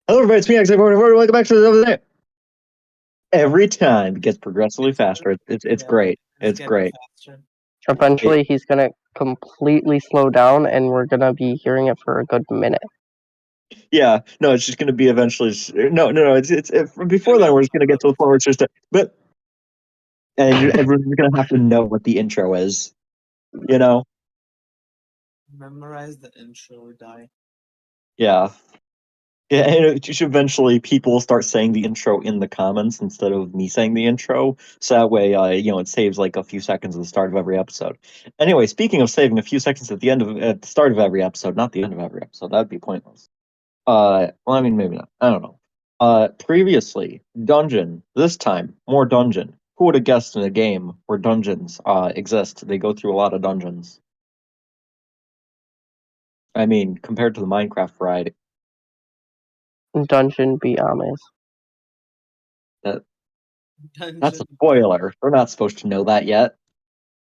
Hello, everybody. It's me, X44. Welcome back to the other day. Every time it gets progressively faster. It's Yeah, great. it's It's getting great. faster. Eventually, he's gonna completely slow down, and we're gonna be hearing it for a good minute. Yeah. No, it's just going to be eventually. No. It's before then. We're just going to get to the point where it's just and everyone's going to have to know what the intro is. You know? Memorize the intro or die. Yeah. Yeah, and it should eventually people will start saying the intro in the comments instead of me saying the intro. So that way, it saves like a few seconds at the start of every episode. Anyway, speaking of saving a few seconds at the start of every episode, not the end of every episode, that'd be pointless. Well, I mean, maybe not. I don't know. Previously, dungeon. This time, more dungeon. Who would have guessed in a game where dungeons exist? They go through a lot of dungeons. I mean, compared to the Minecraft variety, Dungeon be honest. that's a Dungeon. spoiler. We're not supposed to know that yet.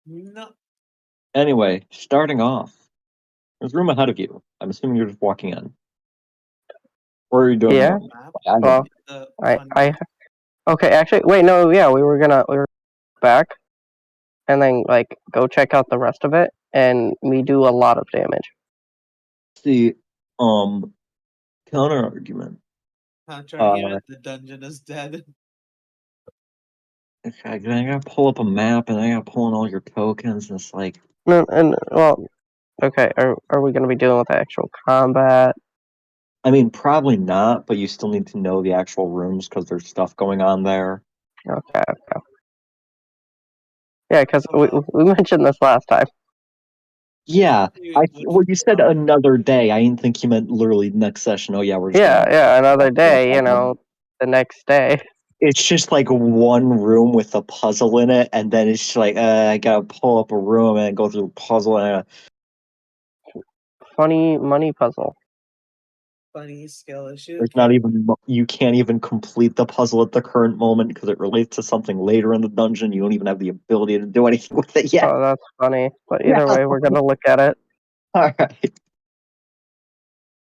No. Anyway, starting off, there's room ahead of you. I'm assuming you're just walking in. Or are you doing Yeah. room? I Well, The I okay. Actually, wait. No. Yeah, we were back, and then go check out the rest of it, and we do a lot of damage. see, um, counter argument. argument, the dungeon is dead. Okay, I gotta pull up a map and I gotta pull in all your tokens, and it's like, No, and well, okay. Are we gonna be dealing with actual combat? I mean, probably not, but you still need to know the actual rooms because there's stuff going on there. Okay. Yeah, because we mentioned this last time. Yeah, well, you said another day. I didn't think you meant literally next session. Oh yeah, we're just gonna. Yeah. Another day. The next day. It's just like one room with a puzzle in it, and then it's just like I gotta pull up a room and go through the puzzle, and Funny money puzzle. Funny skill issue. there's not even you can't even complete the puzzle at the current moment because it relates to something later in the dungeon. You don't even have the ability to do anything with it yet. Oh, that's funny. But Yeah. either way, we're gonna look at it. All right.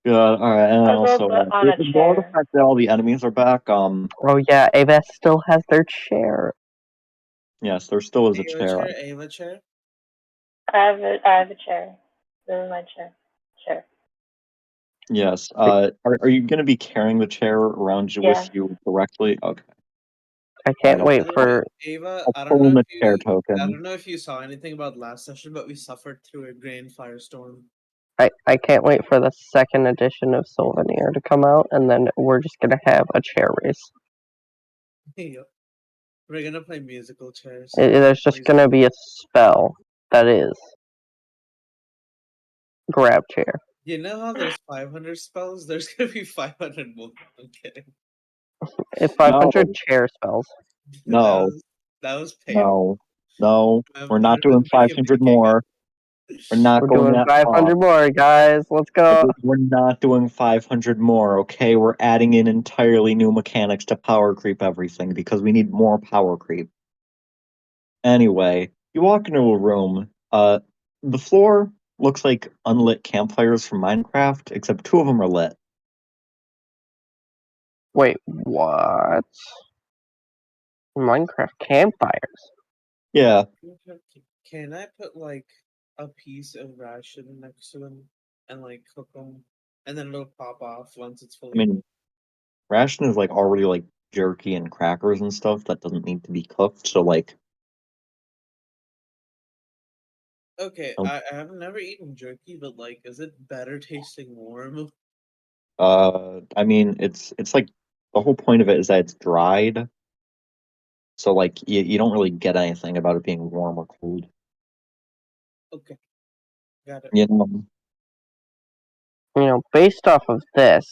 Good. All right. And I'll also, go on a ignore the chair. fact that all the enemies are back. Oh yeah, Ava still has their chair. Yes, there still is a Ava chair. chair. Ava chair. I have a chair. This is my chair. Chair. Yes. Are you going to be carrying the chair around Yeah. with you directly? Okay. I can't wait for. Ava. I'll I don't pull in know the if chair you. I token. don't know if you saw anything about last session, but we suffered through a grand firestorm. I can't wait for the second edition of Soulvenir to come out, and then we're just gonna have a chair race. Yep. We're gonna play musical chairs. There's just gonna be a spell that is grab chair. You know how there's 500 spells? There's gonna be 500 more. I'm kidding. 500 chair spells. No. That was painful. No. We're not doing Everybody 500 making more. We're not We're going doing that 500 more, guys. Let's go. We're not doing 500 more, okay? We're adding in entirely new mechanics to power creep everything because we need more power creep. Anyway, you walk into a room. The floor looks like unlit campfires from Minecraft, except two of them are lit. Wait, what? Minecraft campfires. Yeah. Can I put like a piece of ration next to them and like cook them, and then it'll pop off once it's fully I mean, cooked? ration is like already like jerky and crackers and stuff that doesn't need to be cooked. So like, Okay, I have never eaten jerky, but like, is it better tasting warm? I mean, it's like the whole point of it is that it's dried. So like you don't really get anything about it being warm or cold. Okay, got it. You know. Based off of this,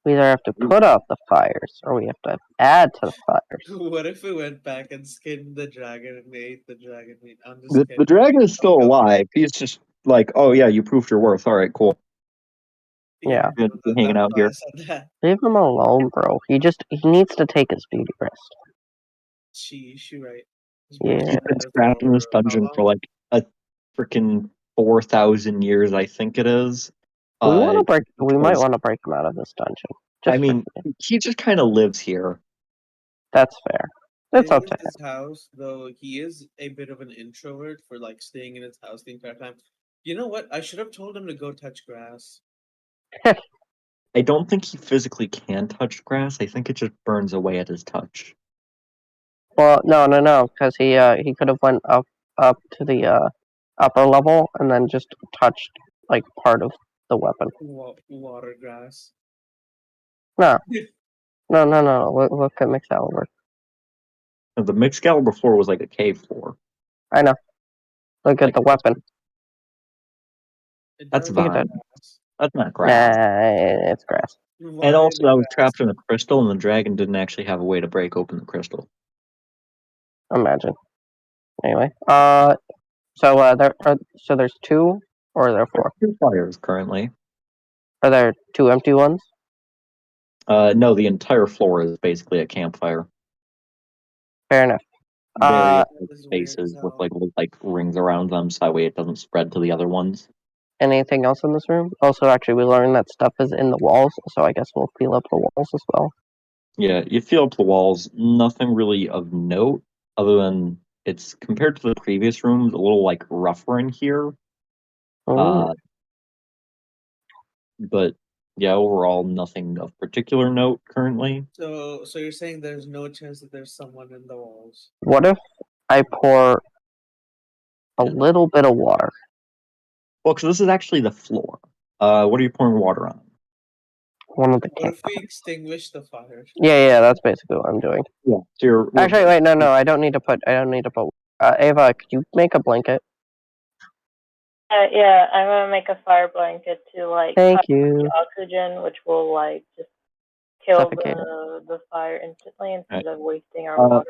we either have to put out the fires or we have to add to the fires. What if we went back and skinned the dragon and we ate the dragon meat? I'm just The kidding. dragon is still alive. He's just like, oh yeah, you proved your worth. All right, cool. Yeah. Good hanging out here. Leave him alone, bro. He needs to take his beauty rest. She right. Yeah. He's been trapped in this dungeon for like a freaking 4,000 years, I think it is. We want to break. We might because, want to break him out of this dungeon. Just I mean, for, he just kind of lives here. that's fair. It's It up is to him. his house, though he is a bit of an introvert for like staying in his house the entire time. You know what? I should have told him to go touch grass. I don't think he physically can touch grass. I think it just burns away at his touch. Well, no, because he could have went up to the upper level and then just touched like part of the weapon. Water grass. No. Look at Excalibur. The Excalibur floor was like a cave floor. I know. Look at Like, the weapon. It That's does Look at vine. that. grass. That's not grass. Nah, it's grass. And Vine also, I was grass. trapped in a crystal, and the dragon didn't actually have a way to break open the crystal. Imagine. Anyway, so there's two, or are there four? There's 2 fires currently. Are there 2 empty ones? No, the entire floor is basically a campfire. Fair enough. Various That is weird as spaces with hell. like rings around them, so that way it doesn't spread to the other ones. Anything else in this room? Also, actually, we learned that stuff is in the walls, so I guess we'll feel up the walls as well. Yeah, you feel up the walls. Nothing really of note, other than it's compared to the previous rooms, a little like rougher in here. Ooh. But yeah, overall, nothing of particular note currently. So you're saying there's no chance that there's someone in the walls? What if I pour a Yeah. little bit of water? Well, because this is actually the floor. What are you pouring water on? One of the What if we campfires. extinguish the fire? Yeah, that's basically what I'm doing. Yeah. So you're Actually, wait, no, I don't need to put. Ava, could you make a blanket? Yeah, I'm gonna make a fire blanket to like Thank cut you. the oxygen, which will like just kill Suffocate it. the fire instantly instead Right. of wasting our water.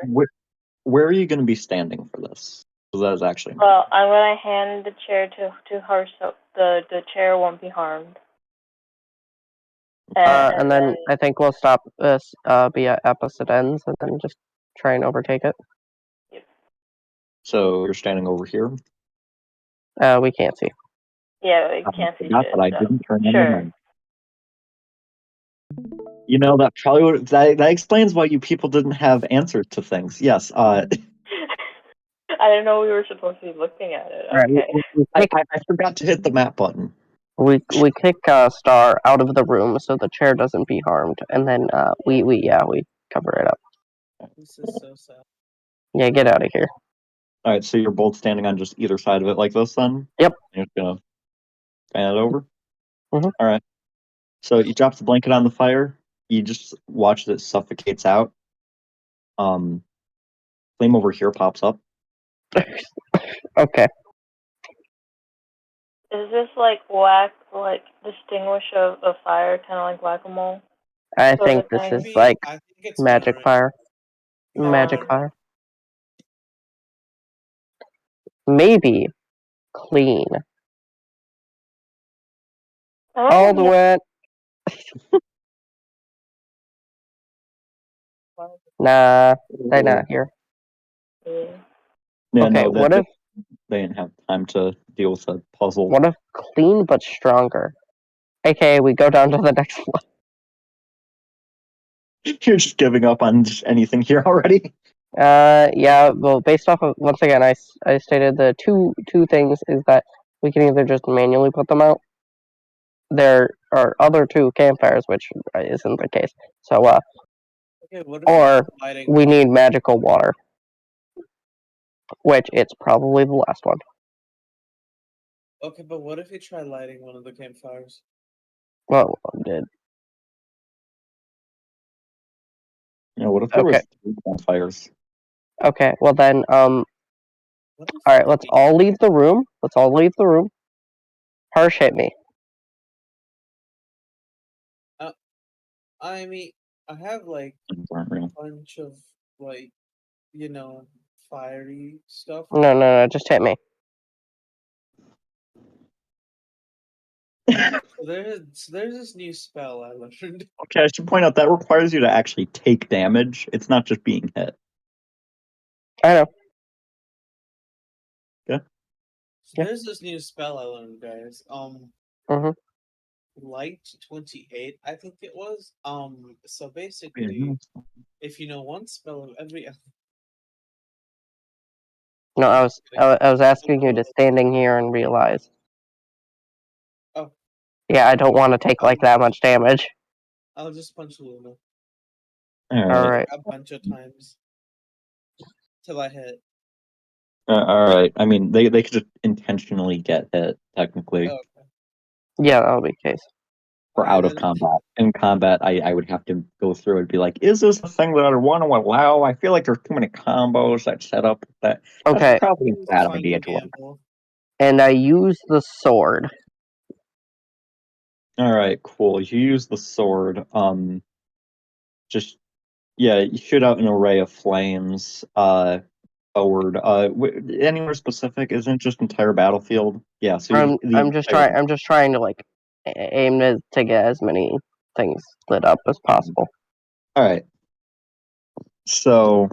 Where are you going to be standing for this? Because that is actually Well, I'm gonna hand the chair to her so the chair won't be harmed. And then I think we'll stop this be at opposite ends and then just try and overtake it. So you're standing over here. We can't see. Yeah, we I can't see forgot shit. that I So. didn't turn on the Sure. mic. You know, that probably would that explains why you people didn't have answers to things. Yes. I didn't know we were supposed to be looking at it. Okay. I forgot to hit the map button. We kick Star out of the room so the chair doesn't be harmed, and then we cover it up. This is so sad. Yeah, get out of here. All right, so you're both standing on just either side of it like this, then. Yep. You're just gonna fan it over. Mhm. All right. So you drop the blanket on the fire. You just watch as it suffocates out. Flame over here pops up. Okay. Is this like distinguish a fire, kind of like whack-a-mole? I So think the this thing- is like I think it's magic mirroring. fire. Magic Um, fire. Maybe clean. All the way. Nah, they're not here. Yeah. Yeah, Okay, no, what if they didn't have time to deal with a puzzle. what if clean but stronger? AKA, we go down to the next floor. You're just giving up on just anything here already. Yeah. Well, based off of once again, I stated the two things is that we can either just manually put them out. There are other 2 campfires, which isn't the case. So, Okay, what if or lighting we one? need magical water, which it's probably the last one. Okay, but what if you try lighting one of the campfires? Well, did You know, what if there Okay. was 3 bonfires? okay. Well then, What if all right. Let's all leave the room. Let's all leave the room. Harsh hit me. I mean, I have like Things aren't real. a bunch of like, fiery stuff. No. Just hit me. So there's this new spell I learned. Okay, I should point out that requires you to actually take damage. It's not just being hit. I know. So Yeah. there's this new spell I learned, guys. Mhm. Light 28, I think it was. So Yeah, basically, no. if you know one spell of every No, I'm I just was kidding. I was asking you to standing here and realize. Oh, Yeah, I don't want to take like that much damage. I'll just punch Luna All All right. right. a bunch of times till I hit. All right. I mean, they could just intentionally get hit technically Oh, Yeah, that'll be the case. for alright, out of then. combat. In combat, I would have to go through and be like, is this a thing that I want to allow? I feel like there's too many combos that set up that. Okay, That's probably a It's bad fine idea to to allow. gamble. and I use the sword. All right, cool. You use the sword. Just yeah, you shoot out an array of flames. Forward. Anywhere specific? Isn't it just entire battlefield? Yeah. So you, the entire. I'm just trying to like aim to get as many things lit up as possible. All right. So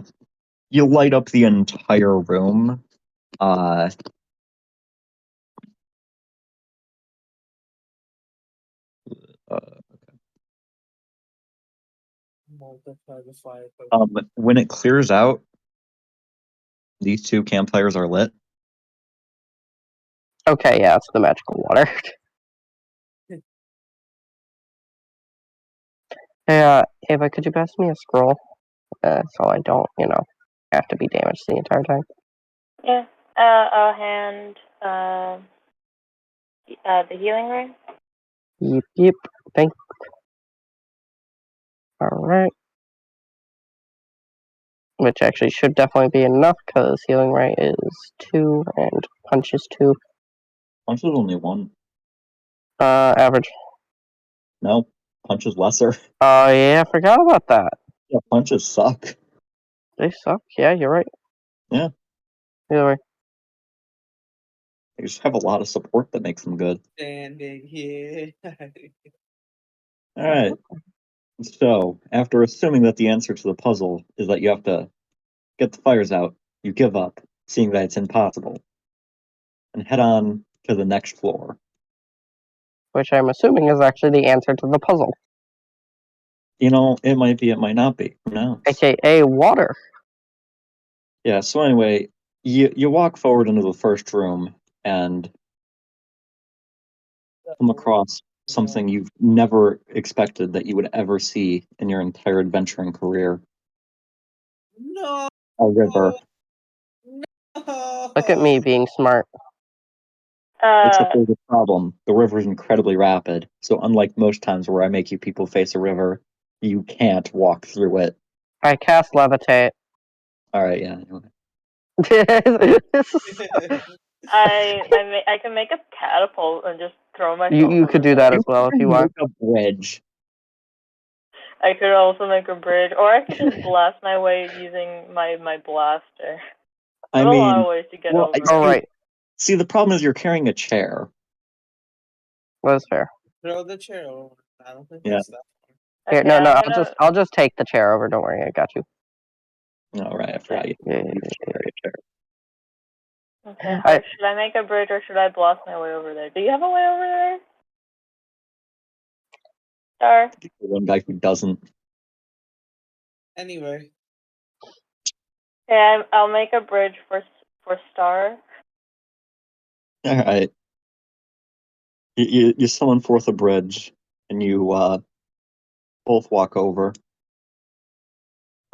you light up the entire room. Uh, uh, Multiply the fire. when it clears out, these two campfires are lit. Okay, yeah, it's the magical water. Hey, Ava, could you pass me a scroll? So I don't, have to be damaged the entire time. Yeah. I'll hand the healing ring. Yep, yep. Thank. All right. Which actually should definitely be enough because healing ray is 2 and punch is 2. Punch is only one. Average. No, punch is lesser. Oh yeah, I forgot about that. Yeah, punches suck. They suck. Yeah, you're right. Yeah. Either way. They just have a lot of support that makes them good. Standing here. All right. So, after assuming that the answer to the puzzle is that you have to get the fires out, you give up, seeing that it's impossible, and head on to the next floor. Which I'm assuming is actually the answer to the puzzle. You know, it might be, it might not be. Who knows? AKA water. Yeah, so anyway, you walk forward into the first room and come across something you've never expected that you would ever see in your entire adventuring career. No. A river. No. Look at me being smart. Except there's a problem. The river is incredibly rapid, so unlike most times where I make you people face a river, you can't walk through it. I cast levitate. Alright, yeah. Anyway. I can make a catapult and just throw myself. You could do that as well if you want. Make a bridge. I could also make a bridge, or I could just blast my way using my blaster. I There's a lot mean, of ways to get well, over it. Alright, see, the problem is you're carrying a chair. that's fair. Throw the chair over. I don't think Yeah. it's that Here, Okay, no, I'll just take the chair over. Don't worry, I got you. Alright, I forgot you Yeah. carry a chair. Okay, so should I make a bridge or should I blast my way over there? Do you have a way over there? Star? The one guy who doesn't. Anyway. Okay, I'll make a bridge for Star. Alright. You summon forth a bridge, and you both walk over.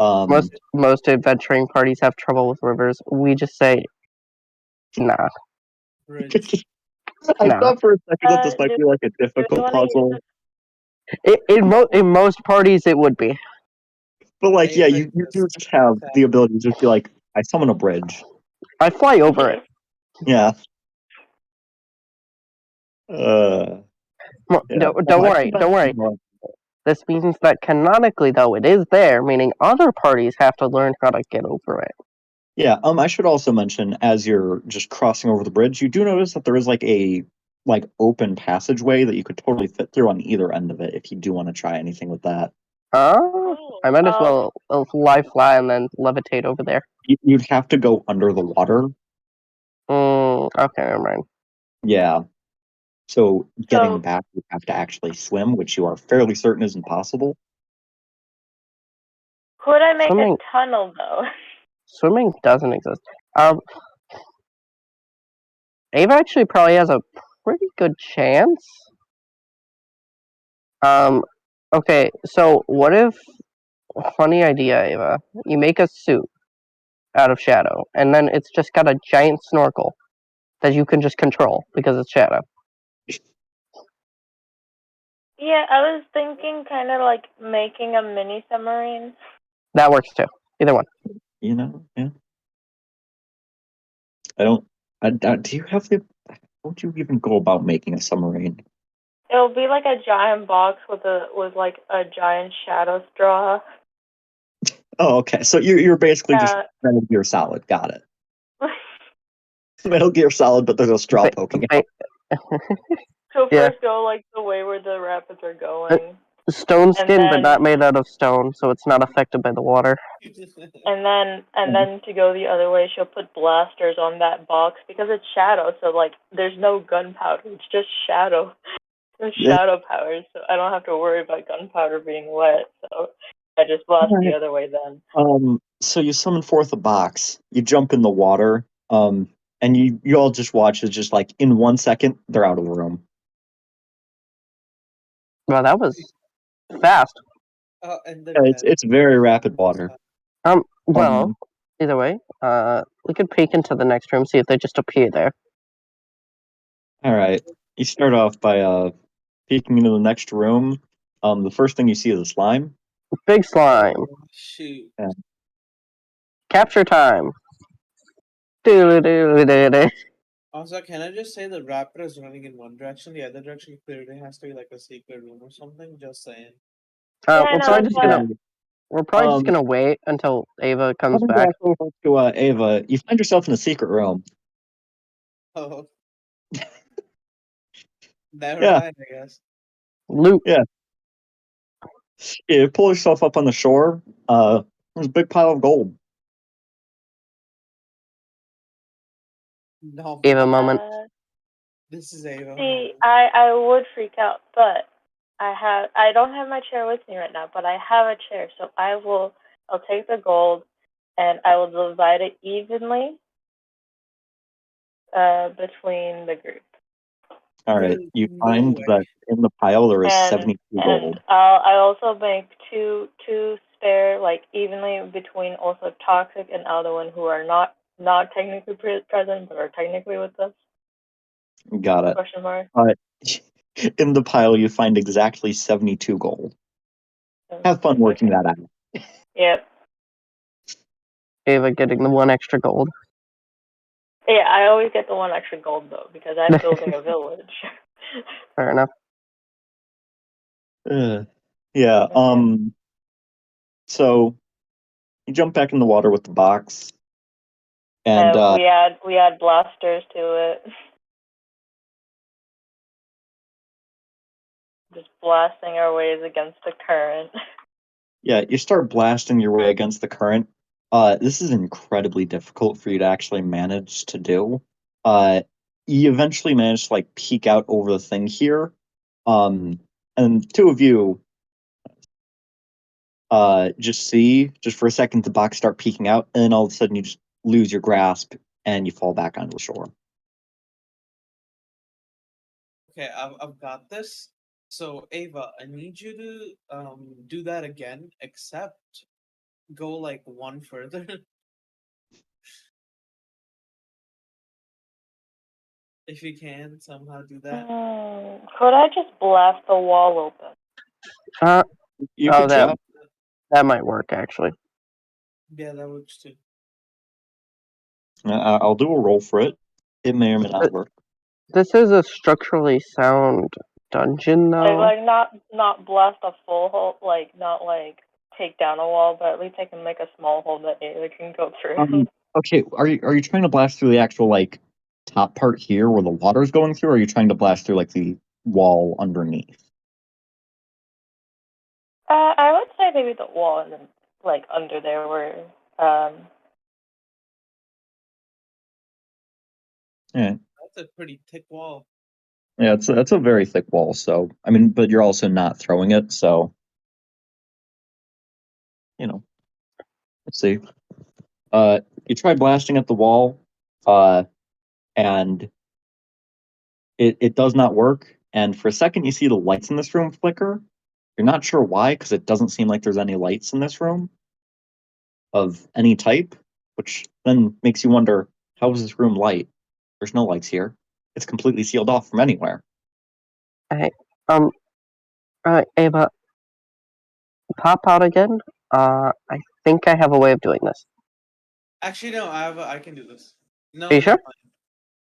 Most adventuring parties have trouble with rivers. We just say, nah. Bridge. I Nah. thought for a second that this might be like a difficult puzzle. In most parties, it would be. But like, yeah, Ava you do just just have the attacked. ability to just be like, I summon a bridge. I fly over it. Yeah. Yeah. Don't worry. This means that canonically, though, it is there, meaning other parties have to learn how to get over it. Yeah. I should also mention, as you're just crossing over the bridge, you do notice that there is like a open passageway that you could totally fit through on either end of it if you do want to try anything with that. I might as well lie flat and then levitate over there. You'd have to go under the water. Okay, never mind. Yeah. So getting So back, you have to actually swim, which you are fairly certain isn't possible. could I make Swimming- a tunnel though? Swimming doesn't exist. Ava actually probably has a pretty good chance. Okay, so what if, funny idea, Ava, you make a suit out of Shadow, and then it's just got a giant snorkel that you can just control because it's Shadow. Yeah, I was thinking kind of like making a mini submarine. That works too. Either one. You know, yeah. I don't. Do you have the? How would you even go about making a submarine? It'll be like a giant box with like a giant shadow straw. Oh, okay. So you're basically just Yeah. Metal Gear Solid. Got it. Metal Gear Solid, but there's a straw Ba- poking ba- out. So Yeah. first go like the way where the rapids are going, Stone skin, but then- not made out of stone, so it's not affected by the water. and then to go the other way, she'll put blasters on that box because it's shadow. So like, there's no gunpowder. It's just shadow. There's Yeah. shadow powers, so I don't have to worry about gunpowder being wet. So I just blast the other way then. So you summon forth a box. You jump in the water. And you all just watch as just like in 1 second they're out of the room. Well, that was fast. Oh, and Yeah, it's very rapid water. Well, either way, we could peek into the next room, see if they just appear there. All right. You start off by peeking into the next room. The first thing you see is a slime. Big slime. Shoot. Capture time. Doo-doo-doo-doo-doo. Also, can I just say the raptor is running in one direction, the other direction clearly has to be like a secret room or something? Just saying. Yeah, We're no, probably that's just gonna what- we're probably just Um, gonna wait until Ava comes Coming back. back over to Ava, you find yourself in a secret room. Oh. Never Yeah. mind, I guess. Loot. You pull yourself up on the shore. There's a big pile of gold. No. Ava moment. This is Ava. See, I would freak out, but I don't have my chair with me right now, but I have a chair, so I'll take the gold and I will divide it evenly between the group. All right. There's You no find way. that in the pile there is And 72 gold. I also make two spare, like evenly between also Toxic and Alduin, who are not technically present but are technically with us. Got it. Question mark. In the pile you find exactly 72 gold. Have fun working that out. Yep. Ava getting the one extra gold. Yeah, I always get the one extra gold though because I'm building a village. Fair enough. Yeah. Okay. So you jump back in the water with the box, and we add blasters to it. Just blasting our ways against the current. yeah, you start blasting your way against the current. This is incredibly difficult for you to actually manage to do. You eventually manage to like peek out over the thing here. And two of you just for a second the box start peeking out, and then all of a sudden you just lose your grasp and you fall back onto the shore. Okay, I've got this. So Ava, I need you to do that again, except go like one further. If you can somehow do that. Could I just blast the wall open? You Oh, could that try. that might work actually. Yeah, that works too. I'll do a roll for it. It may or may not work. This is a structurally sound dungeon, though. Like not blast a full hole, like not like take down a wall, but at least I can make a small hole that Ava can go through. Okay, are you trying to blast through the actual like top part here where the water's going through, or are you trying to blast through like the wall underneath? I would say maybe the wall and then like under there where Yeah. That's a pretty thick wall. Yeah, it's a very thick wall. So I mean, but you're also not throwing it. So let's see. You try blasting at the wall, and it does not work. And for a second, you see the lights in this room flicker. You're not sure why, because it doesn't seem like there's any lights in this room of any type, which then makes you wonder, how is this room light? There's no lights here. It's completely sealed off from anywhere. Hey, Ava, pop out again. I think I have a way of doing this. Actually, no, I can do this. No, Are you never sure? mind.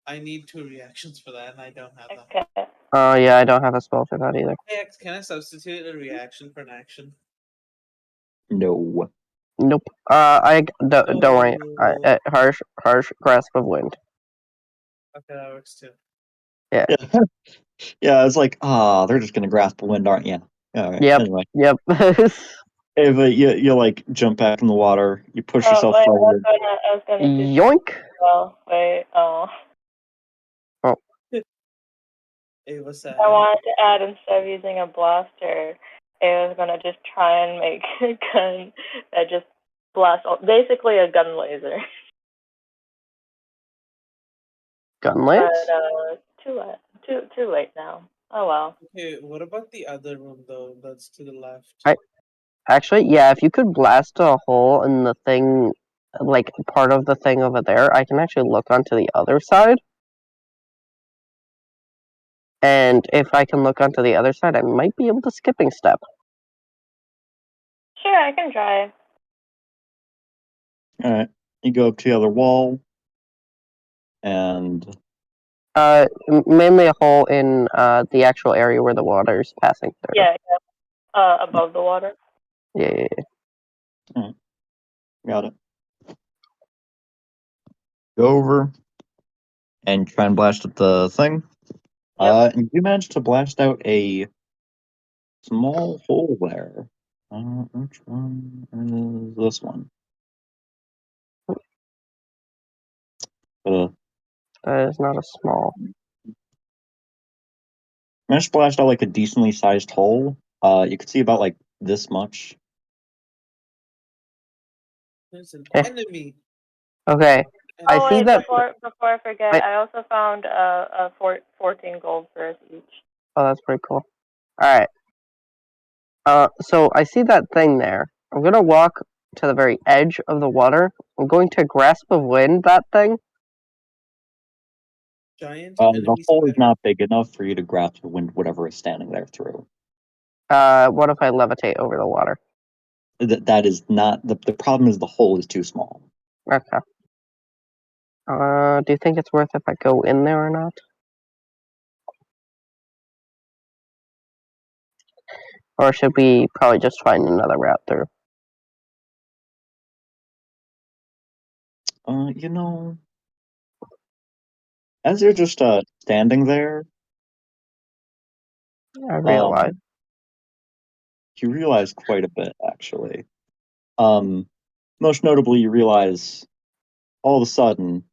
I need 2 reactions for that, and I don't have them. Okay. Yeah, I don't have a spell for that either. Hey, X, can I substitute a reaction for an action? No. Nope. Don't worry. Oh. Harsh grasp of wind. Okay, that works too. Yeah, yeah. It's like, they're just gonna grasp the wind, aren't you? All right. Yep. Anyway, Yep. Ava, you like jump back in the water. You push Oh yourself wait, forward. I was gonna do Yoink. well. Wait, Ava said. I wanted to add, instead of using a blaster, I was gonna just try and make a gun that just blasts, basically a gun laser. Gun But lance? too late now. Oh well. Okay, what about the other room though? That's to the left. Actually, yeah. If you could blast a hole in the thing, like part of the thing over there, I can actually look onto the other side. And if I can look onto the other side, I might be able to skipping step. Sure, I can try. All right. You go up to the other wall, and Mainly a hole in the actual area where the water is passing through. Yeah, above the water. Yeah. got it. Go over and try and blast at the thing. Yep. And you managed to blast out a small hole there. Which one is this one? That is not a small. Managed to blast out like a decently sized hole. You could see about like this much. There's an Eh. enemy. Okay. I Oh see wait, that. before I forget, I also found 14 gold for us each. Oh, that's pretty cool. All right. So I see that thing there. I'm gonna walk to the very edge of the water. I'm going to grasp of wind that thing. Giant The enemy hole is spider. not big enough for you to grasp the wind, whatever is standing there through. What if I levitate over the water? That is not the problem. Is the hole is too small. Okay. Do you think it's worth if I go in there or not? Or should we probably just find another route through? You know, as you're just standing there, I realize. you realize quite a bit actually. Most notably, you realize all of a sudden,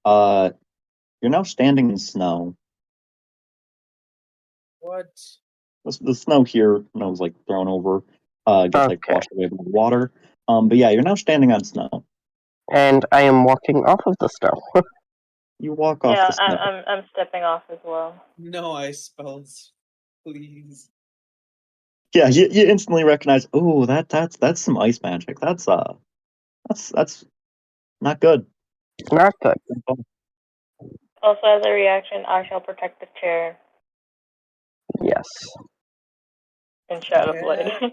you're now standing in snow. What? The snow here, was like thrown over, gets like Okay. washed away by the water. But yeah, you're now standing on snow. And I am walking off of the snow. You walk off Yeah, the snow. I'm stepping off as well. No ice spells. Please. Yeah, you instantly recognize. Oh, that's some ice magic. That's not good. Not good. Also, as a reaction, I shall protect the chair Yes. in Shadow Blade. Yeah.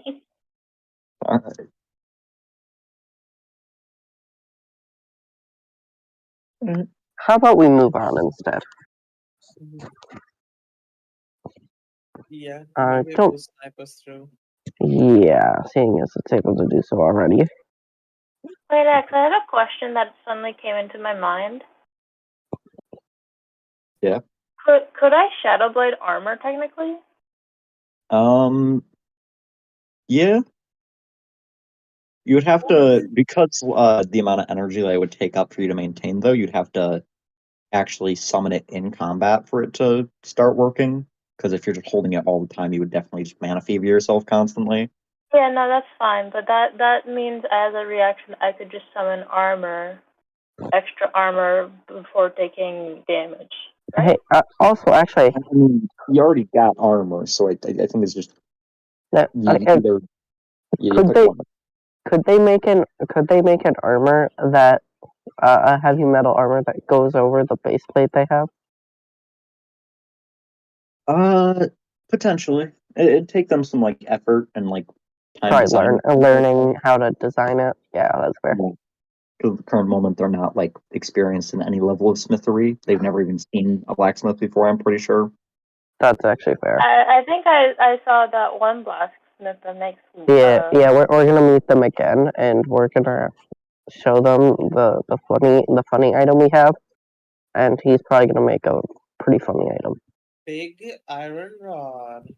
All right. How about we move on instead? Mhm. Yeah, Uh, maybe it don't. will snipe us through. Yeah, seeing as it's able to do so already. Wait, X, I have a question that suddenly came into my mind. Yeah. Could I Shadow Blade armor technically? Yeah. You would have to, because the amount of energy that it would take up for you to maintain, though, you'd have to actually summon it in combat for it to start working. Because if you're just holding it all the time, you would definitely just mana fever yourself constantly. Yeah, no, that's fine. But that means as a reaction, I could just summon extra armor before taking damage. Right? Hey, also, actually, I mean, you already got armor, so I think it's just either you could pick they one. could they make an armor that a heavy metal armor that goes over the base plate they have? Potentially. It'd take them some like effort and like time Probably designing. learning how to design it. Yeah, that's fair. Because at the current moment, they're not like experienced in any level of smithery. They've never even seen a blacksmith before. I'm pretty sure. That's actually fair. I think I saw that one blacksmith that makes. Yeah. We're gonna meet them again, and we're gonna show them the funny item we have, and he's probably gonna make a pretty funny item. Big iron rod.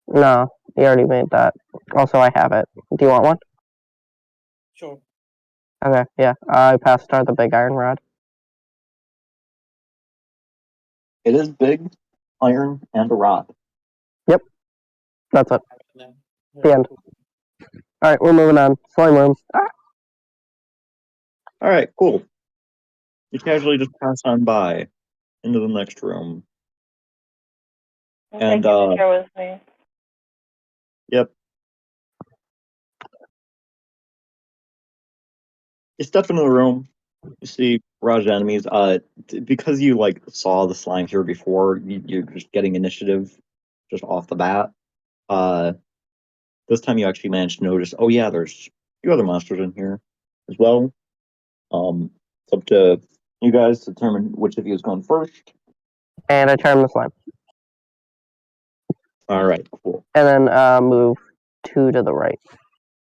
No, he already made that. Also, I have it. Do you want one? Sure. Okay, yeah. I passed her the big iron rod. It is big, iron, and a rod. That's it. No. The end. All right, we're moving on. Slime room. Ah, All right, cool. You casually just pass on by into the next room. I'm And, taking the chair with me. Yep. You step into the room. You see Raj enemies. Because you like saw the slime here before, you're just getting initiative just off the bat. This time you actually managed to notice. Oh yeah, there's a few other monsters in here as well. It's up to you guys to determine which of you is going first. and I charm the slime, All right, cool. and then move 2 to the right.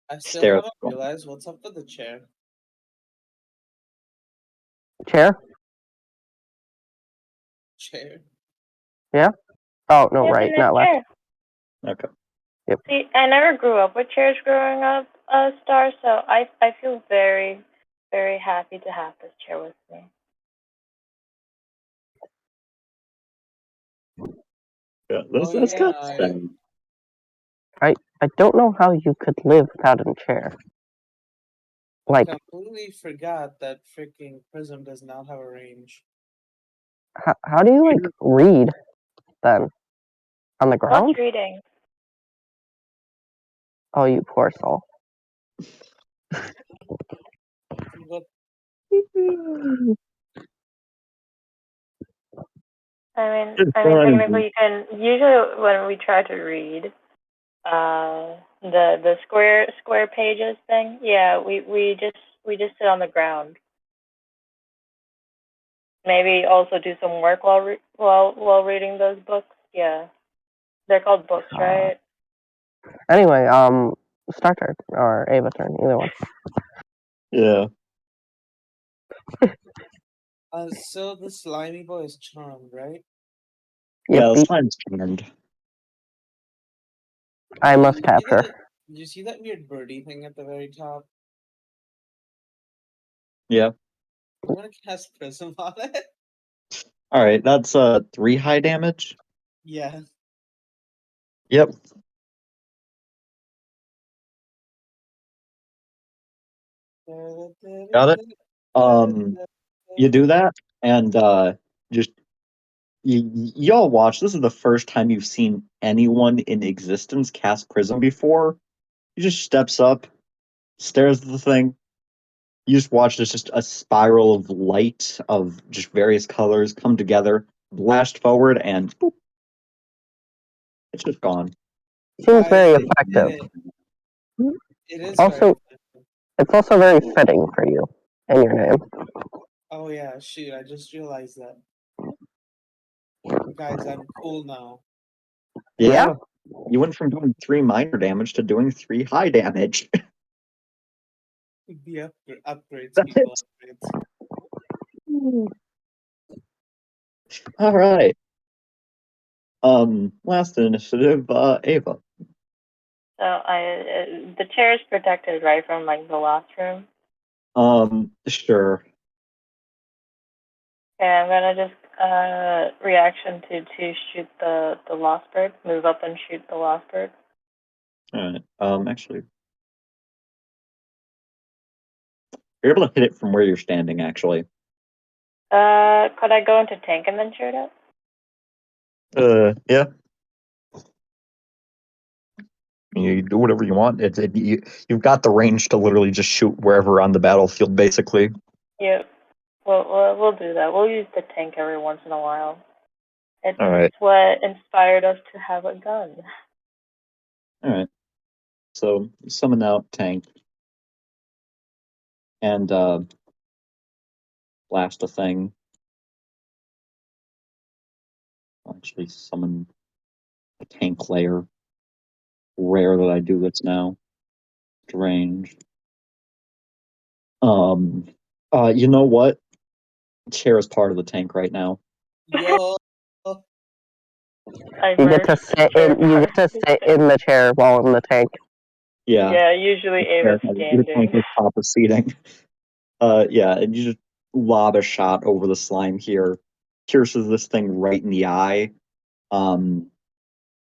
I still Stare. haven't realized what's up with the chair. Chair? Chair. Oh no, Yeah, right, the not left. chair. Okay. See, I never grew up with chairs growing up, Star. So I feel very, very happy to have this chair with me. Yeah, Oh, that's kind yeah, of sad. I don't know how you could live without a chair. Like, I completely forgot that freaking Prism does not have a range. how do you like read then? On the ground? What's reading? Oh, you poor soul. But I Just mean, fine. technically, you can. Usually, when we try to read, the square pages thing. Yeah, we just sit on the ground. Maybe also do some work while reading those books. Yeah, they're called books, right? Anyway, Star turn or Ava turn, either one. Yeah. so the slimy boy is charmed, right? Yeah, Yep, the slime's turned. I must Did you see capture. that- Did you see that weird birdie thing at the very top? Yeah. I'm gonna cast Prism on it. All right, that's 3 high damage. Yeah. Yep. Got it. You do that, and just y'all watch. This is the first time you've seen anyone in existence cast Prism before. He just steps up, stares at the thing. You just watch this just a spiral of light of just various colors come together, blast forward, and boop, it's just gone. Seems very Guys, I did effective. it. It is Also, very effective. it's also very fitting for you and your name. Oh yeah, shoot, I just realized that. Guys, I'm cool now. Yeah. You went from doing 3 minor damage to doing 3 high damage. The upgrades, people upgrades. All right. Last initiative, Ava. So the chair is protected, right, from like the last room. Sure. Okay, I'm gonna just reaction to shoot the lost bird. Move up and shoot the lost bird. Alright. Actually, you're able to hit it from where you're standing, actually. Could I go into tank and then shoot it? Yeah. You do whatever you want. You've got the range to literally just shoot wherever on the battlefield, basically. Yep. We'll do that. We'll use the tank every once in a while. It's Alright. what inspired us to have a gun. Alright. So, summon out tank. And, blast a thing. I'll actually summon a tank layer. Rare that I do this now. Strange. You know what? Chair is part of the tank right now. Yo. I You get to merged the sit chair in. You get to part. sit in the chair while in the tank. Yeah. Yeah, usually Ava's Your tank standing. is proper seating. Yeah, and you just lob a shot over the slime here. Pierces this thing right in the eye.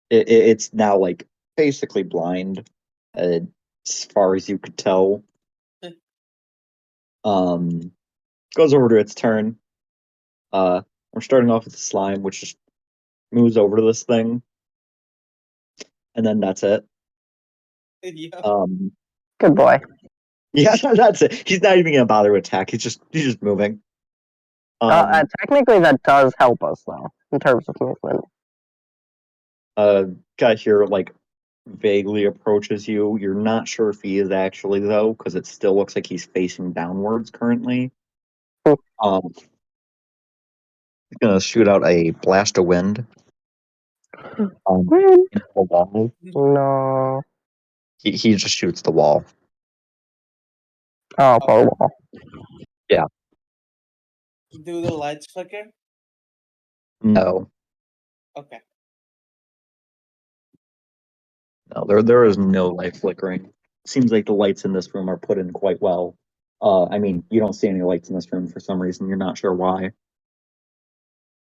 It's now like basically blind, as far as you could tell. Goes over to its turn. We're starting off with the slime, which just moves over to this thing, and then that's it. Yo. Good boy. Yeah, that's it. He's not even gonna bother to attack. He's just moving. Technically, that does help us though in terms of movement. Guy here like vaguely approaches you. You're not sure if he is actually though, because it still looks like he's facing downwards currently. Hmm. He's gonna shoot out a blast of wind. Wind. Into the wall. No. He just shoots the wall. Oh, poor wall. Do the lights flicker? No, Okay. there is no light flickering. Seems like the lights in this room are put in quite well. I mean, you don't see any lights in this room for some reason. You're not sure why.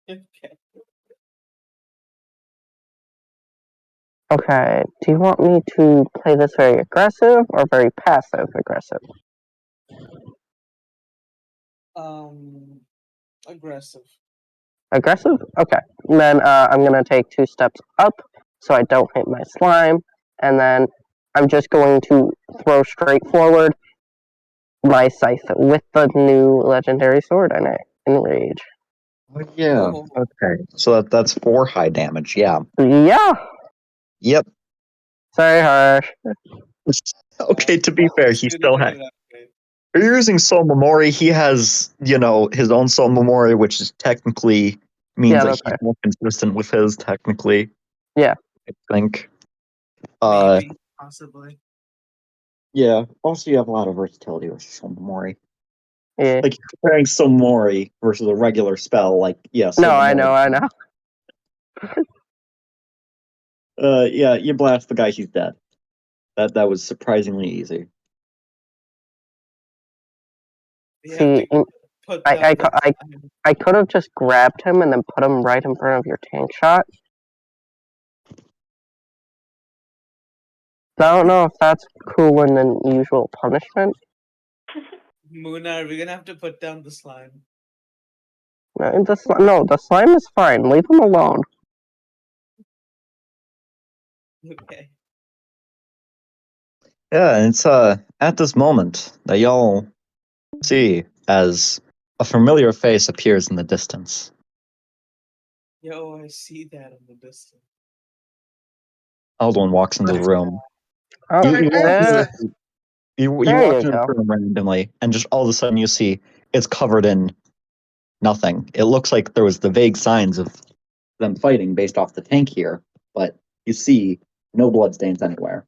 Okay. Okay. Do you want me to play this very aggressive or very passive aggressive? Aggressive. Aggressive? Okay. Then I'm gonna take 2 steps up so I don't hit my slime, and then I'm just going to throw straight forward my scythe with the new legendary sword in it. Enrage. Oh yeah. Oh. Okay. So that's 4 high damage. Yeah. Yeah. Yep. Sorry, Harsh. Okay. To be fair, he Shooting still at has. it upgrade. If you're using Soul Memori, he has, his own Soul Memori, which is technically means Yeah, that that's he's fair. more consistent with his, technically. Yeah. I think. Maybe. Possibly. Yeah. Also, you have a lot of versatility with Soul Memori. Yeah. Like, comparing Soul Memori versus a regular spell, like, yeah, Soul No, I Memori. know. Yeah, you blast the guy, he's dead. That was surprisingly easy. You have See, to put I, down the I, I could have just grabbed him and then put him right in front of your tank shot. I don't know if that's cruel and an unusual punishment. Muna, we're gonna have to put down the slime. No, the slime is fine. Leave him alone. Okay. Yeah, and it's at this moment that y'all see as a familiar face appears in the distance. Yo, I see that in the distance. Aldwin walks into the room. Oh, You walk into there, the- you there walk you into the go. room randomly, and just all of a sudden you see it's covered in nothing. It looks like there was the vague signs of them fighting based off the tank here, but you see no bloodstains anywhere,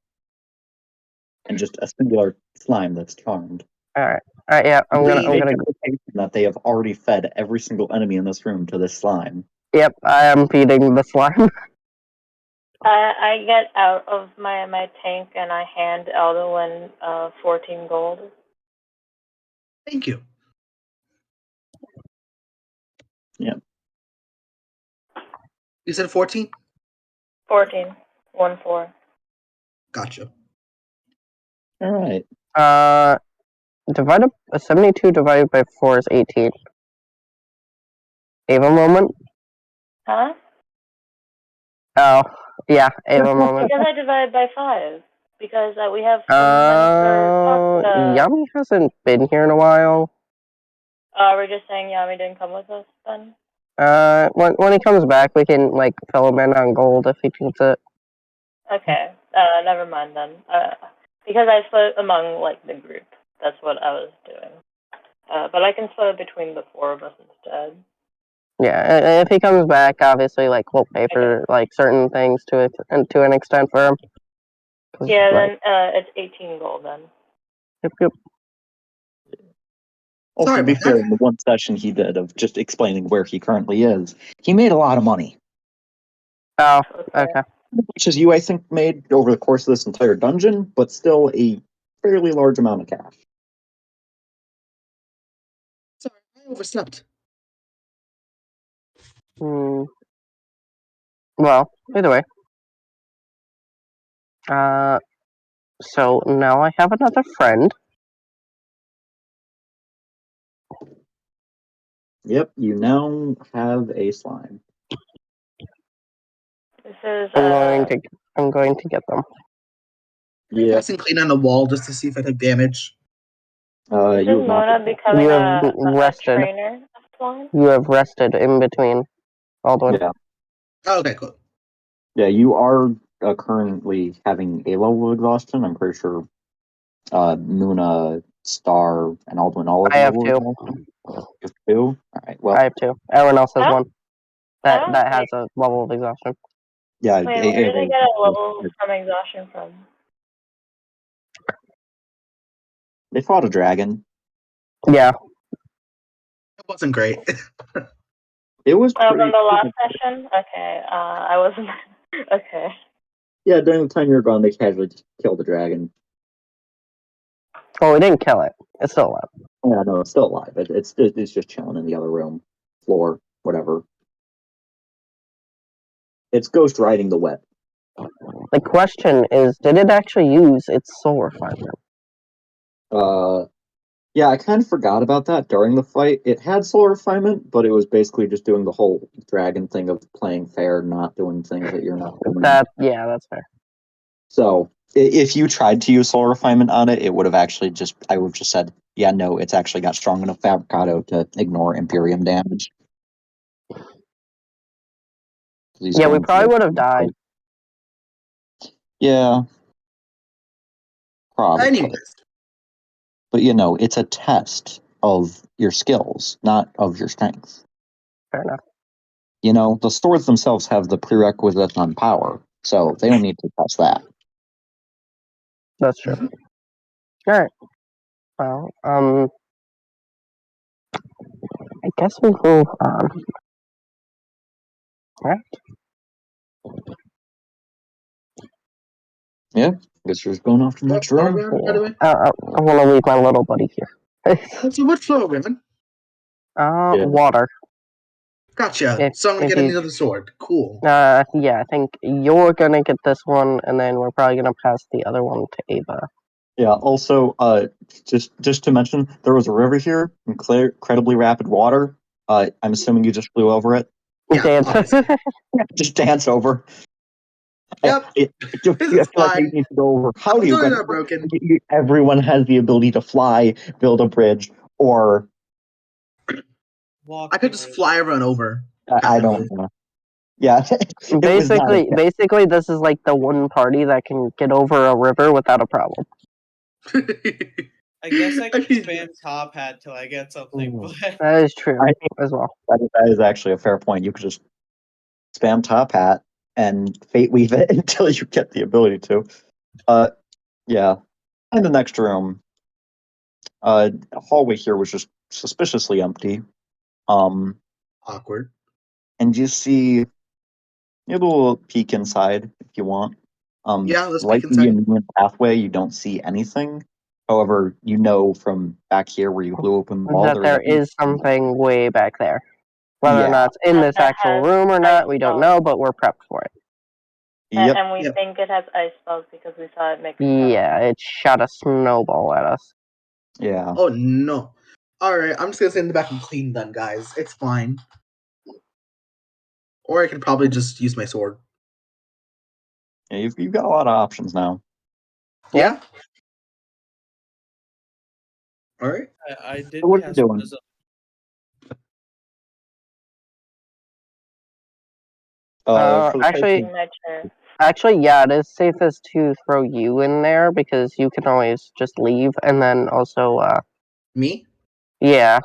and just a singular slime that's charmed. All right. Yeah, I'm Make gonna. an implication that they have already fed every single enemy in this room to this slime. Yep, I am feeding the slime. I get out of my tank and I hand Alduin 14 gold. Thank you. Yeah. You said 14? 14. 1-4. Gotcha. All right. Divided 72 divided by 4 is 18. Ava moment. Huh? Oh, yeah, Ava moment. Because I divided by 5. Because we have some Yami hasn't been here in a while. we're just saying Yami didn't come with us then? When he comes back, we can like fill him in on gold if he needs it. Okay. Never mind then. Because I split among like the group. That's what I was doing. But I can split between the 4 of us instead. Yeah, if he comes back, obviously, like we'll pay for like certain things to an extent for him. Yeah, Like, then it's 18 gold then. yep. Also, Sorry to be about fair, that. in the one session he did of just explaining where he currently is, he made a lot of money. Oh, okay. Which is you, I think, made over the course of this entire dungeon, but still a fairly large amount of cash. Sorry, I overslept. Well, either way. So now I have another friend. Yep, you now have a slime. This is I'm going to get them. Yeah, Casting clean on the wall just to see if I took damage. Isn't you have not. Mona becoming You have a rested. trainer of slime? You have rested in between. Baldwin. Yeah, Oh, okay, cool. yeah, you are currently having a level of exhaustion. I'm pretty sure Muna, Star, and Aldwin all have I have level of 2. exhaustion. You have 2? All right, well, I have 2. Everyone else has Huh? 1. That has a level of exhaustion. yeah. Wait, where did I get a level from exhaustion from? They fought a dragon. Yeah. It wasn't great. It was Oh, from pretty. the last session? Okay, I wasn't... okay. Yeah, during the time you were gone, they casually just killed the dragon. Oh, we didn't kill it. It's still alive. Yeah, no, it's still alive. It's just chilling in the other room, floor, whatever. It's ghost riding the web. The question is, did it actually use its soul refinement? Yeah, I kind of forgot about that during the fight. It had soul refinement, but it was basically just doing the whole dragon thing of playing fair, not doing things that you're not doing. Yeah, that's fair. So if you tried to use soul refinement on it, it would have actually I would have just said, yeah, no, it's actually got strong enough fabricato to ignore Imperium damage. Yeah, we probably would have died. Yeah, probably. Anyways, But it's a test of your skills, not of your strength. Fair enough. The swords themselves have the prerequisite on power, so they don't need to test that. That's true. Alright. Well, I guess we move on. Right? Yeah, I guess you're just going off to the next floor room. round, by the way. I want to leave my little buddy here. So what floor round? Yeah. Water. Gotcha. If- So I'm gonna if get you- another sword. Cool. Yeah, I think you're gonna get this one, and then we're probably gonna pass the other one to Ava. Yeah. Also, just to mention, there was a river here, incredibly rapid water. I'm assuming you just flew over it. Yeah, Dance. obviously. Just dance over. Yep. I feel This is like you fine. need to go over. How do you Totally get? not broken. Everyone has the ability to fly, build a bridge, or Walk I could just fly run over. I don't know. Yeah, it was not a- basically, this is like the one party that can get over a river without a problem. I guess I could mean, spam top hat till I get something, Ooh. but That is true I- as well. that is actually a fair point. You could just spam top hat and fate weave it until you get the ability to. Yeah. In the next room, a hallway here was just suspiciously empty. Awkward. And you see a little peek inside. if you want. Yeah, let's Right peek in the inside. immediate pathway, you don't see anything. However, you know from back here where you blew open the wall, That there is something way back there. Whether or Yeah. not it's in this That actual has room or ice not, we don't spells. know, but we're prepped for it. Yep. And we Yep. think it has ice spells because we saw it make Yeah, it shot a snowball at us. Yeah. Oh no. Alright, I'm just gonna stay in the back and clean then, guys. It's fine. Or I could probably just use my sword. Yeah, you've got a lot of options now. Yeah. Alright. I did So what are you cast doing? Prism. For the Actually, in my chair. yeah, it is safest to throw you in there because you can always just leave, and then also, Me? yeah,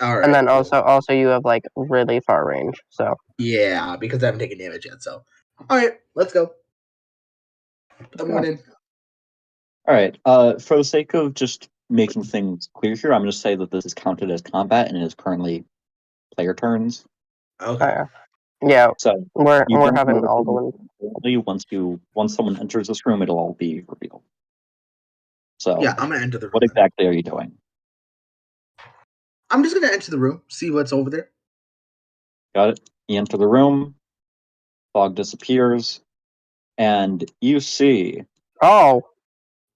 Alright. and then cool. also you have like really far range. So Yeah, because I haven't taken damage yet, so. Alright, let's go. I'm going in. All right. For the sake of just making things clear here, I'm going to say that this is counted as combat and it is currently player turns. Okay. yeah, So we're you don't know having what all you're the doing currently. Once someone enters this room, it'll all be revealed. So Yeah, I'm gonna enter the room. what then. exactly are you doing? I'm just gonna enter the room, see what's over there. Got it? You enter the room, fog disappears, and you see oh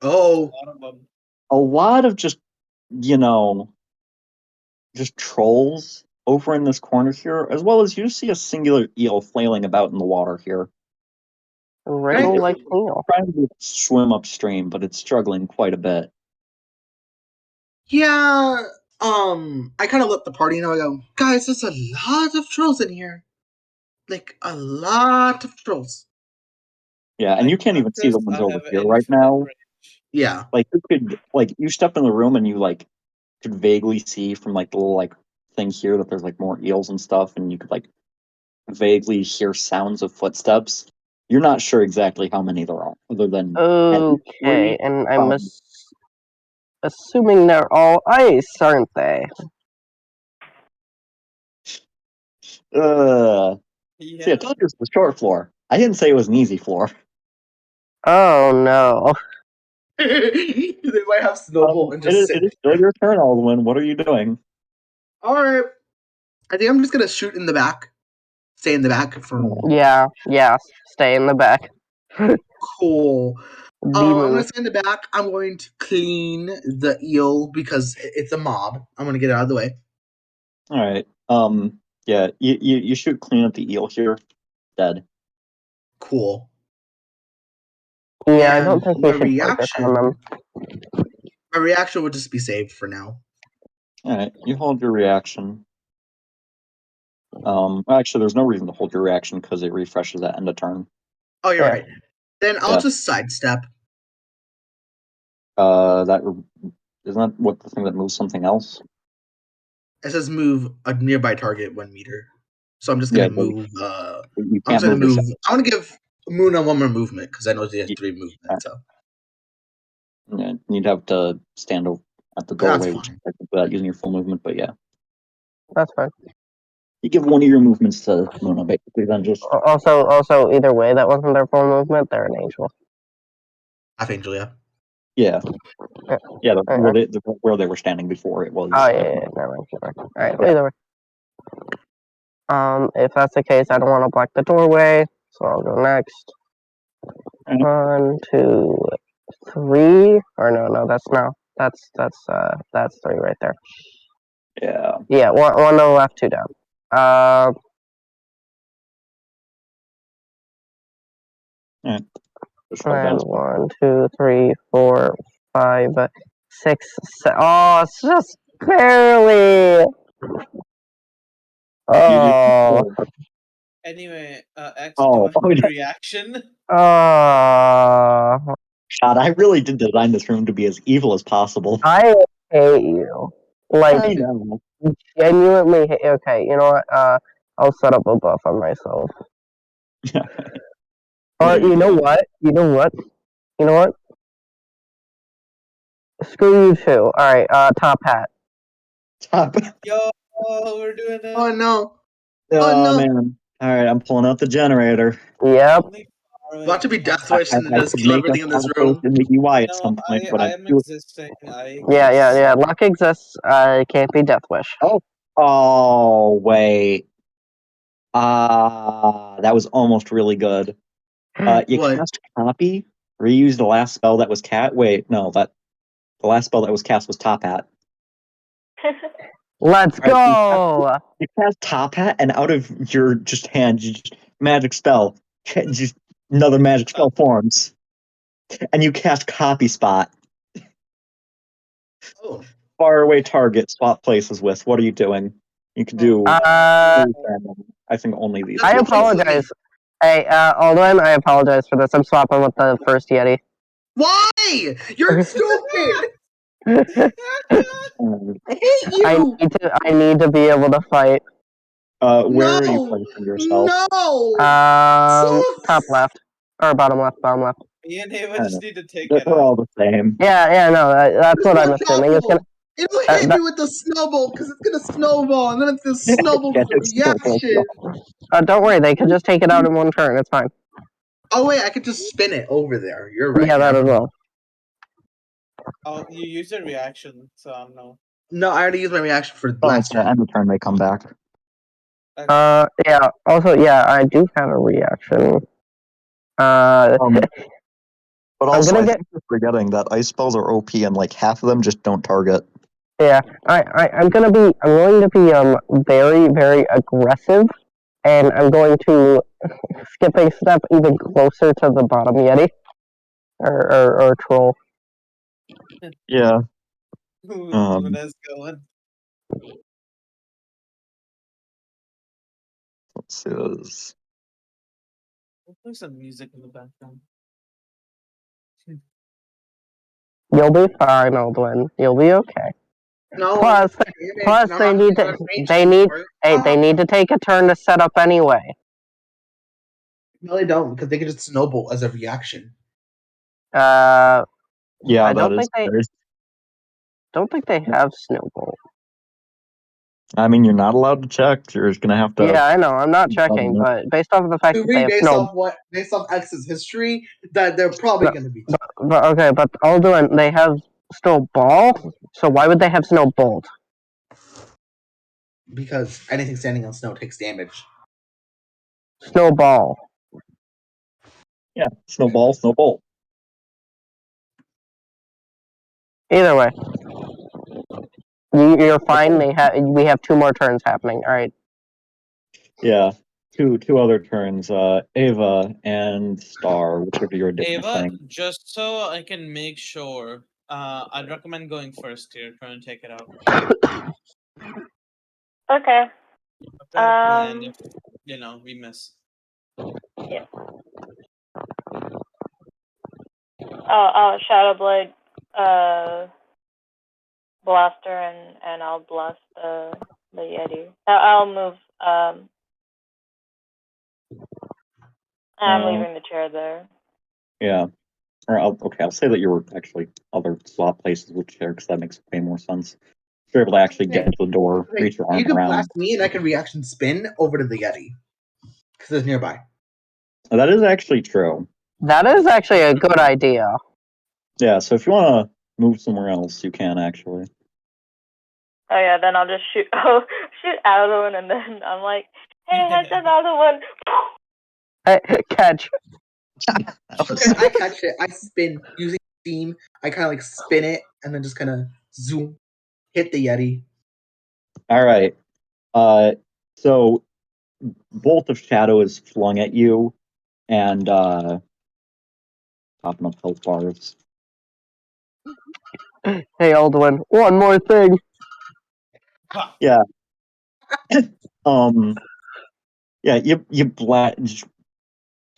Oh, A lot of them. a lot of just trolls over in this corner here, as well as you see a singular eel flailing about in the water here. wriggle like eel. Trying to swim upstream, but it's struggling quite a bit. yeah. I kind of let the party know. I go, guys, there's a lot of trolls in here. Like a lot of trolls. Yeah, and I you can't even see the noticed ones I over have here right infinite now. range. Yeah. Like you step in the room and you could vaguely see from like the little thing here that there's more eels and stuff, and you could vaguely hear sounds of footsteps. You're not sure exactly how many there are, other than at least Okay, three. and I'm assuming they're all ice, aren't they? See, I Yeah. told you it was a short floor. I didn't say it was an easy floor. Oh no. They might have snowball and just sit It is still your turn, Alwyn. What are you doing? Alright. I think I'm just gonna shoot in the back. Stay in the back for Yeah, stay in the back. cool. The I'm move. gonna stay in the back. I'm going to clean the eel because it's a mob. I'm gonna get it out of the way. All right. Yeah. You should clean up the eel here. Dead. Cool. Yeah, I And don't think we should focus on them. my reaction would just be saved for now. All right. You hold your reaction. Actually, there's no reason to hold your reaction because it refreshes at end of turn. Oh, you're Yeah. right. Then I'll Yeah. just sidestep. That isn't that what the thing that moves something else? It says move a nearby target 1 meter. So I'm just Yeah, gonna but move. you I'm can't just gonna move move. yourself. I'm gonna give Muna 1 more movement because I know she has You, 3 movement. So yeah, you'd have to stand at the that's doorway, which fine. without using your full movement. But yeah, That's fine. you give one of your movements to Luna, basically. Then just Also, either way, that wasn't their full movement. They're an angel. Half angel, yeah. yeah, Yeah. where they were standing before it was. Oh yeah. Never mind. All right. Either way. If that's the case, I don't want to block the doorway, so I'll go next. Alright. 1, 2, 3. Or no, that's 3 right there. Yeah. Yeah, one on the left, 2 down. Just write down And his 1, 2, 3, 4, 5, 6, 7. Oh, it's just barely. Oh. Anyway, X, do you Oh, want yeah. a reaction? Oh. God, I really did design this room to be as evil as possible. I hate you. Like, I know. genuinely hate. Okay, you know what? I'll set up a buff on myself. Or There you you know go. what? You know what? Screw you too. Alright, top hat. Stop. Yo, we're doing it. Oh no. Oh Oh no. man. All right, I'm pulling out the generator. Yep. Only About to be Alright, death fine. wish and I just could kill make a everything in this contest room. in the UI at No, some point, but I I'm am too. existing. I Yeah, exist. yeah. Luck exists. It can't be Death Wish. Oh wait. That was almost really good. You What? cast copy, reuse the last spell that was cat. Wait, no, the last spell that was cast was Top Hat. Let's All right, go. you cast Top Hat, and out of your just hand, you just magic spell, just another magic spell forms, and you cast Copy Spot. Oh. Far away target, swap places with. What are you doing? You can do. Uh, I think only these. I That's what I'm apologize. Hey, Alduin, I apologize for this. I'm swapping with the first Yeti. Why? You're stupid! Um, I hate you! I need to be able to fight. where are you No! placing yourself? No! Top left. Or bottom left, bottom left. Me and Ava I don't just know. need to take They're it all out. the same. Yeah, no, that's what I'm One assuming. It's gonna. problem. It'll hit me with the snowball because it's gonna snowball, and then it's the snowball Yeah, with the it's still reaction. Don't worry, they could just take it out in one turn. It's fine. Oh wait, I could just spin it over there. You're right. Yeah, that as well. Oh, you use a reaction, so I don't know. No, I already used my reaction for Oh, last it's the turn. end of turn they come back. Okay. Yeah. Also, yeah, I do have a reaction. But I'm also, gonna I get. think you're forgetting that ice spells are OP, and like half of them just don't target. Yeah, I'm going to be very, very aggressive, and I'm going to skip a step even closer to the bottom Yeti or troll. Yeah. Ooh, that's going. Let's see this. We'll play some music in the background. You'll be fine, Oldwin. You'll be okay. No, Plus, I'm they not need gonna to. range They need. anymore. Hey, they need to take a turn to set up anyway. No, they don't because they can just snowball as a reaction. Yeah, I that don't is. think they. Don't think they have snowball. I mean, you're not allowed to check. You're just gonna have to. Yeah, I know. I'm not checking, but based off of the fact To that they read have based off X's history, that they're probably gonna be But okay, but Alduin, they have snowball. So why would they have snowbolt? because anything standing on snow takes damage. Snowball. Yeah, snowball, snowball. Either way, you're fine. We have 2 more turns happening. All right. Yeah, two other turns. Ava and Star, whichever you're doing. Ava, just so I can make sure, I'd recommend going first here, trying to take it out. Okay. I've got a plan if, we miss. Yeah. I'll Shadow Blade, Blaster, and I'll blast the Yeti. I'll move. I'm leaving the chair there. Yeah. Or I'll say that you were actually other swap places with chair because that makes way more sense. You're able to actually get into the door, reach your arm You can around. blast me, and I can reaction spin over to the Yeti because it's nearby. That is actually true. That is actually a good idea. Yeah. So if you want to move somewhere else, you can actually. Oh yeah, then I'll just shoot. Oh, shoot out of the one, and then I'm like, "Hey, heads up, out of the one." Hey, catch. I catch it. I spin using steam. I kind of like spin it and then just kind of zoom, hit the Yeti. All right. So Bolt of Shadow is flung at you, and popping up health bars. Hey, Alduin, one more thing. Yeah. Yeah. You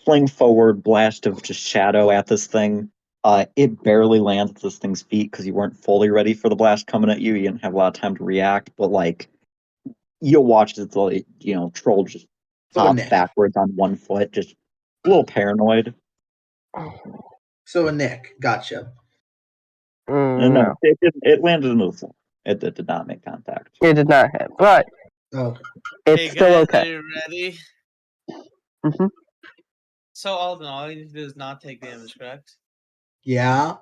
fling forward, blast of just shadow at this thing. It barely lands at this thing's feet because you weren't fully ready for the blast coming at you. You didn't have a lot of time to react, but like you'll watch as the troll just hops backwards on one foot, just a little paranoid. So a Nick, gotcha. No, it landed into the floor. It did not make contact. It did not hit, but it's Hey still guys, okay. are you ready? Mm-hmm. So all you need to do is not take damage, correct? Yeah.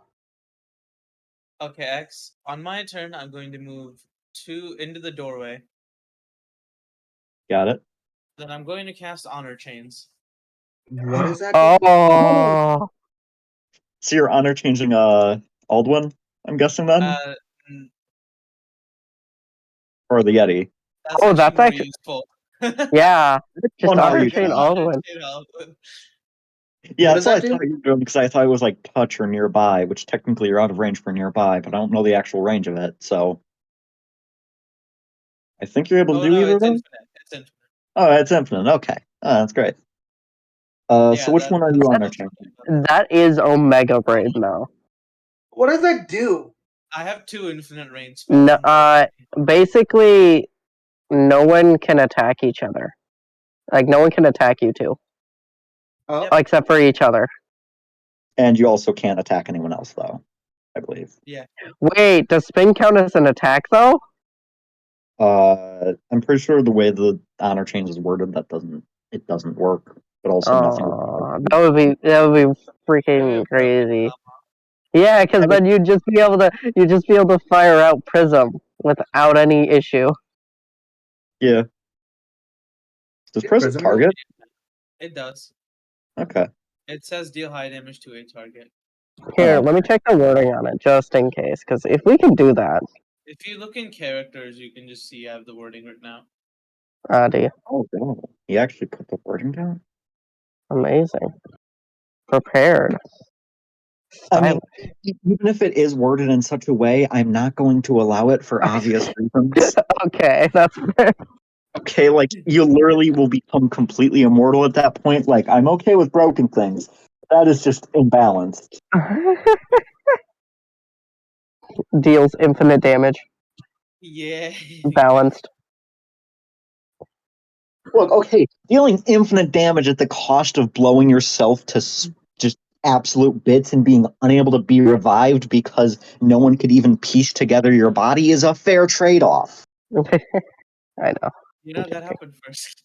Okay, X. On my turn, I'm going to move 2 into the doorway. Got it. Then I'm going to cast Honor Chains. What is that? Oh, So you're honor changing Aldwin, I'm guessing then? N- Or the Yeti? That's Oh, actually that's more actually- useful. yeah. Just Oh, no, honor you chain can. Alduin. Yeah, What that's does what I that do? thought you were doing, because I thought it was like touch or nearby, which technically you're out of range for nearby, but I don't know the actual range of it, so I think you're able to Oh do no, either of it's them. infinite. It's infinite. Oh, it's infinite. Okay, that's great. So Yeah, which one are you honor changing? That is Omega Braid now. What does that do? I have 2 infinite range spells. No, basically, no one can attack each other. Like, no one can attack you two, Oh, Yep. except for each other. And you also can't attack anyone else, though, I believe. Wait, does spin count as an attack, though? I'm pretty sure the way the honor change is worded, it doesn't work. But also nothing. Oh, that would be freaking crazy. Yeah, because then you'd just be able to fire out Prism without any issue. Yeah. Does Prism Prism target? It does. Okay. It says deal high damage to a target. Here, Oh. let me check the wording on it, just in case. Because if we can do that, If you look in characters, you can just see I have the wording right now. do you? Oh, no. He actually put the wording down? Amazing. Prepared. I mean, Stylish. even if it is worded in such a way, I'm not going to allow it for obvious reasons. Okay, that's fair. Okay, like, you literally will become completely immortal at that point. Like, I'm okay with broken things. That is just imbalanced. Deals infinite damage. Yeah. Balanced. Look, okay, dealing infinite damage at the cost of blowing yourself to just absolute bits and being unable to be revived because no one could even piece together your body is a fair trade-off. I know. You know, that happened first.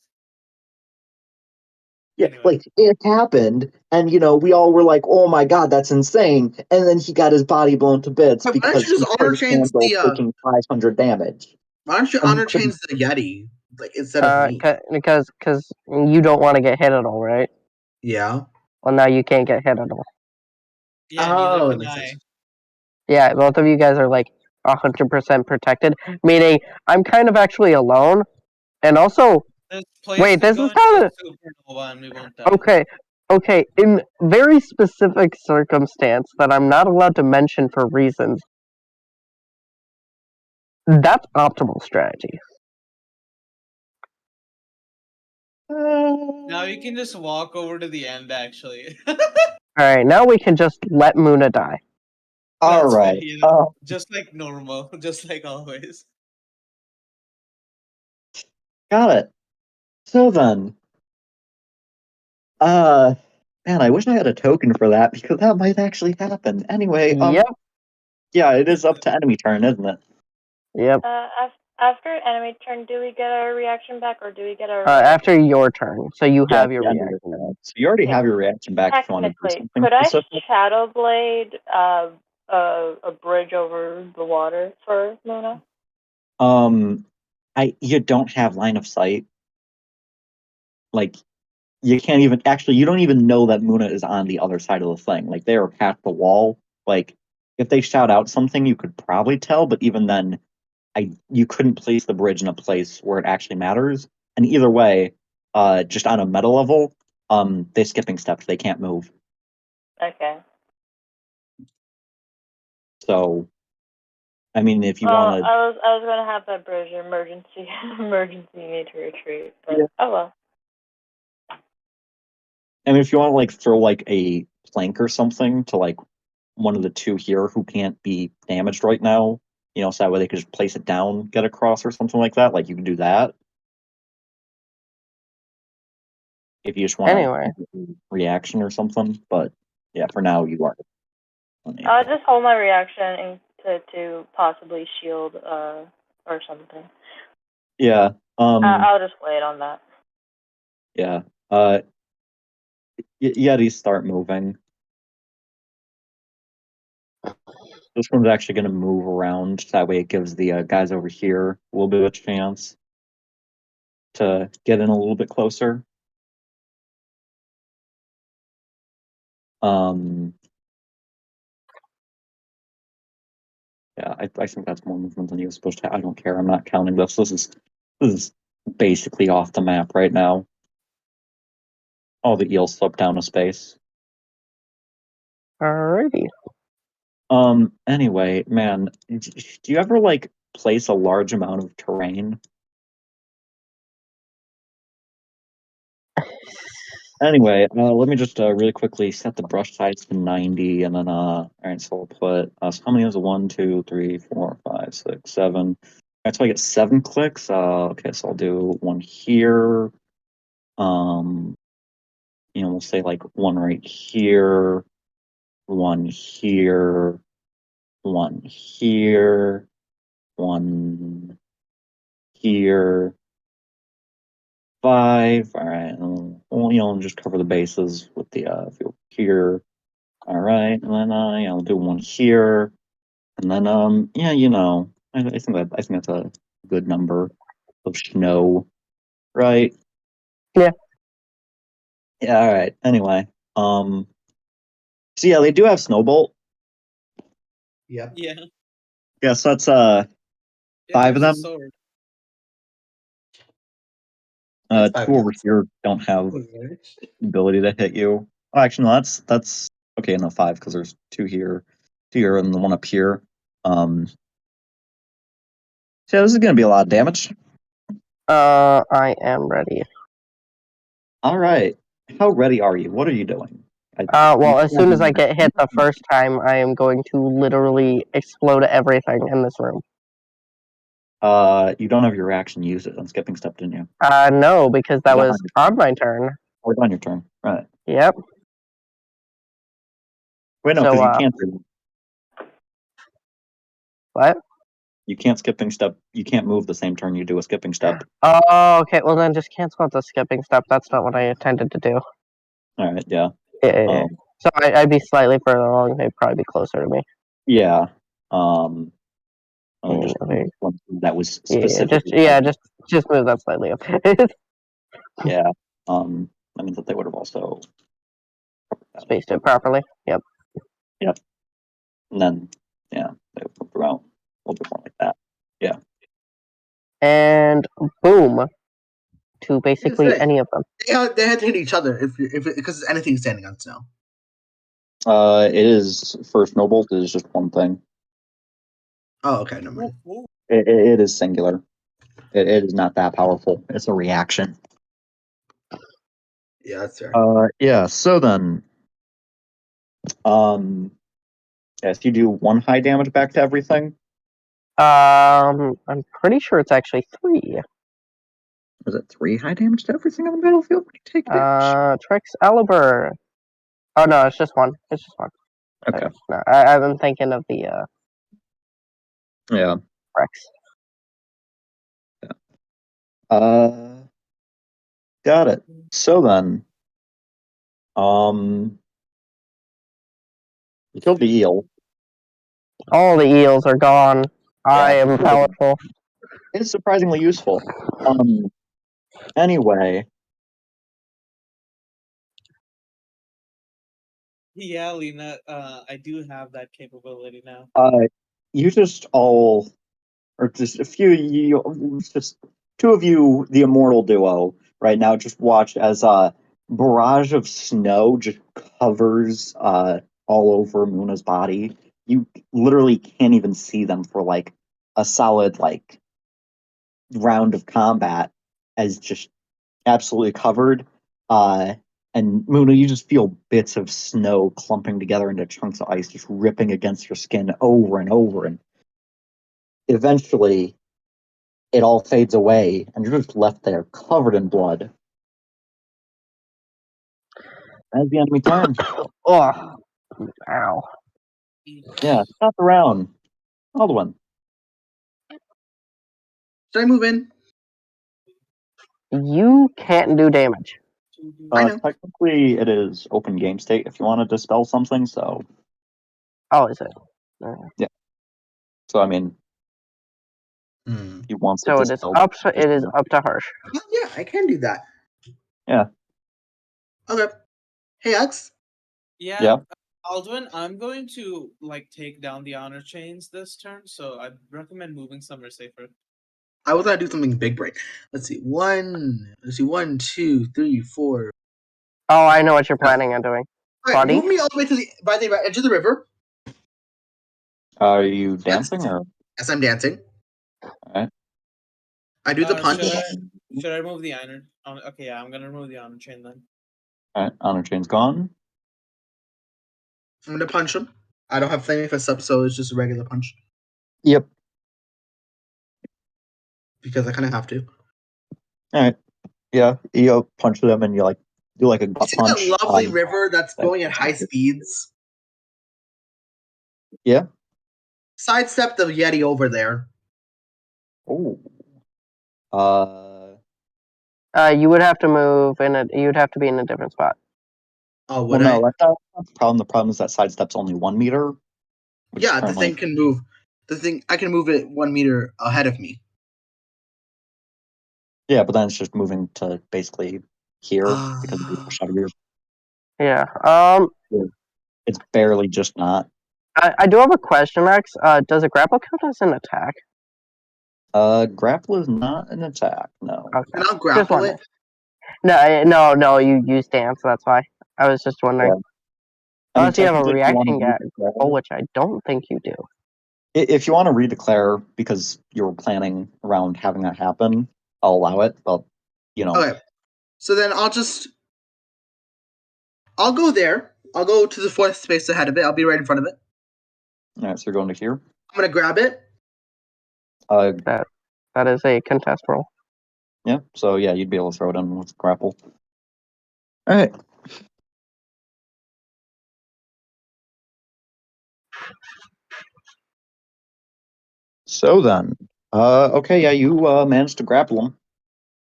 Yeah, Anyway. like, it happened, and, we all were like, oh my god, that's insane, and then he got his body blown to bits Why don't because you he just honor couldn't chains handle the taking 500 damage. why don't you And he honor couldn't- chains the Yeti like instead of me? Because you don't want to get hit at all, right? Yeah. Well, now you can't get hit at all. Yeah, neither Oh, that can makes I. sense. Yeah, both of you guys are like 100% protected, meaning I'm kind of actually alone. And also, This place wait, can this go is into how a supernova and we won't die. okay, in very specific circumstance that I'm not allowed to mention for reasons, that's optimal strategy. Now you can just walk over to the end, actually. Alright, now we can just let Muna die. All That's fair, right. you know, just like normal, just like always. Got it. So then, man, I wish I had a token for that because that might actually happen. Anyway, Yep, yeah, it is up to enemy turn, isn't it? yep. After enemy turn, do we get our reaction back, or do we get our After your turn, so you Yeah, have your at the end of reaction. your turn. So you already have your reaction back if you want to do technically? something Could I specific. shadow blade a bridge over the water for Luna? You don't have line of sight. Like, you can't even you don't even know that Muna is on the other side of the thing. Like, they are past the wall. Like, if they shout out something, you could probably tell, but even then, you couldn't place the bridge in a place where it actually matters. And either way, just on a meta level, they're skipping steps. They can't move. Okay. So, I mean, if you Well, want to, I was gonna have that bridge emergency need to retreat, but Yeah. oh well. I mean, if you want to throw a plank or something to one of the two here who can't be damaged right now, so that way they could just place it down, get across or something like that. Like, you can do that. If you just want Anyway. reaction or something, but yeah, for now you are. I'll just hold my reaction to possibly shield or something. Yeah. I'll just wait on that. Yeah. Yetis start moving. This one's actually going to move around. That way it gives the guys over here a little bit of a chance to get in a little bit closer. Yeah, I think that's more movement than he was supposed to have. I don't care. I'm not counting this. This is basically off the map right now. All the eels slip down a space. Alrighty. Anyway, man, do you ever like place a large amount of terrain? Anyway, let me just really quickly set the brush size to 90, and then all right, so we'll put so how many is it? 1, 2, 3, 4, 5, 6, 7. All right, so I get 7 clicks. Okay, so I'll do one here. We'll say like one right here, one here, one here, one here. 5. All right. We'll just cover the bases with the field here. All right, and then I'll do one here, and then I think that's a good number of snow, right? Yeah. Yeah. All right. Anyway, so yeah, they do have snowbolt. Yep. Yeah. Yeah, so that's Yeah, 5 of there's a them. sword. That's 5 2 over of here don't have them. ability to hit you. Oh, actually, no, that's okay. No, 5 because there's 2 here, and the one up here. So yeah, this is gonna be a lot of damage. I am ready. All right, how ready are you? What are you doing? Well, as soon as I get hit the first time, I am going to literally explode everything in this room. You don't have your reaction. Use it on skipping step, didn't you? No, because that Is that was on my turn. Or on your turn, right? Yep. Wait, no, So, because you can't. What? You can't skipping step. You can't move the same turn you do a skipping step. Oh, okay. Well, then just cancel out the skipping step. That's not what I intended to do. All right, yeah. Yeah. So I'd be slightly further along. They'd probably be closer to me. Yeah. And, Just okay. that was Yeah, specifically. just move that slightly up. Yeah. That means that they would have also Spaced it properly. Yep. Yep. And then, yeah, they would move around a little bit more like that. Yeah. And boom, to basically Say, any of them. they had to hit each other because anything standing on snow. It is first snowbolt is just one thing. Oh, okay, never mind. Ooh, ooh. It is singular. It is not that powerful. It's a reaction. Yeah, that's fair. Yeah. So then, yes, you do 1 high damage back to everything. I'm pretty sure it's actually 3. Was it 3 high damage to everything on the battlefield when you take damage? Trix Aliber. Oh no, it's just 1. It's just 1. Okay. No, I've been thinking of the Yeah. Rex. Got it. So then, you killed the eel. All the eels are gone. I Yeah. am powerful. It's surprisingly useful. Anyway, Yeah, Lena, I do have that capability now. you just all, or just a few, you just 2 of you, the immortal duo, right now, just watch as a barrage of snow just covers all over Muna's body. You literally can't even see them for like a solid like round of combat, as just absolutely covered. And Muna, you just feel bits of snow clumping together into chunks of ice, just ripping against your skin over and over. And eventually, it all fades away, and you're just left there covered in blood. That's the enemy turn. Oh, ow. Yeah, stop the round. Alduin. Should I move in? You can't do damage. I know. Technically, it is open game state if you want to dispel something. So, Oh, is it? so I mean, Hmm. he wants to So it is dispel. up. It is up to Harsh. Yeah, I can do that. Yeah. Okay. Hey, X. Yeah, Yeah. Aldwin, I'm going to like take down the honor chains this turn, so I recommend moving somewhere safer. I was gonna do something big brain. Let's see. 1, 2, 3, 4. Oh, I know what you're planning on doing. All right, Buddy? move me all the way to the edge of the river. Are you dancing or? Yes, I'm dancing. Alright. I do the punch. Should I remove the iron? Okay, yeah, I'm gonna remove the honor chain then. Alright, honor chain's gone. I'm gonna punch him. I don't have flaming fist up, so it's just a regular punch Yep. because I kind of have to. Alright. Yeah, you punch them and you like do like a You gut see punch. that lovely river that's going at high speeds? Yeah. Sidestep the Yeti over there. Oh. You would have to move you'd have to be in a different spot. Oh, Well, would I? no, that's not the problem. The problem is that sidestep's only 1 meter. Which Yeah, the currently, thing can move. I can move it 1 meter ahead of me. yeah, but then it's just moving to basically here because of the push out of here. Yeah. It's barely just not. I do have a question, Max. Does a grapple count as an attack? Grapple is not an attack. No. Okay. And I'll grapple wondering. it. No. You use dance. That's why. I was just wondering. Yeah. I mean, Unless you have a technically, if you wanna reaction gap, redeclare- which I don't think you do. If you want to redeclare because you're planning around having that happen, I'll allow it. But Okay. So then I'll go there. I'll go to the fourth space ahead of it. I'll be right in front of it. all right. So you're going to here. I'm gonna grab it. That is a contest roll. Yeah. So yeah, you'd be able to throw it in with grapple. All right. So then, okay, yeah, you managed to grapple him.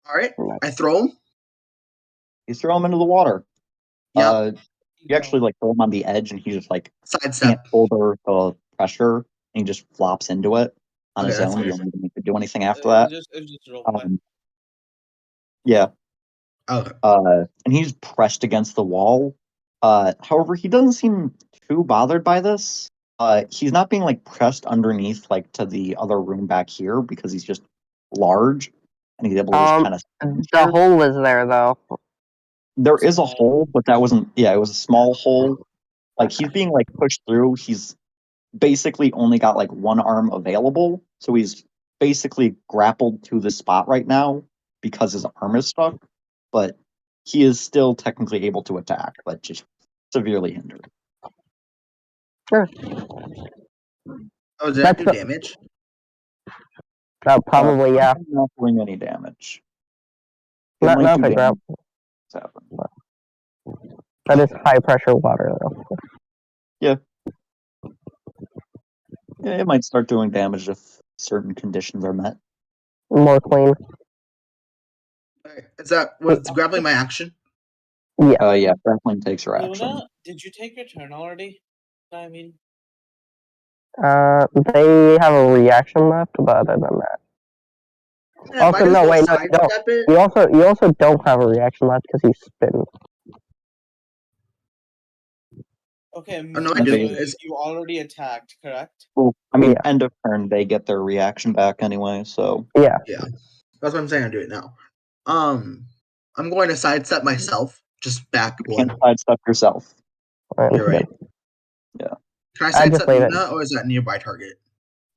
All right. I throw him. You throw him into the water. Yeah. You actually like throw him on the edge, and he just like can't Sidestep. over the pressure, and he just flops into it on Okay, his that's own. fair. You don't even need to do anything after that. It was just roll play. Yeah. Okay. And he's pressed against the wall. However, he doesn't seem too bothered by this. He's not being like pressed underneath like to the other room back here because he's just large and he's able to just kind of. The hole is there though. There is a hole, but that wasn't. Yeah, it was a small hole. Like he's being like pushed through. He's basically only got like one arm available, so he's basically grappled to the spot right now because his arm is stuck. But he is still technically able to attack, but just severely hindered. Sure. Oh, did I do damage? Probably, yeah. Not doing any damage. It Not might do nothing, damage. That is high pressure water though. Yeah, it might start doing damage if certain conditions are met. More clean. Okay. Was grappling my action? Yeah. Yeah, grappling takes your action. Luna, did you take your turn already? I mean, They have a reaction left, but other than that. Yeah, Also, no, wait, no, you don't. You also don't have a reaction left because you spin. okay, Oh, no, I do. You already attacked, correct? Well, I mean, Yeah. end of turn, they get their reaction back anyway, so. Yeah. Yeah. That's what I'm saying. I do it now. I'm going to sidestep myself. Just back You one. can't sidestep yourself. You're right. Yeah. Can I I just sidestep leave it. Luna, or is that nearby target?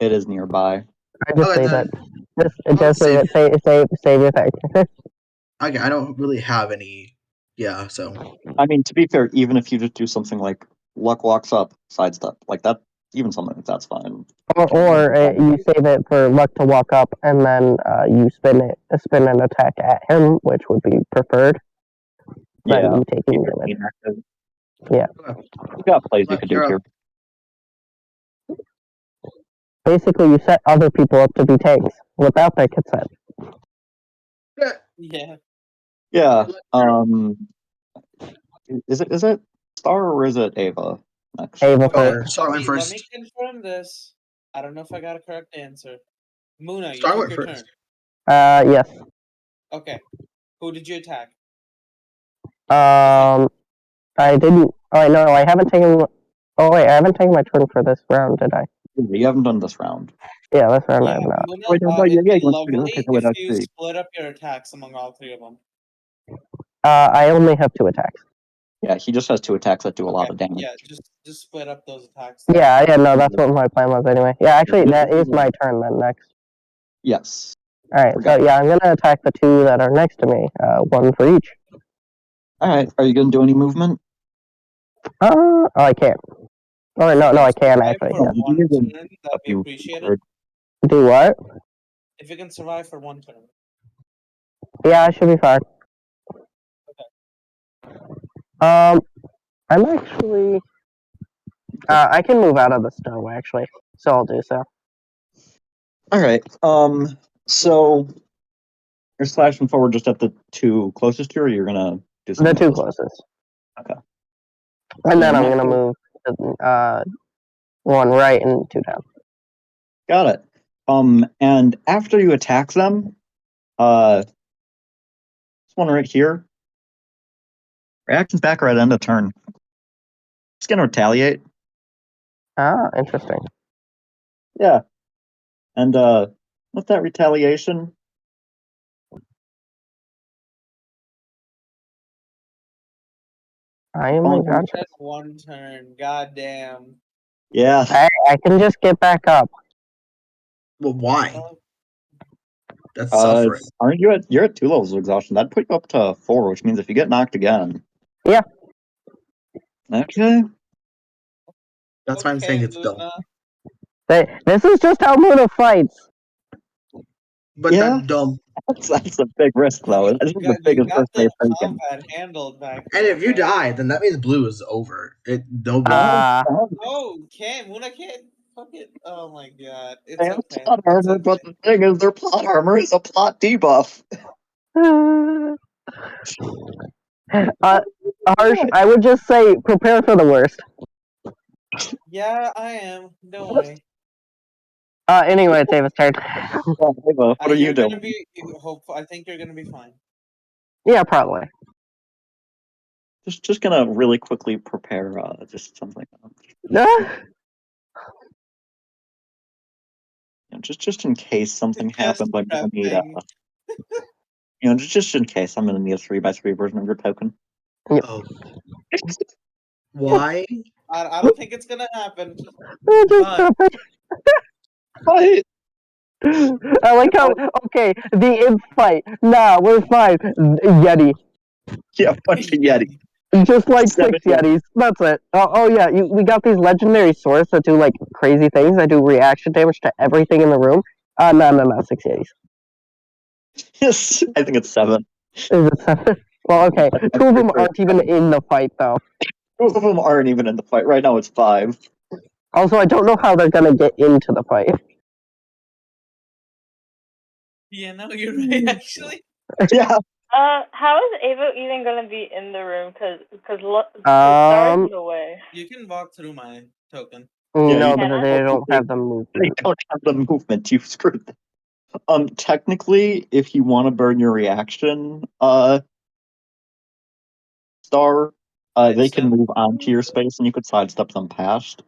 It is nearby. I just Okay, leave then it. Just leave it. Save your thing. Okay, I don't really have any. Yeah, so. I mean, to be fair, even if you just do something like luck walks up, sidestep, like that, even something like that's fine. Or you save it for luck to walk up, and then you spin an attack at him, which would be preferred. Then Yeah. you taking damage. Yeah. You got plays you could do here. Basically, you set other people up to be tanks without their consent. Yeah. Yeah. Is it Star or is it Ava next? Ava Okay, first. Star went let me first. confirm this. I don't know if I got a correct answer. Muna, you Star took went your first. turn. Yes. Okay. Who did you attack? I didn't. Oh, wait, no, I haven't taken. Oh wait, I haven't taken my turn for this round, did I? You haven't done this round. Yeah, this round I Yeah, have not. Muna, Wait, no, it'd yeah, be you went through. Okay, lovely so wait, if let's you see. split up your attacks among all three of them. I only have 2 attacks. Yeah, he just has 2 attacks that do a lot Okay, of damage. yeah, just split up those attacks. Yeah, no, that's what my plan was anyway. Yeah, actually, that is my turn then next. Yes. All right, so Forgot. yeah, I'm gonna attack the 2 that are next to me. 1 for each. All right. Are you gonna do any movement? Oh, I can't. Oh no, I can survive actually. for Yeah. one You can- turn, that'd be appreciated. Do what? If you can survive for one turn. Yeah, I should be fine. I'm actually. I can move out of the stove actually, so I'll do so. All right. So you're slashing forward just at the 2 closest to you, or you're gonna do The something 2 else? closest. Okay. And then Yeah, I'm gonna move 1 right and 2 down. Got it. And after you attack them, this one right here, reactions back right end of turn. Just gonna retaliate. Ah, interesting. Yeah. And with that retaliation, I am Oh, unconscious. That's one turn. Goddamn. yeah. I can just get back up. Well, why? Oh, That's suffering. Aren't you you're at 2 levels of exhaustion? That'd put you up to 4, which means if you get knocked again. Yeah. Okay. That's why I'm saying it's dumb. Luna. This is just how Muna fights. But Yeah. that's dumb. That's a big risk, though. This is the You biggest got risk the they've taken. combat handled back And there. if you bro. die, then that means blue is over. No blue. Oh, can't Muna can't fuck it. Oh my god. It's They have okay. plot It's armor, but okay. the thing is, their plot armor is a plot debuff. Harsh, I would just say prepare for the worst. Yeah, I am. Don't worry. Anyway, it's Ava's turn. What are you You're doing? gonna be hopeful. I think you're gonna be fine. Yeah, probably. Just gonna really quickly prepare just something. Just in case something Just happens, I'm gonna need prepping. just in case I'm gonna need a 3x3 version of your token. Oh. Why? I don't think it's gonna happen. Just But What? I like how okay, the imp fight. Nah, we're fine. Yeti. Yeah, a bunch of yeah, Yeti. Just like 6 7 Yetis. That's it. Oh yeah, we got these legendary swords that do like crazy things that do reaction damage to everything in the room. No, 6 Yetis. Yes, I think it's 7. Is it 7? Well, okay. 2 of them aren't even in the fight though. 2 of them aren't even in the fight. Right now it's 5. Also, I don't know how they're gonna get into the fight. yeah, no, you're right. Actually, Yeah. How is Ava even gonna be in the room? Cause Star's in the way. you can walk through my token. Yeah, No, you but can they don't have the move. They don't have the movement. You screwed them. Technically, if you want to burn your reaction, Star, they can Sidestep? move onto your space and you could sidestep them past.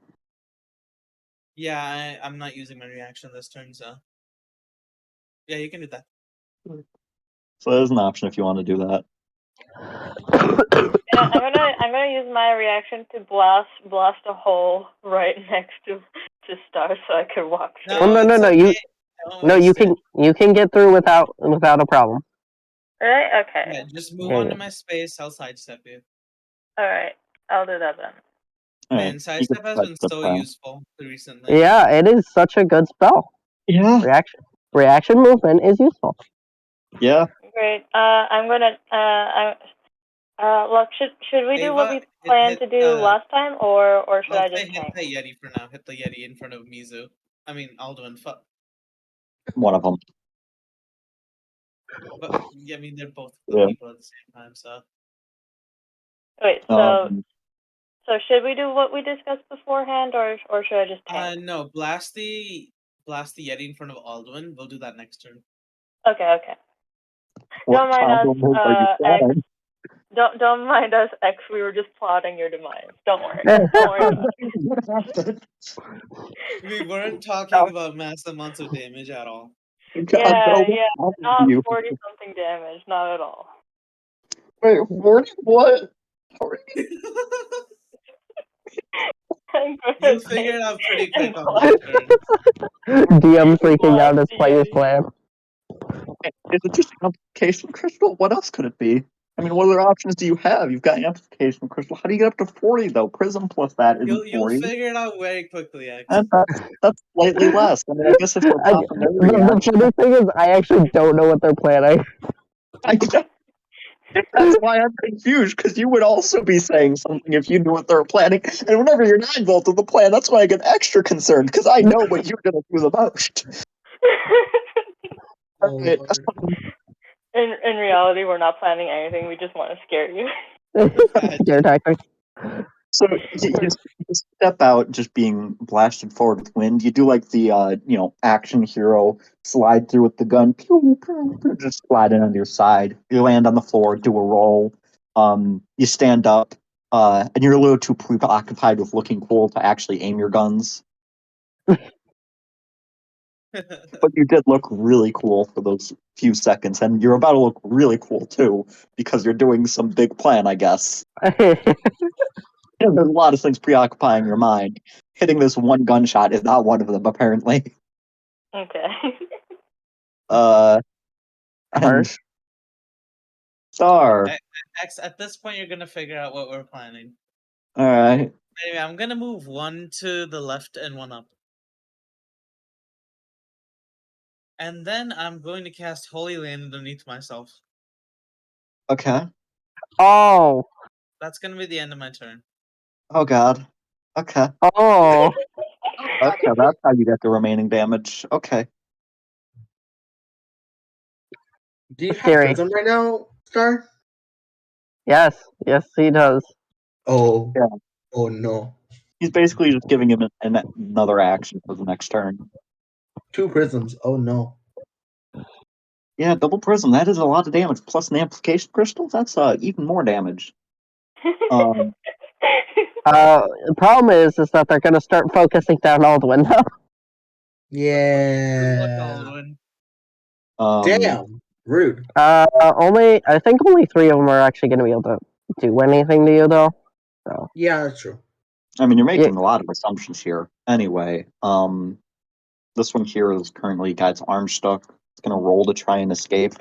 Yeah, I'm not using my reaction this turn, so yeah, you can do that. So there's an option if you want to do that. Yeah, I'm gonna use my reaction to blast a hole right next to Star so I could walk through. Oh, no, it's you- okay. Don't No, you waste it. can get through without a problem. Right? Okay. Yeah, just move Yeah, onto yeah. my space. I'll sidestep you. Alright. I'll do that then. Alright, Man, you sidestep could has been sidestep so that. useful recently. Yeah, it is such a good spell. Yeah. Reaction movement is useful. Yeah. Great. I'm gonna look, should we do what Ava, we planned hit, to do last time, or should I'll I say just hit tank? the Yeti for now. Hit the Yeti in front of Mizu. I mean, Alduin. Fuck. One of them. But I mean, they're both the Yeah. people at the same time. So Wait, so Um, should we do what we discussed beforehand, or should I just tank? no, blast the Yeti in front of Alduin. We'll do that next turn. Okay. what Don't mind us, combo move are you X. playing? Don't mind us, X. We were just plotting your demise. Don't worry. Don't worry about it. We weren't talking about mass amounts of damage at all. Yeah, What not you? 40-something damage, not at all. Wait, 40 what? You'll figure it out pretty quick on that turn. DM freaking out his Blast player's Yeti. plan. Is it just amplification crystal? What else could it be? I mean, what other options do you have? You've got amplification crystal. How do you get up to 40 though? Prism plus that isn't You'll 40. figure it out very quickly, X. And that's slightly less. I mean, I guess if we're I, popping every the funny thing is, I actually don't know what they're planning. That's why I'm confused, because you would also be saying something if you knew what they were planning. And whenever you're 9 volt of the plan, that's why I get extra concerned, because I know what you're going to do the most. Oh, Alright, Lord. In reality, we're not planning anything. We just want to scare you. Scare tactics. so you step out just being blasted forward with wind. You do like the action hero slide through with the gun, pew, pew, pew, just slide in on your side. You land on the floor, do a roll. You stand up, and you're a little too preoccupied with looking cool to actually aim your guns. But you did look really cool for those few seconds, and you're about to look really cool too, because you're doing some big plan, I guess. And there's a lot of things preoccupying your mind. Hitting this one gunshot is not one of them, apparently. Okay. Hard. And Star. X, at this point, you're gonna figure out what we're planning. All right. Anyway, I'm gonna move one to the left and one up. And then I'm going to cast Holy Land underneath myself. Okay. Oh. That's gonna be the end of my turn. Oh God. Okay. Oh. Okay. That's how you get the remaining damage. Okay. Do you have Scary. Prism right now, Star? Yes, he does. Oh. Yeah. Oh no. He's basically just giving him another action for the next turn. 2 prisms. Oh no. Yeah, double prism. That is a lot of damage. Plus an amplification crystal. That's even more damage. Um. The problem is that they're gonna start focusing down Alduin now. Good luck, Yeah. Alduin. Damn. Rude. I think only 3 of them are actually gonna be able to do anything to you though. So Yeah, that's true. I mean, you're making a lot of assumptions here. Anyway, this one here is currently got its arm stuck. It's gonna roll to try and escape.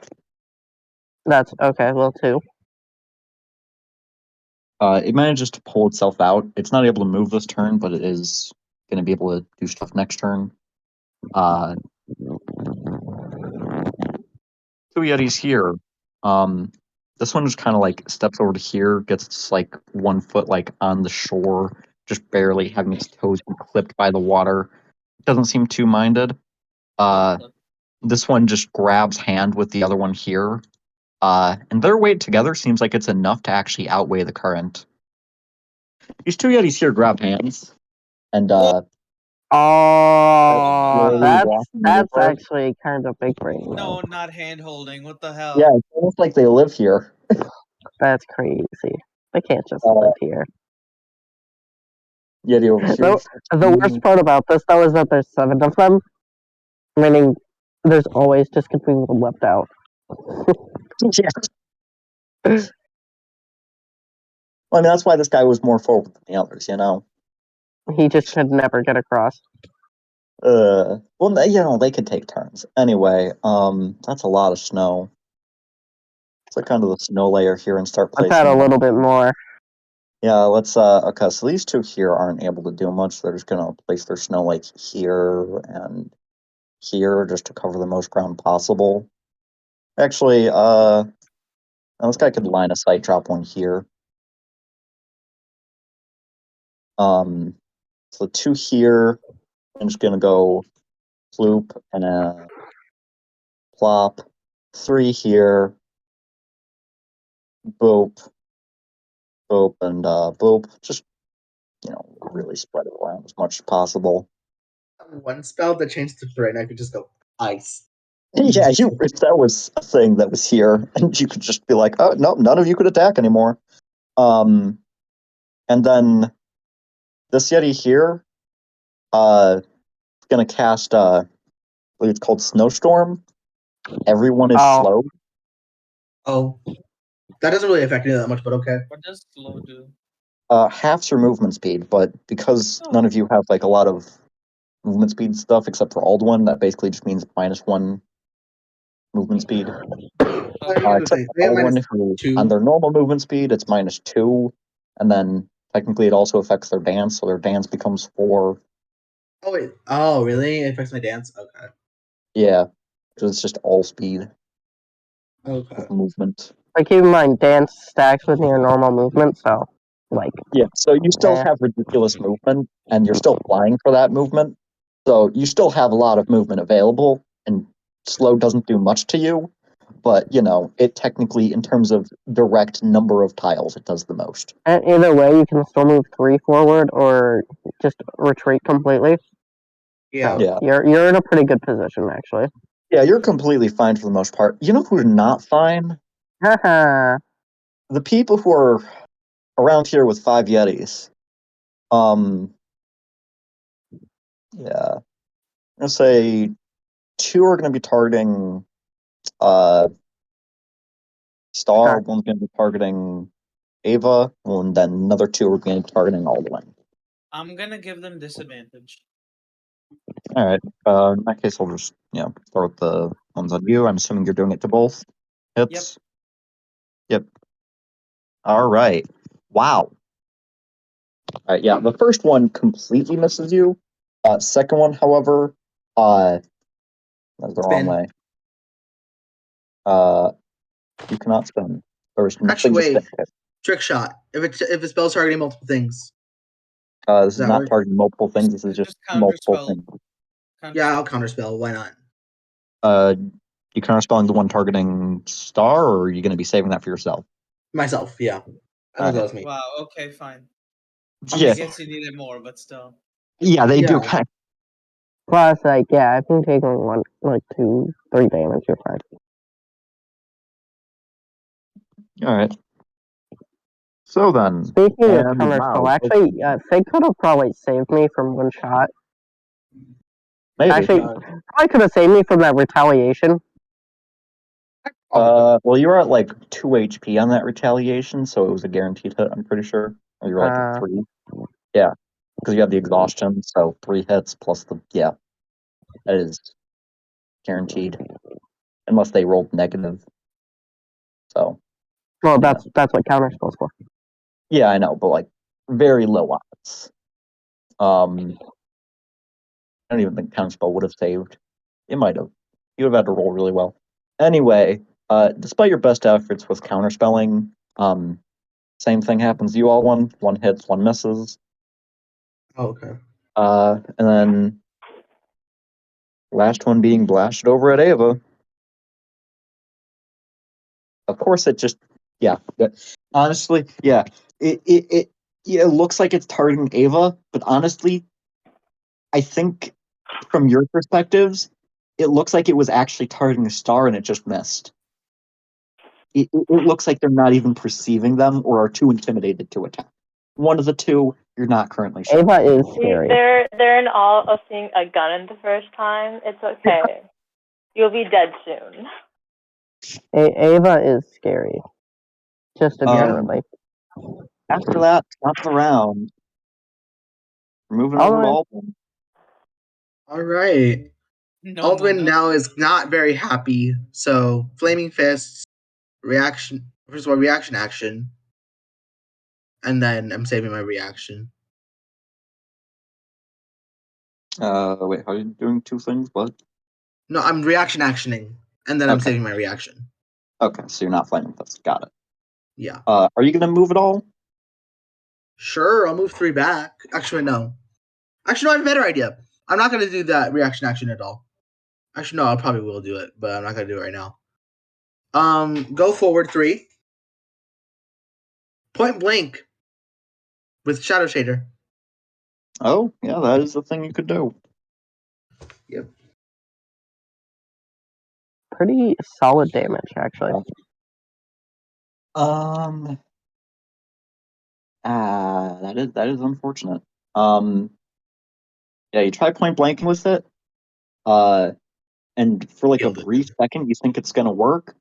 that's okay. Well, 2. It manages to pull itself out. It's not able to move this turn, but it is gonna be able to do stuff next turn. Two Yetis here. This one just kind of like steps over to here, gets like 1 foot like on the shore, just barely having its toes be clipped by the water. Doesn't seem too minded. This one just grabs hand with the other one here. And their weight together seems like it's enough to actually outweigh the current. These 2 Yetis here grab hands, and Oh, slowly walking that's over. actually kind of big brain. No, not hand holding. What the hell? Yeah, it's almost like they live here. That's crazy. They can't just live here. Yeti over here. The worst part about this though is that there's 7 of them, meaning there's always just completely one left out. Yeah. Well, I mean, that's why this guy was more forward than the others, you know? He just could never get across. Well, they could take turns. Anyway, that's a lot of snow. Click onto the snow layer here and start Let's placing add a them. little bit more. Yeah, let's, okay, so these 2 here aren't able to do much. They're just gonna place their snow like here and here just to cover the most ground possible. Actually, now this guy could line of sight drop one here. So 2 here. I'm just gonna go floop and plop. 3 here. Boop. Boop and boop. Just, really spread it around as much as possible. One spell that changed to terrain, I could just go ice. Yeah, if that was a thing that was here, and you could just be like, oh, no, none of you could attack anymore. And then this Yeti here, gonna cast, I believe it's called Snowstorm. Everyone is slow. Oh. That doesn't really affect me that much, but okay. What does slow do? Halves your movement speed, but because none of you have like a lot of movement speed stuff except for Aldwin, that basically just means -1 movement speed. Except for Aldwin, who on their normal movement speed, it's -2, and then technically it also affects their dance, so their dance becomes 4. Oh wait. Oh really? It affects my dance? Okay. Yeah, because it's just all speed Okay. with movement. But keep in mind, dance stacks with your normal movement, so like. Yeah, so you still have ridiculous movement, and you're still flying for that movement. So you still have a lot of movement available, and slow doesn't do much to you. But it technically, in terms of direct number of tiles, it does the most. And either way, you can still move 3 forward or just retreat completely. Yeah. So you're in a pretty good position, actually. Yeah, you're completely fine for the most part. You know who's not fine? Haha. The people who are around here with 5 Yetis. Yeah. I'm gonna say 2 are gonna be targeting Star, Okay. one's gonna be targeting Ava, and then another 2 are gonna be targeting Aldwin. I'm gonna give them disadvantage. Alright. In that case I'll just start with the ones on you. I'm assuming you're doing it to both hits. Yep. Alright. Wow. Alright, yeah, the first one completely misses you. Second one, however, that's the wrong way. You cannot spin. There's nothing Actually, to wait. spin. Trick shot. If a spell's targeting multiple things. This is that not work? targeting multiple things. This is just multiple counterspell. things. Yeah, I'll counterspell. Why not? You counterspelling the one targeting Star, or are you going to be saving that for yourself? Myself, yeah. Alright. That was me. Wow. Okay, fine. Yeah. I guess you needed more, but still. Yeah, they do Yeah. kind of. Plus, like, yeah, I think taking 2, 3 damage, you're fine. Alright. So then. Speaking of and counterspell, wow, actually, Fig could have probably saved me from one shot. maybe. Actually, probably could have saved me from that retaliation. Well, you were at like 2 HP on that retaliation, so it was a guaranteed hit, I'm pretty sure. Or you were like at 3. Yeah. Because you have the exhaustion, so 3 hits plus the. Yeah. That is guaranteed. Unless they rolled negative. So. Well, that's what counterspell's for. Yeah, I know, but like very low odds. I don't even think counterspell would have saved. It might have. You would have had to roll really well. Anyway, despite your best efforts with counterspelling, same thing happens to you all. One hits, one misses. Oh, okay. And then last one being blasted over at Ava. Of course, it just honestly, yeah. It looks like it's targeting Ava, but honestly, I think from your perspectives, it looks like it was actually targeting a Star and it just missed. It looks like they're not even perceiving them or are too intimidated to attack. One of the two, you're not currently sure. Ava is scary. They're in awe of seeing a gun in the first time. It's okay. You'll be dead soon. Ava is scary. Just inherently. After that, top of the round. We're moving over to Aldwin. Alright. No, Aldwin now is not very happy, so Flaming Fists, reaction. First of all, reaction action. And then I'm saving my reaction. Wait, how are you doing 2 things? What? No, I'm reaction actioning, and then I'm saving my reaction. Okay, so you're not flaming fists. Got it. Yeah. Are you gonna move at all? Sure, I'll move 3 back. Actually, no. Actually, no, I have a better idea. I'm not gonna do that reaction action at all. Actually, no, I probably will do it, but I'm not gonna do it right now. Go forward 3. Point blank with shadow shader. Oh, yeah, that is the thing you could do. Yep. Pretty solid damage, actually. That is unfortunate. Yeah, you try point blanking with it, and for like a Killed it. brief second, you think it's gonna work,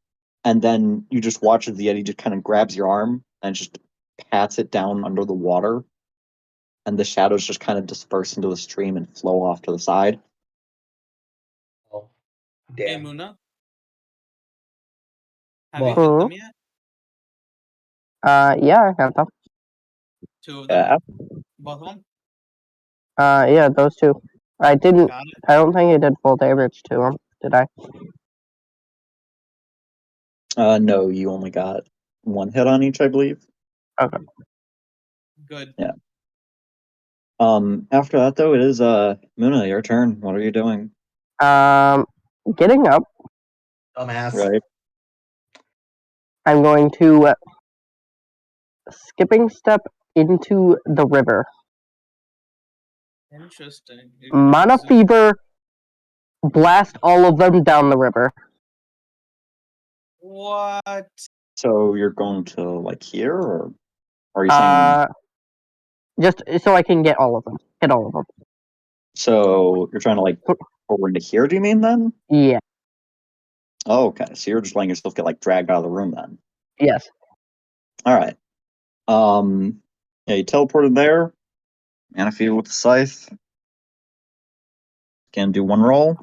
and then you just watch as the Yeti just kind of grabs your arm and just pats it down under the water, and the shadows just kind of disperse into the stream and flow off to the side. Oh, Hey, damn. Muna, have you What? hit them yet? Yeah, I have them. 2 of them? Yeah. Both of them? Yeah, those two. I didn't. Got it. I don't think I did full damage to them. Did I? No, you only got 1 hit on each, I believe. Okay. Good. Yeah. After that though, it is Muna, your turn. What are you doing? Getting up. Dumbass. Right. I'm going to skipping step into the river. Interesting. Mana fever. Blast all of them down the river. What? So you're going to like here, or are you saying? Just so I can get all of them. Hit all of them. So you're trying to like over into here? Do you mean then? Yeah. Oh, okay. So you're just letting yourself get like dragged out of the room then. Yes. All right. Yeah, you teleported there. Mana fever with the scythe. Can do 1 roll.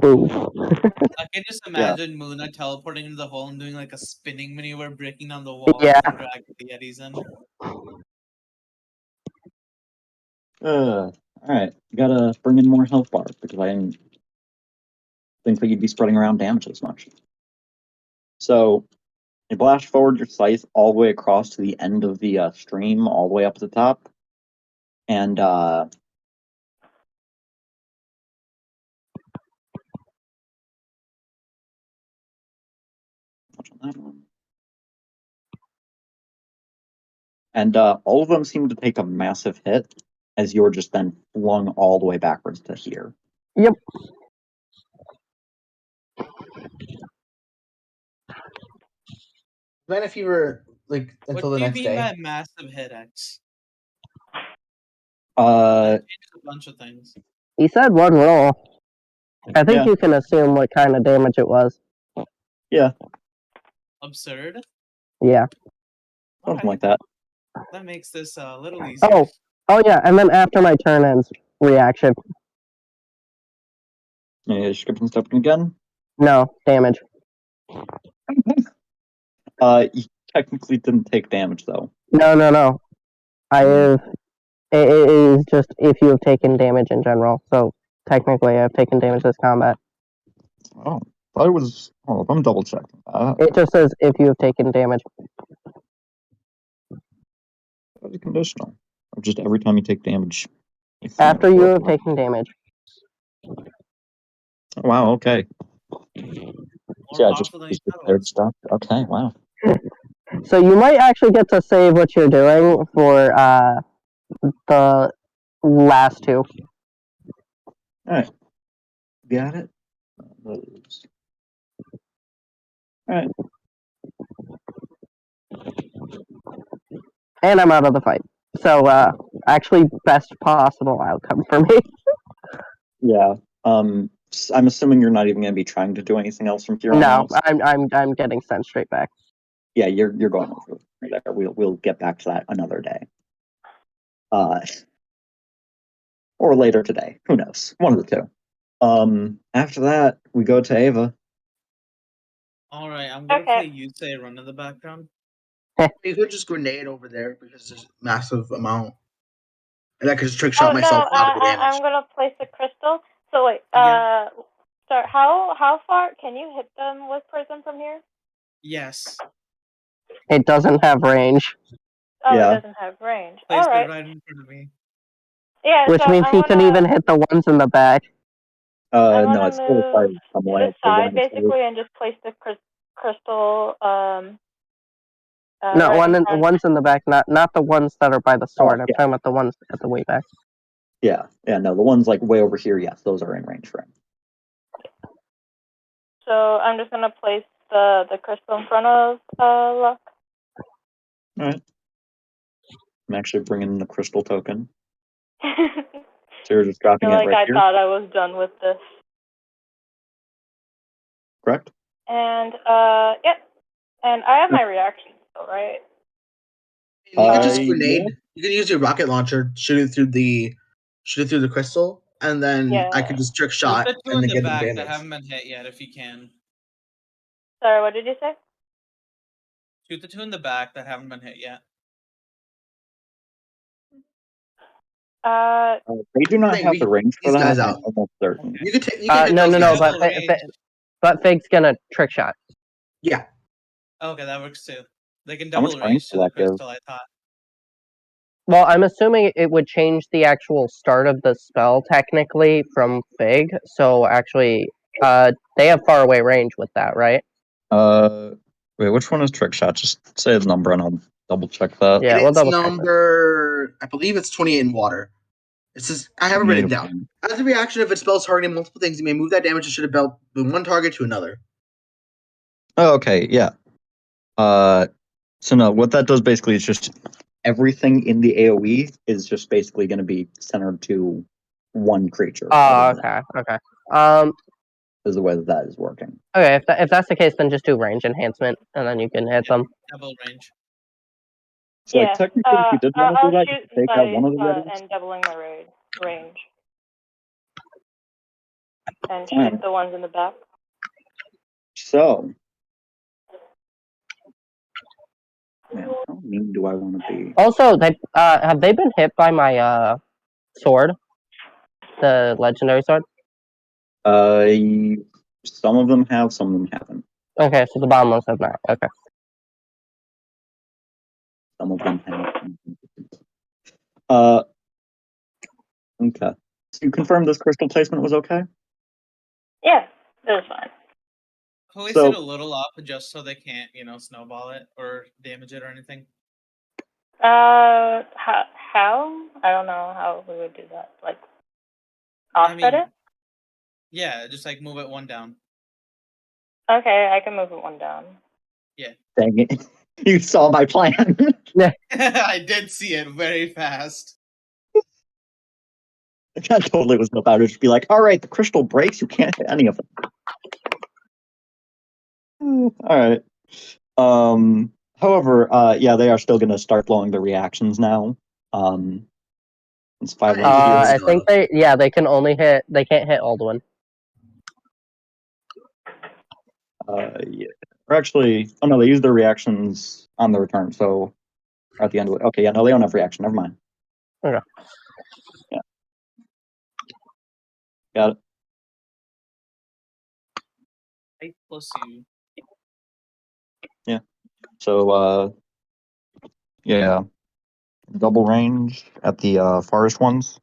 Ooh. I can just Yeah. imagine Muna teleporting into the hole and doing like a spinning maneuver, breaking down the wall Yeah. to drag the Yetis in. All right. You gotta bring in more health bars because I didn't think that you'd be spreading around damage as much. So you blast forward your scythe all the way across to the end of the stream, all the way up to the top, and that one. And all of them seem to take a massive hit as you're just then flung all the way backwards to here. Yep. Mana fever like What until do the you next mean day. by massive hit X? Uh, That changes a bunch of things. He said 1 roll. I think Yeah. you can assume what kind of damage it was. yeah, Absurd. Yeah. something Alright, like that. that makes this a little easier. Oh yeah, and then after my turn ends, reaction. Yeah, skipping stepping again. No, damage. You technically didn't take damage though. No. I have. It is just if you have taken damage in general. So technically, I've taken damage this combat. Oh, thought it was. Oh, I'm double checking. It just says if you have taken damage. That was conditional. Or just every time you take damage. After you have taken damage. Oh, wow. Okay. More Yeah, just powerful than you thought it prepared was. stuff. Okay. Wow. So you might actually get to save what you're doing for the last 2. All right. Got it. Those. All right. And I'm out of the fight. So actually, best possible outcome for me. Yeah. I'm assuming you're not even going to be trying to do anything else from here on No, out. I'm getting sent straight back. Yeah, you're going over there. We'll get back to that another day. Or later today. Who knows? One of the two. After that, we go to Ava. Alright, I'm gonna Okay. play you say run in the background. You could just grenade over there because there's a massive amount. And I could just trick Oh shot no, myself out of the damage. I'm gonna place a crystal. So wait, Yeah. start. How far can you hit them with prison from here? Yes. It doesn't have range, Oh, Yeah. it doesn't have range. Place All it right. right in front of me. Yeah. which so means I'm he can gonna- even hit the ones in the back. I No, want it's to still move from to way the up to one side or two. basically and just place the crystal No, right in front. one's in the back, not the ones that are by the sword. I'm yeah. talking about the ones at the way back. Yeah, no, the ones like way over here, yes, those are in range for him. So I'm just gonna place the crystal in front of Luck. All right. I'm actually bringing the crystal token. So you're just dropping it Like right I here, thought I was done with this. correct? And yep. And I have my reaction still, right? You can just Yeah. grenade. You can use your rocket launcher, shoot it through the crystal, and then Yeah. I could just trick Shoot shot the two and in then the get them back that damage. haven't been hit yet, if you can. Sorry, what did you say? Shoot the two in the back that haven't been hit yet. They do not have the range for these guys that. out. I'm almost certain. Okay. You can take. You can hit No, those no, no, guys. Double range. but Fig's gonna trick shot. Yeah. Okay, that works too. They can How much double range range to will the that give? crystal, I thought. Well, I'm assuming it would change the actual start of the spell technically from Fig. So actually, they have far away range with that, right? Wait, which one is trick shot? Just say the number and I'll double check that. Yeah, we'll It's double check that. number. I believe it's 28 in water. It says I have it written down. As a reaction, if it spells targeting multiple things, you may move that damage to shoot a belt from one target to another. Oh, okay, yeah. So no, what that does basically is just everything in the AoE is just basically going to be centered to one creature. Okay. Is the way that is working. Okay, if that's the case, then just do range enhancement, and then you can hit them. Double range. So like technically, if you did want to do I'll that, you shoot could take out one of the readies. and doubling my range. And shoot Alright. the ones in the back. So, man, how mean do I want to be? Also, they have they been hit by my sword, the legendary sword? Some of them have, some of them haven't. Okay, so the bottom ones have not. Okay. Some of them have. Okay. So you confirmed this crystal placement was okay? Yeah, that was fine. Place So- it a little up just so they can't, snowball it or damage it or anything. How? I don't know how we would do that. Like, offset it? Yeah, just like move it one down. Okay, I can move it one down. Dang it. You saw my plan. I did see it very fast. That totally was about it. Just be like, all right, the crystal breaks, you can't hit any of them. All right. However, yeah, they are still going to start blowing the reactions now. It's 5 left here. I think they can only hit. They can't hit Alduin. Yeah. Or actually, oh no, they use their reactions on the return. So at the end of it, okay, yeah, no, they don't have reaction. Never mind. Okay. Yeah. Got it. 8 plus you. So, yeah, double range at the farthest ones.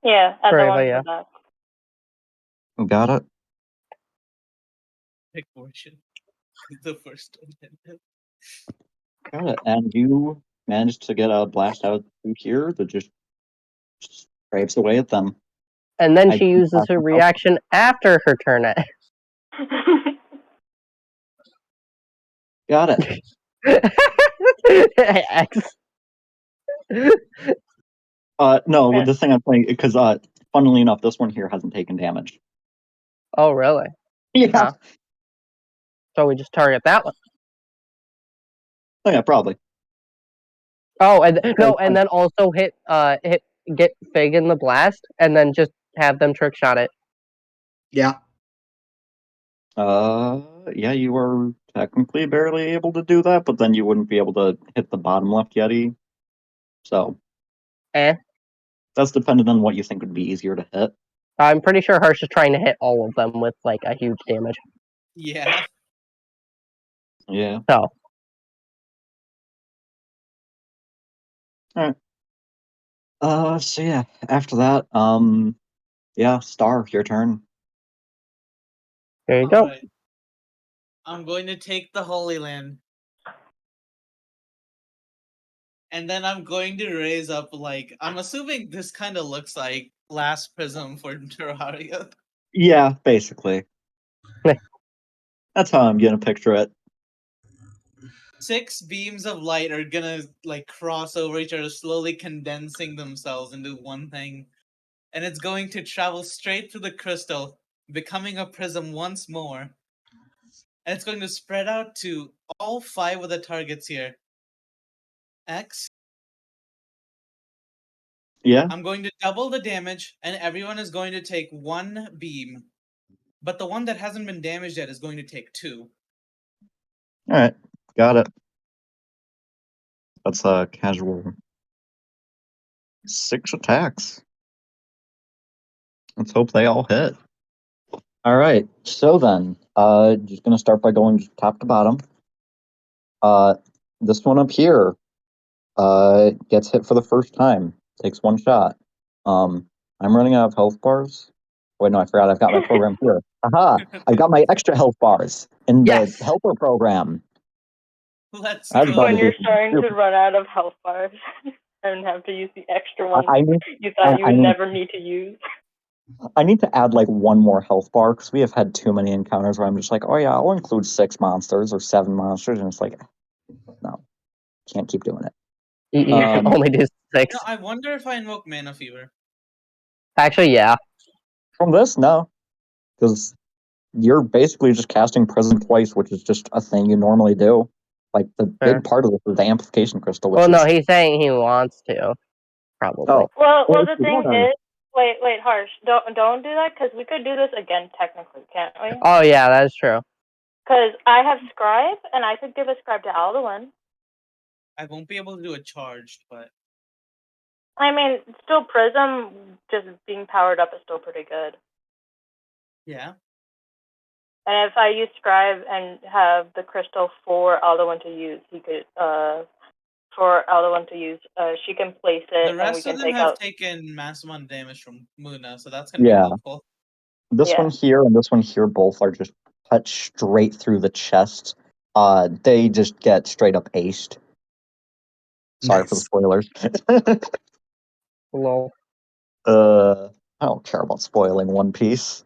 Yeah, at the Right, ones yeah. in the back. Got it. Pick portion. The first one. Got it. And you managed to get a blast out through here that just scrapes away at them. And then I she do uses have her to help. reaction after her turn. Got it. X. No, Yeah. the thing I'm playing, because funnily enough, this one here hasn't taken damage. Oh, really? Yeah. Huh. So we just target that one. Oh, yeah, probably. Oh, and and then also get Fig in the blast, and then just have them trick shot it. Yeah. Yeah, you are technically barely able to do that, but then you wouldn't be able to hit the bottom left Yeti. So. That's dependent on what you think would be easier to hit. I'm pretty sure Hirsch is trying to hit all of them with like a huge damage. Yeah. Yeah. So. Alright. So yeah, after that, yeah, Star, your turn. There you go. Alright. I'm going to take the Holy Land. And then I'm going to raise up, like, I'm assuming this kind of looks like Last Prism for Terraria. Yeah, basically. That's how I'm gonna picture it. 6 beams of light are gonna, like, cross over each other, slowly condensing themselves into one thing. And it's going to travel straight through the crystal, becoming a prism once more. And it's going to spread out to all 5 of the targets here. X. Yeah. I'm going to double the damage, and everyone is going to take 1 beam. But the one that hasn't been damaged yet is going to take 2. All right. Got it. That's a casual 6 attacks. Let's hope they all hit. All right. So then, just gonna start by going top to bottom. This one up here, gets hit for the first time. Takes 1 shot. I'm running out of health bars. Wait, no, I forgot. I've got my program here. Aha! I've got my extra health bars in the Yes. helper program. Let's That's about go. to When do you're some starting to super- run out of health bars and have to use the extra ones I need, you thought you I would need- never need to use. I need to add like 1 more health bar because we have had too many encounters where I'm just like, oh yeah, I'll include 6 monsters or 7 monsters, and it's like, no, can't keep doing it. You can only do 6. No, I wonder if I invoke Mana Fever. Actually, yeah. From this, no, because you're basically just casting Prism twice, which is just a thing you normally do. Like the Fair. big part of this is the amplification crystal. Which Well, no, is, he's saying he wants to. Probably. oh, Well, the if you thing don't, is, wait, Harsh, don't do that because we could do this again technically, can't we? Oh, yeah, that's true. Because I have Scribe, and I could give a Scribe to Alduin. I won't be able to do it charged, but I mean, still Prism just being powered up is still pretty good. yeah. And if I use Scribe and have the crystal for Alduin to use, he could for Alduin to use, she can place it, The and we rest can of them take have out. taken massive amount of damage from Muna, so that's gonna be yeah, helpful. this Yeah. one here and this one here both are just cut straight through the chest. They just get straight up aced. Sorry for the Nice. spoilers. Lol. I don't care about spoiling One Piece.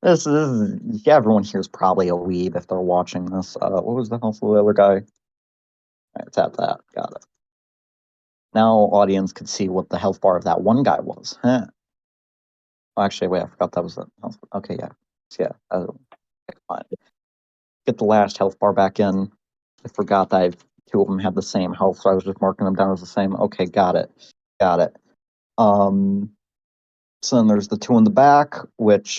This is yeah, everyone here is probably a weeb if they're watching this. What was the health of the other guy? Alright, tap that. Got it. Now audience could see what the health bar of that one guy was. Huh. Oh, actually, wait, I forgot that was the health. Okay, yeah. Yeah. Fine. Get the last health bar back in. I forgot that 2 of them had the same health, so I was just marking them down as the same. Okay, got it. Got it. So then there's the 2 in the back, which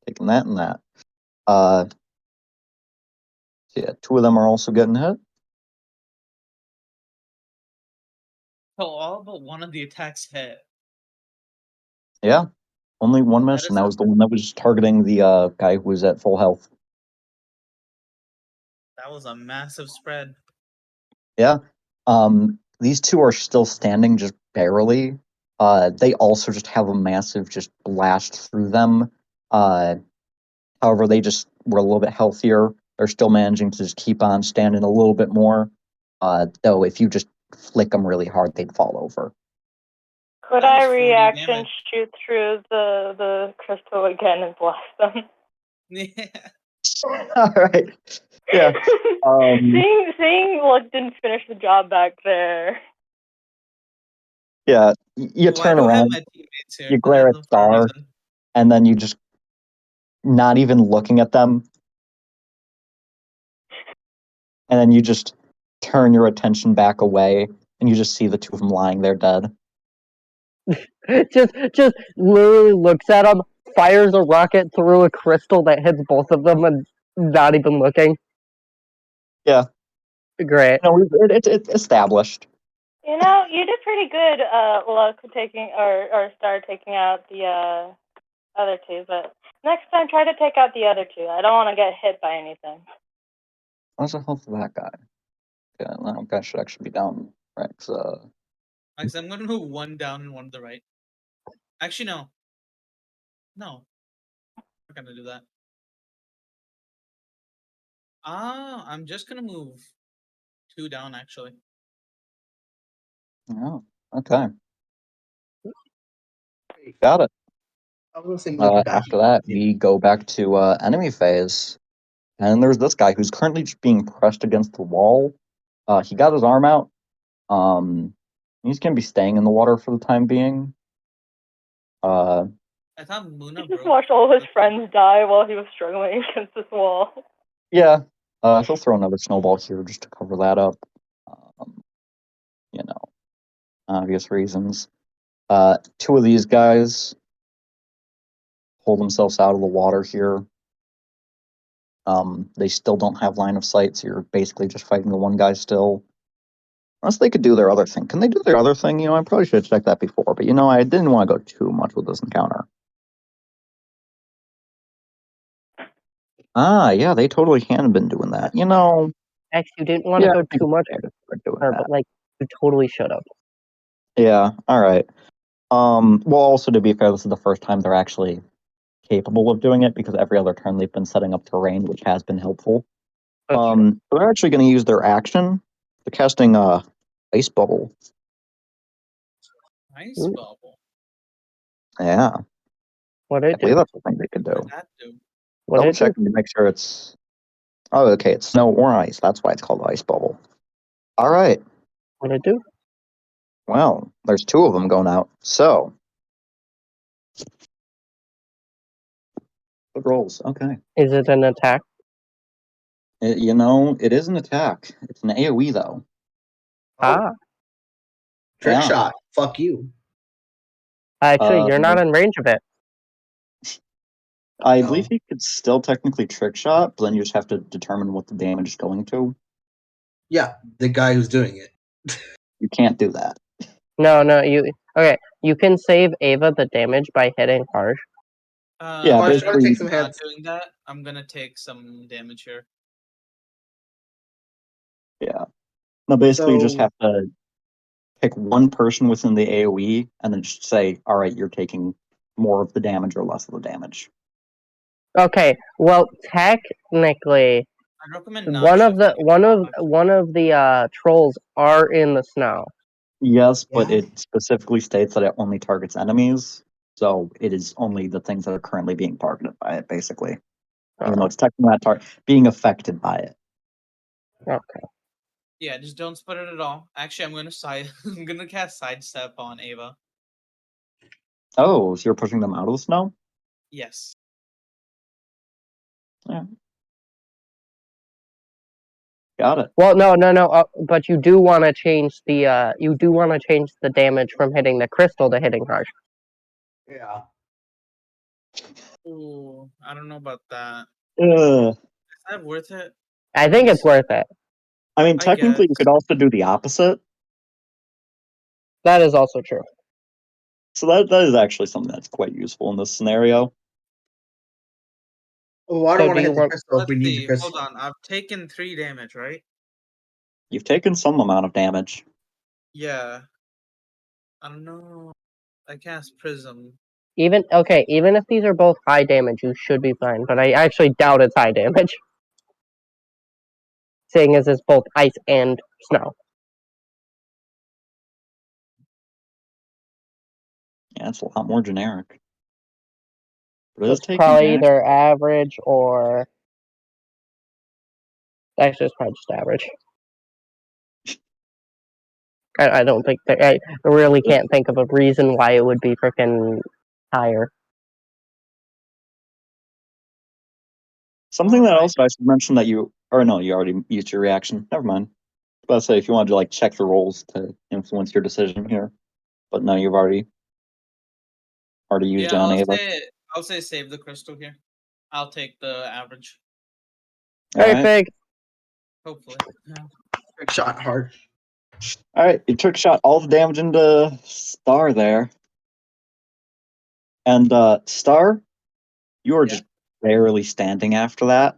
taking that and that. Yeah, 2 of them are also getting hit. So all but one of the attacks hit. Yeah, only 1 miss, That and is that a- was the one that was targeting the guy who was at full health. That was a massive spread. Yeah. These 2 are still standing just barely. They also just have a massive just blast through them. However, they just were a little bit healthier. They're still managing to just keep on standing a little bit more. Though if you just flick them really hard, they'd fall over. Could That I was 40 reaction damage. shoot through the crystal again and blast them? Yeah. All right. Yeah. Seeing Luck didn't finish the job back there. Yeah. You Why turn do I have around, my teammates here? you I glare have at them for a Star, reason. and then you just not even looking at them, and then you just turn your attention back away, and you just see the 2 of them lying there dead. just literally looks at him, fires a rocket through a crystal that hits both of them, and not even looking. Yeah. Great. No, it's established. You know, you did pretty good, Luck, taking or Star taking out the other 2, but next time try to take out the other 2. I don't want to get hit by anything. What's the health of that guy? Yeah, that guy should actually be down, right? Like, so I'm gonna move 1 down and 1 to the right. Actually, no. No. We're gonna do that. I'm just gonna move 2 down, actually. Oh, okay. Got it. I was gonna say move back. After that, we go back to enemy phase. And there's this guy who's currently just being pressed against the wall. He got his arm out. He's going to be staying in the water for the time being. I thought Muna He just broke. watched all his the thing. friends die while he was struggling against this wall. Yeah, he'll throw another snowball here just to cover that up. You know, obvious reasons. Two of these guys hold themselves out of the water here. They still don't have line of sight, so you're basically just fighting the one guy still. Unless they could do their other thing. Can they do their other thing? I probably should have checked that before, but I didn't want to go too much with this encounter. Yeah, they totally can have been doing that. Actually, you didn't want to Yeah, go I think too much they were doing her, that. but you totally should have. Yeah, all right. Well, also to be fair, this is the first time they're actually capable of doing it because every other turn they've been setting up terrain, which has been helpful. That's true. They're actually going to use their action. They're casting ice bubble. Nice Ooh. bubble. Yeah, What I did it believe do? that's the thing they could What do. did that do? What Double did it do? checking to make sure it's. Oh, okay, it's snow or ice. That's why it's called ice bubble. All right. What did it do? Well, there's 2 of them going out. So, good rolls. Okay. Is it an attack? It is an attack. It's an AoE though. Ah, Trick Yeah. shot. Fuck you. actually, you're not in range of it. I No. believe you could still technically trick shot, but then you just have to determine what the damage is going to. Yeah, the guy who's doing it. You can't do that. No, okay. You can save Ava the damage by hitting harsh. Yeah, Marsh, basically- gotta take some Not hits. doing that. I'm gonna take some damage here. Yeah. No, basically you just So- have to pick one person within the AoE and then just say, all right, you're taking more of the damage or less of the damage. Okay, well, technically, I recommend not one of the shuffling. trolls are in the snow. Yes, but Yeah. it specifically states that it only targets enemies. So it is only the things that are currently being targeted by it, basically. Even though it's technically not being affected by it. Okay. Yeah, just don't split it at all. Actually, I'm gonna I'm gonna cast sidestep on Ava. Oh, so you're pushing them out of the snow? Yes. Yeah. Got it. Well, no. But you do want to change the damage from hitting the crystal to hitting harsh. Yeah. Ooh, I don't know about that. Ugh. Is that worth it? I think it's worth it. I mean, I technically, you guess. could also do the opposite. That is also true. So that is actually something that's quite useful in this scenario. Oh, I So don't want do to you hit the want- crystal if Let's we need the see. crystal. Hold on. I've taken 3 damage, right? You've taken some amount of damage. Yeah. I don't know. I cast Prism. Even if these are both high damage, you should be fine. But I actually doubt it's high damage, seeing as it's both ice and snow. Yeah, it's a lot more generic. But it So is it's taking probably damage. either average or actually it's probably just average. I don't think that I really can't think of a reason why it would be freaking higher. Something that Alright. also I should mention that you already used your reaction. Never mind. I was about to say if you wanted to check the rolls to influence your decision here, but no, you've already used Yeah, it on Ava. I'll say save the crystal here. I'll take the average. All Hey, right. Fig. Hopefully. Yeah. Trick shot hard. All right, you took shot all the damage into Star there, and Star, you are Yeah. just barely standing after that.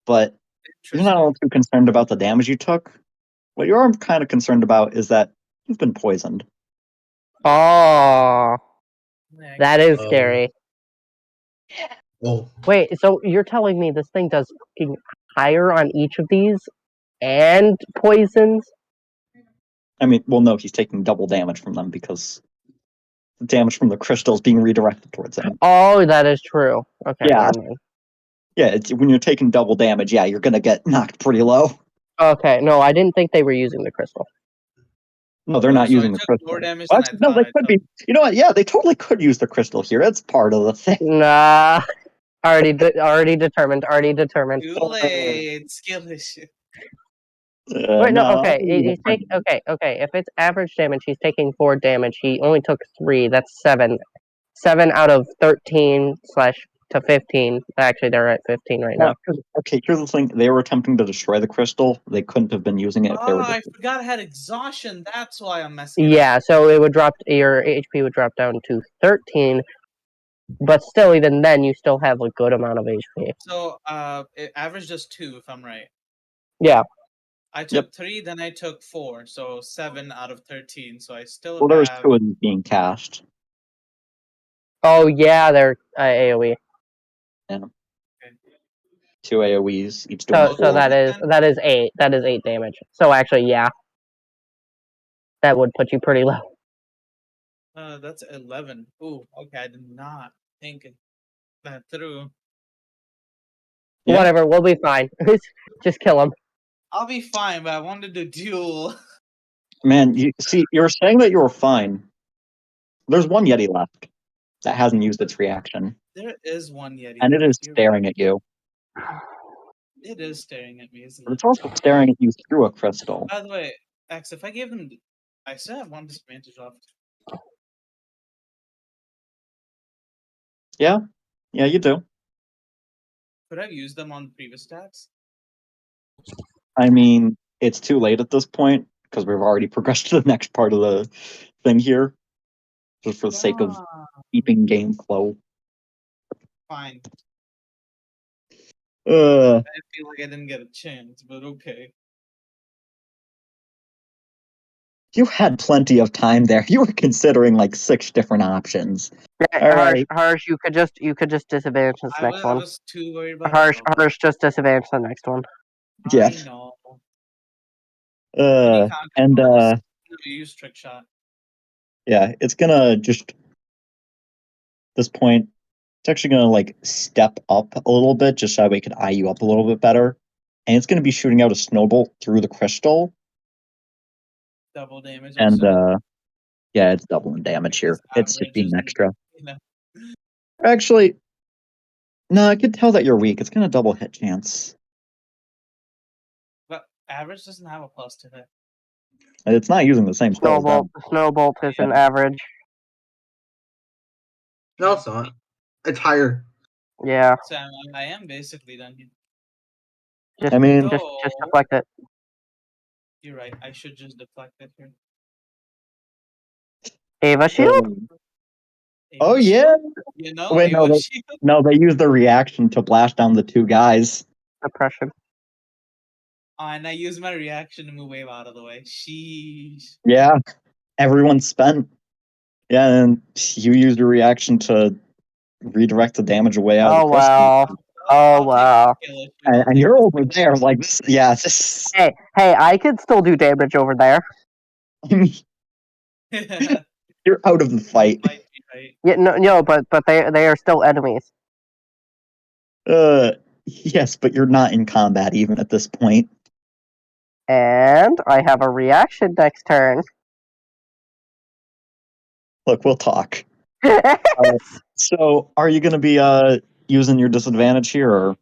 But you're not Interesting. all too concerned about the damage you took. What you're kind of concerned about is that you've been poisoned. Oh, Yeah, I That guess. is Oh. scary. Oh, Wait, so you're telling me this thing does fucking higher on each of these and poisons? I mean, well, no, he's taking double damage from them because the damage from the crystal is being redirected towards him. Oh, that is true. Okay, Yeah. never mind. Yeah, when you're taking double damage, yeah, you're gonna get knocked pretty low. Okay, no, I didn't think they were using the crystal. No, they're Oh, not so using I the took crystal. more damage Well, than I actually, no, thought they I could took. be. You know what? Yeah, they totally could use the crystal here. It's part of the thing. Nah, already determined. Too late. Skill issue. Wait, no, No, okay. He's taking okay. If it's average damage, he's taking 4 damage. He only took 3. That's 7. 7 out of 13 slash to 15. Actually, they're at 15 right now. Okay, here's the thing. They were attempting to destroy the crystal. They couldn't have been using it if they Oh, were. I Just... forgot I had exhaustion. That's why I'm messing it up. Yeah, so it would drop your HP would drop down to 13, but still, even then, you still have a good amount of HP. So, it averaged just 2, if I'm right. Yeah. I took 3, then I took 4, so 7 out of 13. So I still Well, there was have. 2 of them being cast. Oh yeah, they're AOE. Yeah. Okay. 2 AOEs, each doing So 4. that is 8. That is 8 damage. So actually, yeah, that would put you pretty low. That's 11. Ooh, okay. I did not think that through. Yeah. Whatever, we'll be fine. Just kill him. I'll be fine, but I wanted to duel. Man, you see, you're saying that you were fine. There's one Yeti left that hasn't used its reaction, There is one Yeti. and it is You're staring right. at you. It is staring at me, isn't But it? it's also staring at you through a crystal. By the way, X, if I gave them. I still have 1 disadvantage left. Yeah, you do. Could I have used them on previous stats? I mean, it's too late at this point because we've already progressed to the next part of the thing here, just for the sake of Ah, keeping game flow. fine. Uh, I feel like I didn't get a chance, but okay. you had plenty of time there. You were considering like 6 different options. All right. Harsh, you could just disadvantage this I next one. was too worried about Harsh, just disadvantage the next one. Yeah. I know. Any counter And spells? No, use trick shot. yeah, it's gonna just this point. It's actually gonna like step up a little bit just so we can eye you up a little bit better, and it's gonna be shooting out a snowball through the crystal. Double damage. I'm And assuming. yeah, it's doubling damage here. Because It's just average being isn't, extra. you know. Actually, no, I can tell that you're weak. It's gonna double hit chance. But average doesn't have a plus to it. It's not using the same spell as them. Snowbolt is an Yeah. average. no, it's not. It's higher. Yeah, So I am basically done here. just I mean, just So deflect it. you're right. I should just deflect it here. Ava shield. Oh Ava yeah. shield? You know, Wait, Ava shield. no, they use the reaction to blast down the 2 guys. Suppression. Oh, and I use my reaction to move Wave out of the way. Sheesh. Yeah, everyone's spent. Yeah, and you used your reaction to redirect the damage away out of the Oh crystal. wow. Oh I'll wow. take the skill issue. I'll And take you're the over skill there, like this. Yeah, this. Hey, I could still do damage over there. issue. You're out of the fight. Might be right. Yeah, no, but they are still enemies. Yes, but you're not in combat even at this point. And I have a reaction next turn. Look, we'll talk. So, are you going to be using your disadvantage here, or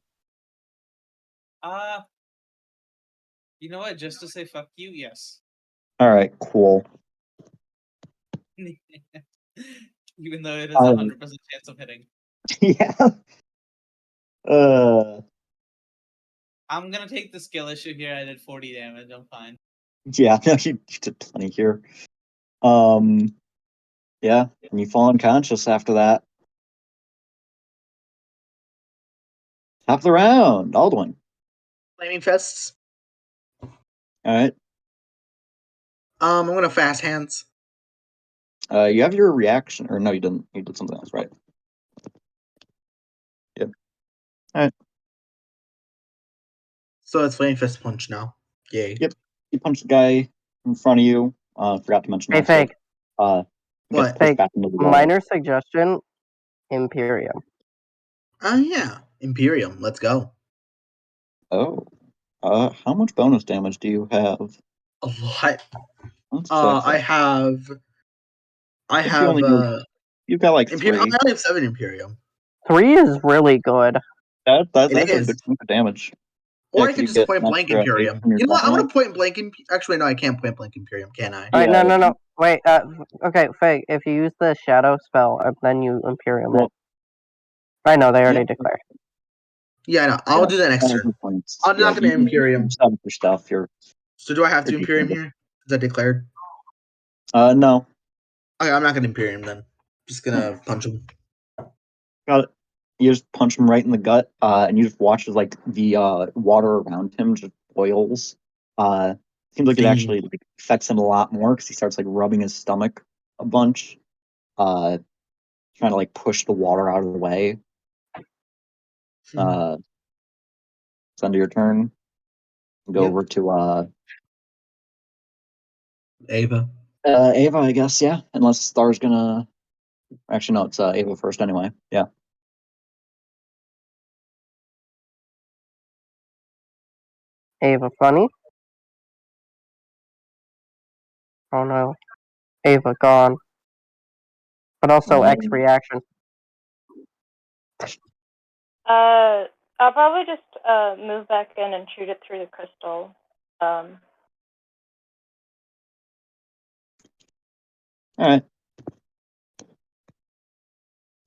You know what? Just to say fuck you, yes. all right, cool. Even though it is 100% chance of hitting. Yeah. I'm gonna take the skill issue here. I did 40 damage. I'm fine. Yeah, no, you did plenty here. Yeah, and you fall unconscious after that. Top of the round, Aldwin. Flaming fists. All right. I'm gonna fast hands. You have your reaction, or no, you didn't. You did something else, right? Yep. All right. So it's Flame Fist Punch now. Yay. Yep. You punch the guy in front of you. Forgot to mention Hey, also. Fake. You get What? pushed Fake. back into the wall. Minor suggestion: Imperium. Yeah. Imperium. Let's go. Oh. How much bonus damage do you have? A lot. Let's check I that. have. I If you have. You've got like Imperium. I 3. only have 7 Imperium. 3 is really good. It That's a is. good chunk of damage. Or Yeah, I because could you just get point an blank extra 8 Imperium. from your You know what? I'm dynamite. gonna point blank. Actually, no, I can't point blank Imperium, can I? Alright, Yeah. no. Wait, okay, Fake, if you use the Shadow spell, and then you Imperium Well, it. I know, they yeah. already declared. Yeah, no. I'll do that next That has turn. no points. I'm Yeah, not gonna Imperium. you sub your stuff. So do I have to You're Imperium decent. here? Is that declared? No. Okay, I'm not gonna Imperium then. Just gonna punch him. Got it. You just punch him right in the gut, and you just watch as like the water around him just boils. Seems like it Fiend. actually like affects him a lot more because he starts like rubbing his stomach a bunch, trying to like push the water out of the way. It's end of your turn. Go Yep. over to Ava. Ava, I guess. Yeah, unless Star's gonna. Actually, no, it's Ava first anyway. Yeah. Ava funny? Oh no. Ava gone. But also X reaction. I'll probably just move back in and shoot it through the crystal. All right.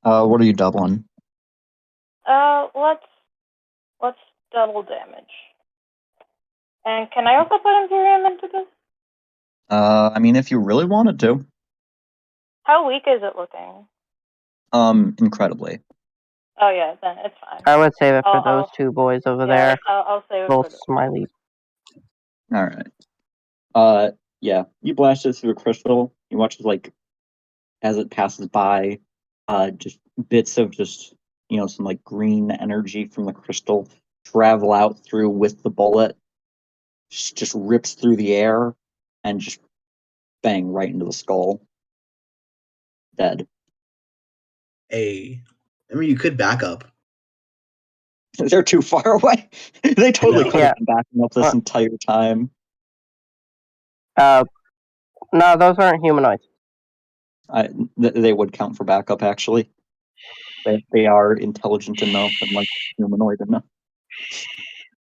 What are you doubling? Let's double damage. And can I also put Imperium into this? I mean, if you really wanted to. How weak is it looking? Incredibly. Oh yeah, then it's fine. I would save it for I'll- those two boys over Yeah, there. I'll save it Little for the smiley. All right. Yeah, you blast it through the crystal. You watch it like as it passes by, just bits of just some like green energy from the crystal travel out through with the bullet. Just rips through the air and just bang right into the skull. Dead. I mean, you could back up. They're too far away. They totally No. could have been backing up this entire time. No, those aren't humanoids. They would count for backup, actually. They are intelligent enough and like humanoid enough.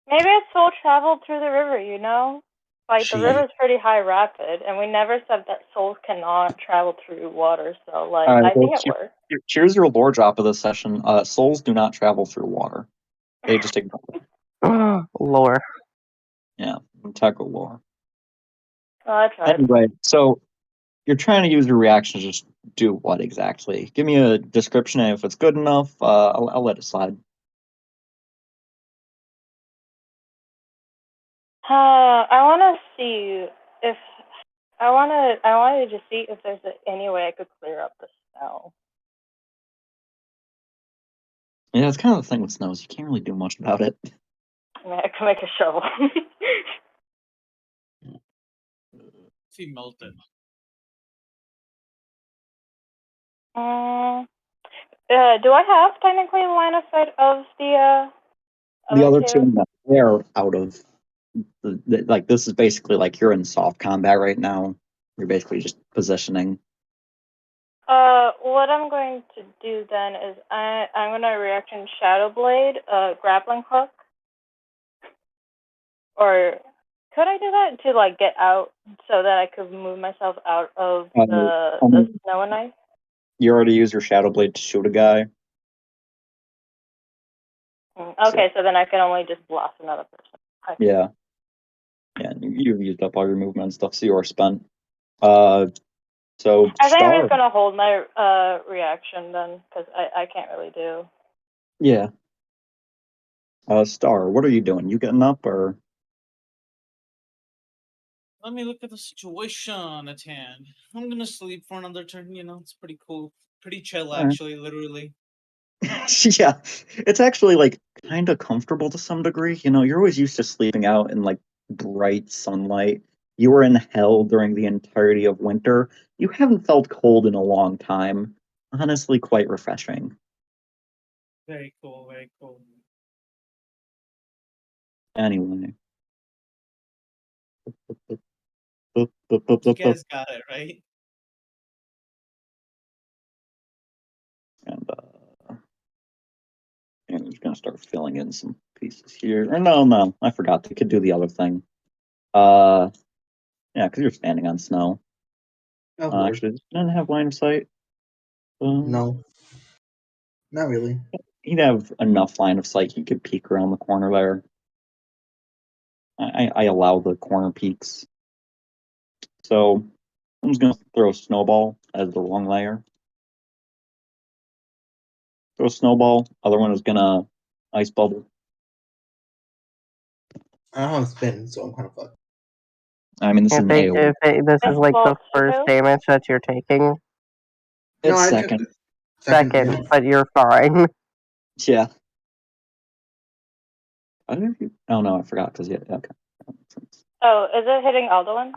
Maybe its soul traveled through the river, you know? Like, the river's pretty high rapid, and we never said that souls cannot travel through water, so, like, I think it works. Here's your lore drop of this session. Souls do not travel through water. They just ignore them. Lore. Yeah, integral lore. Oh, I tried. Anyway, so you're trying to use your reaction to just do what exactly? Give me a description, and if it's good enough, I'll let it slide. I want to see if I wanted to see if there's any way I could clear up the snow. Yeah, it's kind of the thing with snows. You can't really do much about it. I mean, I could make a shovel. He melted. Do I have technically a line of sight of the The other two? two, they're out of like this is basically like you're in soft combat right now. You're basically just positioning. What I'm going to do then is I'm gonna reaction Shadow Blade, grappling hook. Or could I do that to like get out so that I could move myself out of the snow and ice? You already used your Shadow Blade to shoot a guy. Okay, so then I can only just blast another person. Yeah. Yeah, you used up all your movement and stuff, so you are spent. So I think I'm Star. just gonna hold my reaction then, because I can't really do. Yeah. Star, what are you doing? You getting up or? let me look at the situation at hand. I'm gonna sleep for another turn. It's pretty cool, pretty chill, Alright. actually. Literally. Yeah, it's actually like kind of comfortable to some degree. You're always used to sleeping out in like bright sunlight. You were in hell during the entirety of winter. You haven't felt cold in a long time. Honestly, quite refreshing. Very cool. Very cool. Anyway. You guys got it right. And I'm just gonna start filling in some pieces here. Or no, I forgot. They could do the other thing. Yeah, because you're standing on snow. Oh, Lord. Actually, does it have line of sight? No, not really. He'd have enough line of sight he could peek around the corner there. I allow the corner peaks. So I'm just gonna throw a snowball as the wrong layer. Throw a snowball. Other one is gonna ice bubble. I don't have a spin, so I'm kind of fucked. I mean, this is an AoE. This is like the Well, first who? damage that you're taking. No, It's I took second. it. Second, yeah. but you're fine. Yeah. I don't know if you. Oh no, I forgot because yeah. Okay. Oh, is it hitting Alduin?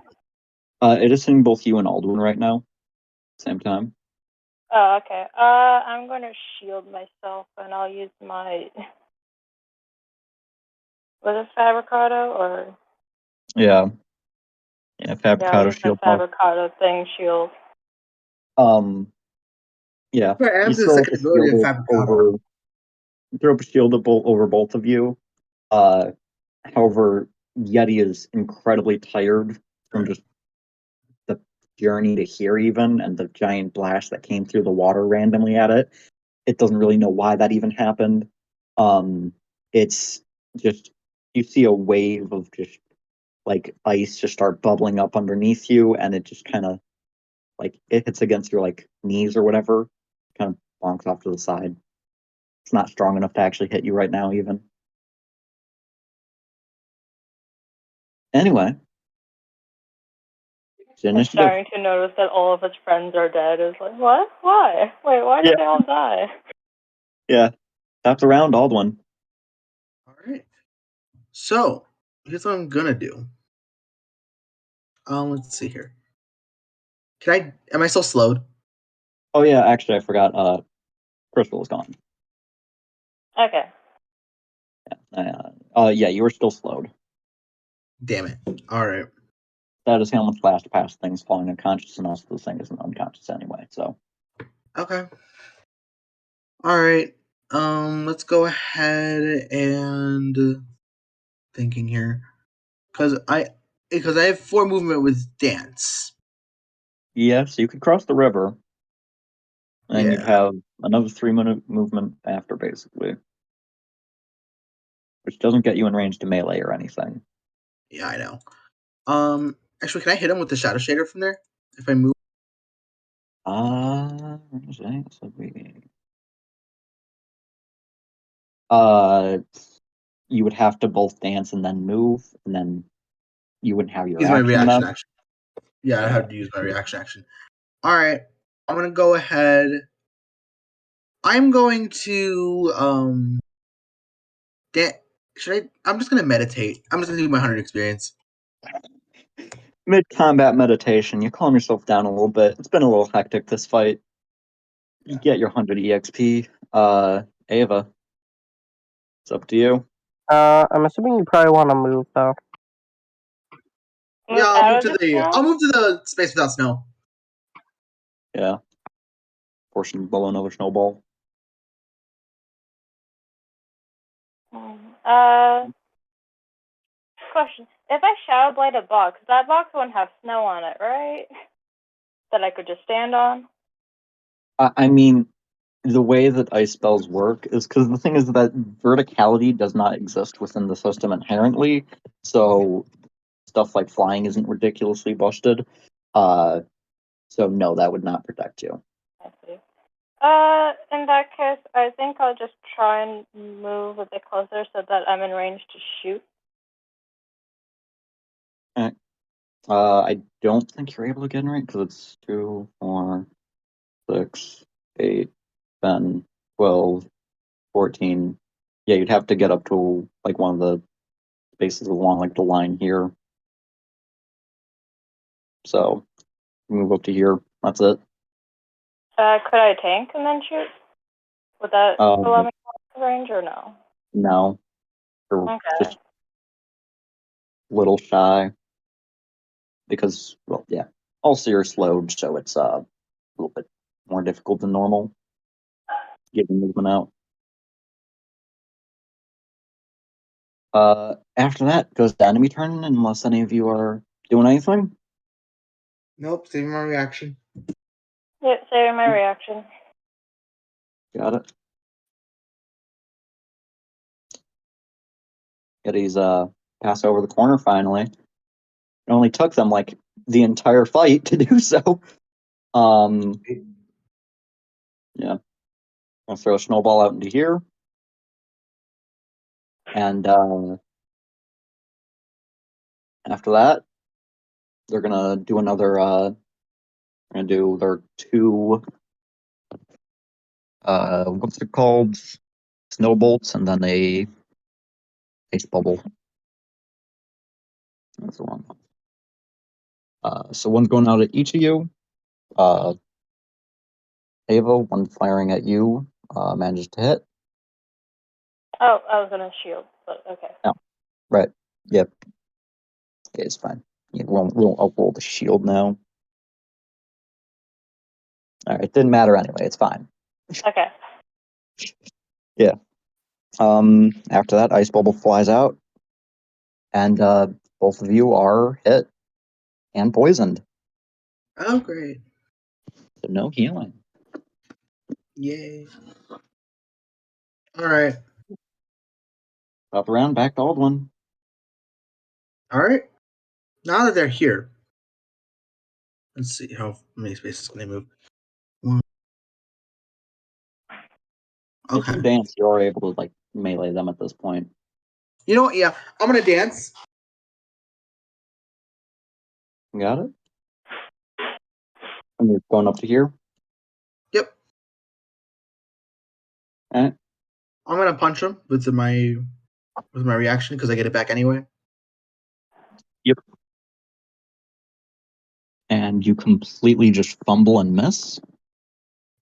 It is hitting both you and Aldwin right now, same time. Oh, okay. I'm gonna shield myself, and I'll use my. Was it Fabricado or? Yeah. Yeah, Yeah, I'll Fabricado use my shield. Fabricado thing shield. Yeah. But I You have the throw up second a ability of shield Fabricado. over both of you. However, Yeti is incredibly tired from just the journey to here, even, and the giant blast that came through the water randomly at it. It doesn't really know why that even happened. It's just you see a wave of just like ice just start bubbling up underneath you, and it just kind of like it hits against your like knees or whatever, kind of bonks off to the side. It's not strong enough to actually hit you right now, even. Anyway, it's I'm initiative. starting to notice that all of his friends are dead. It's like, what? Why? Wait, why did Yeah. they all die? Yeah, that's around Aldwin. All right. So here's what I'm gonna do. Let's see here. Am I still slowed? Oh yeah, actually I forgot. Crystal is gone. Okay. Yeah, you were still slowed. Damn it. All right. That is how much last past things falling unconscious, and also this thing isn't unconscious anyway. So Okay. All right. Let's go ahead and thinking here, because I have 4 movement with dance. yeah, so you could cross the river, and you'd Yeah. have another 3-minute movement after, basically, which doesn't get you in range to melee or anything. Yeah, I know. Actually, can I hit him with the shadow shader from there if I move? You would have to both dance and then move, and then you wouldn't have your Use my action reaction left. action. Yeah, I have to use my reaction action. All right, I'm gonna go ahead. I'm going to should I? I'm just gonna meditate. I'm just gonna do my 100 experience. Mid-combat meditation, you calm yourself down a little bit. It's been a little hectic this fight. You get your 100 EXP. Ava, it's up to you. I'm assuming you probably want to move though. Yeah, Out of the snow? I'll move to the space without snow. Yeah. Portion below another snowball. Question. If I Shadow Blade a box, that box wouldn't have snow on it, right? That I could just stand on? I mean, the way that ice spells work is because the thing is that verticality does not exist within the system inherently, so stuff like flying isn't ridiculously busted. So no, that would not protect you. I see. In that case, I think I'll just try and move a bit closer so that I'm in range to shoot. I don't think you're able to get in right because it's 2, 4, 6, 8, 10, 12, 14. Yeah, you'd have to get up to like one of the spaces along like the line here. So move up to here. That's it. Could I tank and then shoot? Would that allow me to range or no? No. You're Okay. just a little shy. Because, well, yeah. Also, you're slowed, so it's a little bit more difficult than normal getting movement out. After that goes the enemy turn, unless any of you are doing anything. Nope, saving my reaction. Yep, saving my reaction. Got it. Eddie's pass over the corner finally. It only took them like the entire fight to do so. Yeah. I'll throw a snowball out into here. And after that, they're gonna do another gonna do their 2 what's it called? Snow bolts and then a ice bubble. That's the wrong one. So one's going out at each of you. Ava, one firing at you, manages to hit. Oh, I was gonna shield, but okay. Oh, right. Yep. Okay, it's fine. Yeah, I'll roll the shield now. Alright, it didn't matter anyway, it's fine. Okay. Yeah. After that, ice bubble flies out. And both of you are hit and poisoned. Oh, great. So no healing. Yay. All right. Up around, back to Aldwin. All right. Now that they're here, let's see how many spaces can they move. If Okay. you dance, you're able to like melee them at this point. You know what? Yeah, I'm gonna dance. Got it? And you're going up to here? Yep. Alright. I'm gonna punch him with my reaction because I get it back anyway. Yep. And you completely just fumble and miss.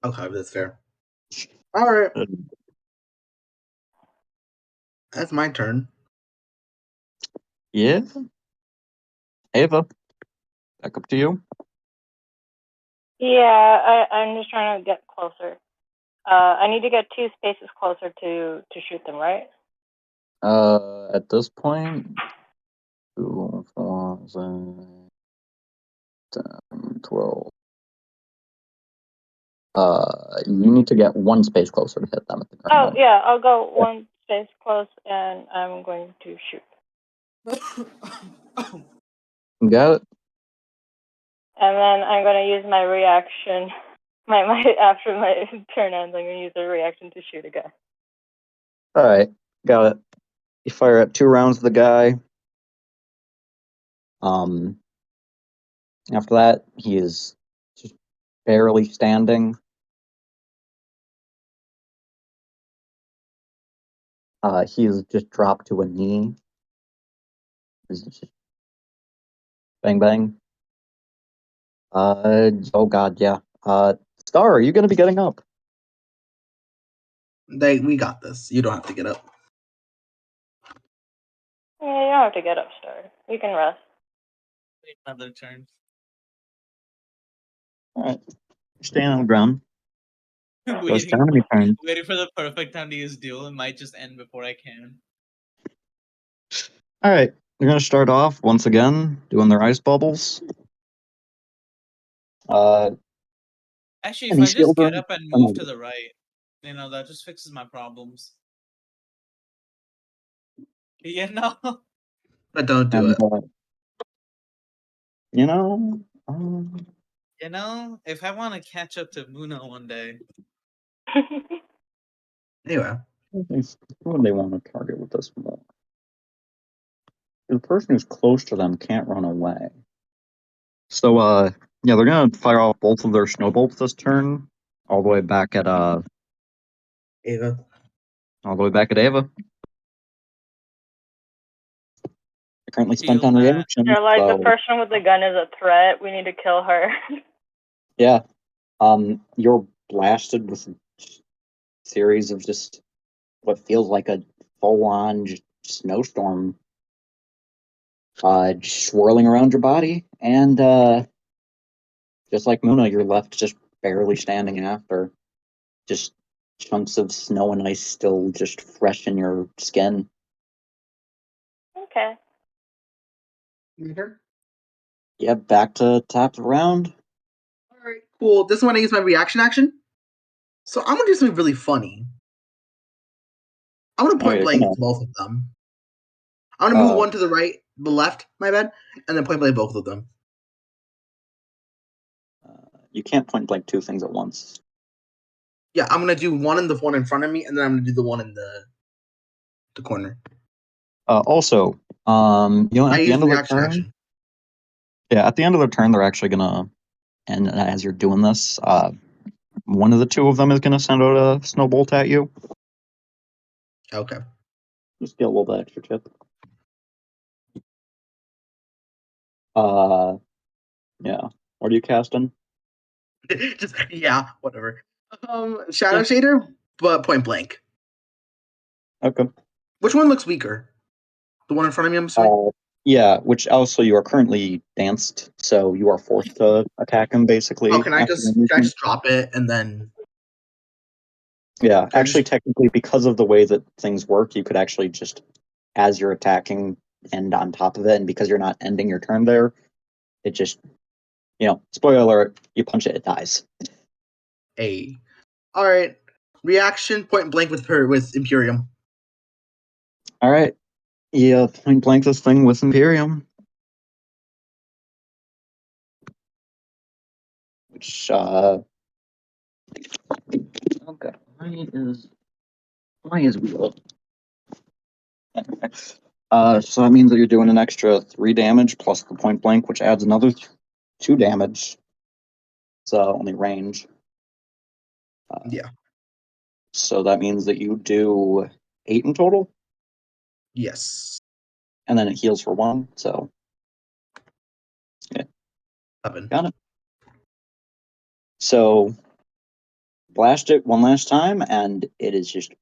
Okay, that's fair. All right. Uh, That's my turn. Yeah. Ava, back up to you. Yeah, I'm just trying to get closer. I need to get 2 spaces closer to shoot them, right? At this point, 2, 4, 6, 10, 12. You need to get 1 space closer to hit them at the current Oh, moment. yeah, I'll go 1 space close and I'm going to shoot. Got it? And then I'm going to use my reaction. My after my turn ends, I'm going to use a reaction to shoot again. Alright, got it. You fire at 2 rounds of the guy. After that, he is just barely standing. He is just dropped to a knee. He's just bang bang. Oh god, yeah. Star, are you gonna be getting up? We got this. You don't have to get up. Yeah, you don't have to get up, Star. You can rest. Wait another turn. Alright. Staying on the ground. Goes waiting, down, turn. waiting for the perfect time to use duel. It might just end before I can. Alright. They're gonna start off once again doing their ice bubbles. Actually, if Any I just shielder? get up and Oh, move no. to the right, that just fixes my problems. You know? But don't do And, it. you know, If I want to catch up to Muno one day. Anyway. who would they want to target with this more? The person who's close to them can't run away. So, yeah, they're gonna fire off both of their snowbolts this turn, all the way back at Ava. all the way back at Ava. They're currently spent Feel on that. reaction. They're like, So, the person with the gun is a threat. We need to kill her. yeah, you're blasted with a series of just what feels like a full-on snowstorm, just swirling around your body, and just like Muna, you're left just barely standing after, just chunks of snow and ice still just fresh in your skin. Okay. My turn? Yeah, back to top of the round. Alright, cool. This one I use my reaction action. So I'm gonna do something really funny. I'm gonna point you're blank gonna- both of them. I'm gonna move Uh, one to the right, the left, my bad, and then point blank both of them. You can't point blank two things at once. Yeah, I'm gonna do one in the one in front of me, and then I'm gonna do the one in the corner. Also, I at the use end of the reaction turn, action. yeah, at the end of the turn, they're actually gonna, and as you're doing this, one of the two of them is gonna send out a snowbolt at you. Okay. Just get a little bit extra chip. Yeah. What are you casting? Just yeah, whatever. Shadow shader, but point blank. Okay. Which one looks weaker? The one in front of me, I'm assuming? Yeah, which also you are currently danced, so you are forced to attack him basically. Oh, can I after just the movement. drop it and then Yeah, I actually, just- technically, because of the way that things work, you could actually just, as you're attacking, end on top of it, and because you're not ending your turn there, it just, spoiler alert, you punch it, it dies. a alright. Reaction point blank with Imperium. All right, yeah, point blank this thing with Imperium, which okay, why is wheel? So that means that you're doing an extra 3 damage plus the point blank, which adds another 2 damage. So only range. Yeah. So that means that you do 8 in total, Yes. and then it heals for 1. So 7. got it. So blast it one last time, and it is just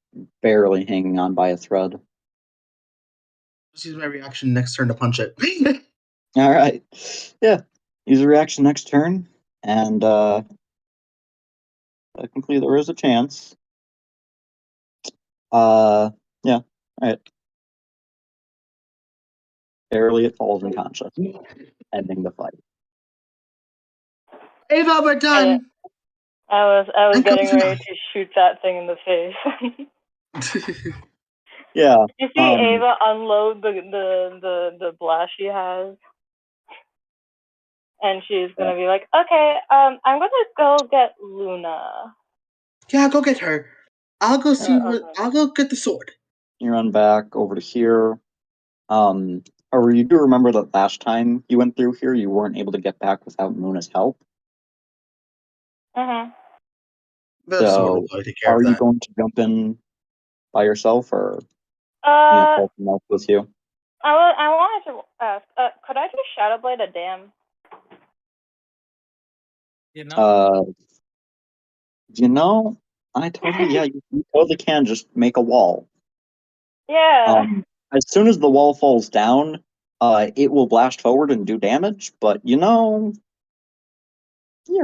barely hanging on by a thread. Just use my reaction next turn to punch it. All right, yeah. Use a reaction next turn, and technically there is a chance. Yeah. All right. Barely, it falls unconscious, ending the fight. Ava, we're done. I was And getting come ready to shoot that thing in the face. tonight. Yeah. You see Ava unload the blast she has, and she's gonna be like, "Okay, I'm gonna go get Luna." Yeah, go get her. I'll go see. Okay. I'll go get the sword. You run back over to here. Or you do remember that last time you went through here, you weren't able to get back without Muna's help. Mhm. The sword will So, probably take care are of you that. going to jump in by yourself, or you know, Uh, call someone else with you? I wanted to ask, could I just Shadow Blade a dam? You know? I totally, yeah, you totally can just make a wall. Yeah. As soon as the wall falls down, it will blast forward and do damage, but you're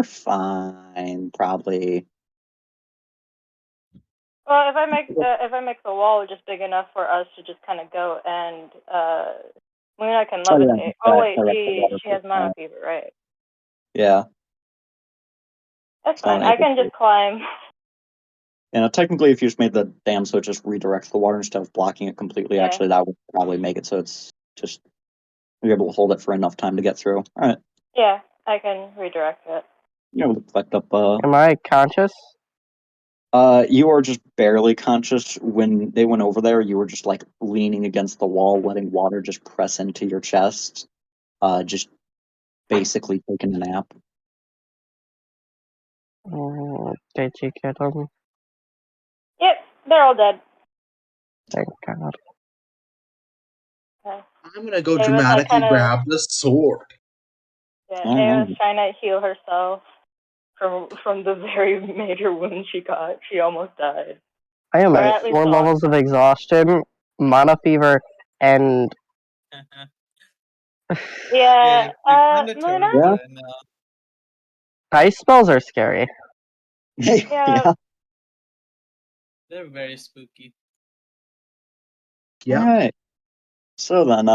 fine, probably. Well, if I make the wall just big enough for us to just kind of go and Luna can Oh, yeah, levitate. Oh wait, direct the water she has first, mana fever, right? yeah, That's it's not fine. I able can to. just climb. Technically, if you just made the dam so it just redirects the water instead of blocking it completely, Yeah. actually, that would probably make it so it's just you're able to hold it for enough time to get through. All right, Yeah, I can redirect it. you're able to collect up. Am I conscious? You are just barely conscious. When they went over there, you were just like leaning against the wall, letting water just press into your chest. Just basically taken a nap. Did you get them? Yep, they're all dead. Thank God. Okay. I'm gonna go Ava's, dramatically kinda, grab the sword. Yeah, All Ava's right. trying to heal herself from the very major wound she got. She almost died. I am Or at at least 4 lost. levels of exhaustion, mana fever, and Yeah, you're kind of Luna? terrible right now. ice spells are scary. Yeah. They're very spooky. Yeah. All right. So then,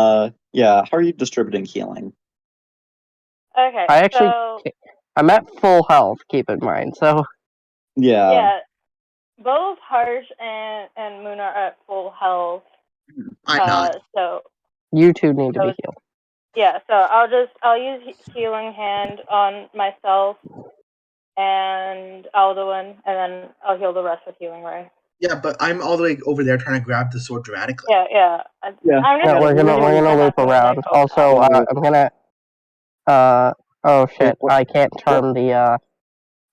yeah, how are you distributing healing? Okay, I actually, so, I'm at full health. Keep in mind. So yeah, both Harsh and Moon are at full health. I'm not. So, you two need to be healed. yeah, so I'll use Healing Hand on myself and Alduin, and then I'll heal the rest with Healing Ray. Yeah, but I'm all the way over there trying to grab the sword dramatically. Yeah. Yeah. I'm just No, we're gonna loop around. Also, I'm gonna. Oh shit! I can't turn the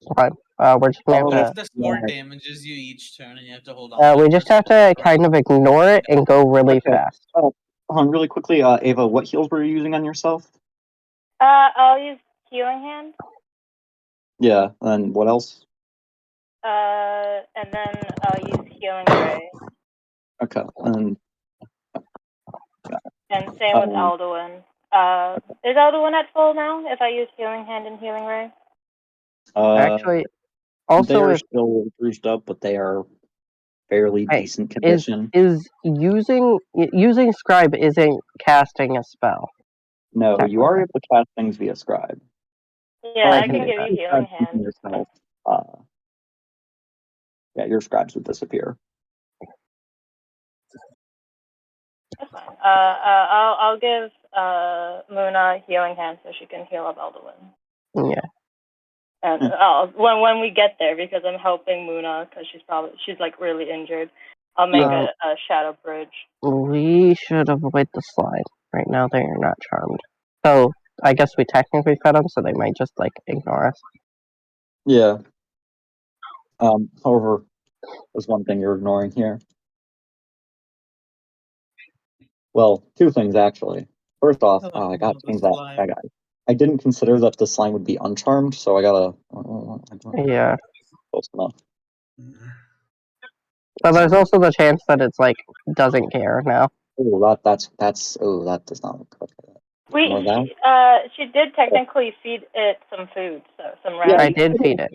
slime. We're just gonna What have if the sword damages you each turn and you have to hold on? to. We just have to kind of ignore it and go really Okay. fast. Hold on, really quickly, Ava, what heals were you using on yourself? I'll use Healing Hand. Yeah, and what else? And then I'll use Healing Ray. Okay, and And same with Alduin. Is Alduin at full now if I use Healing Hand and Healing Ray? Actually, they also are if still bruised up, but they are fairly Hey, decent is condition. using scribe isn't casting a spell. No, you are able to cast things via scribe. Yeah, I can can do give that. you Healing Hand. Yourself, yeah, your scribes would disappear. That's fine. I'll give Muna Healing Hand so she can heal up Alduin. Yeah. And when we get there, because I'm helping Muna because she's like really injured, I'll make a shadow bridge. We should avoid the slide. Right now they are not charmed. So I guess we technically fed them, so they might just like ignore us. Yeah. However, there's one thing you're ignoring here. Well, two things actually. First off, I got to change that. I didn't consider that the slime would be uncharmed, so I gotta. Yeah. Close enough. But there's also the chance that it's like doesn't care now. Oh, that does not look good. She did technically feed it some food, so some Yeah, rations. I did feed it.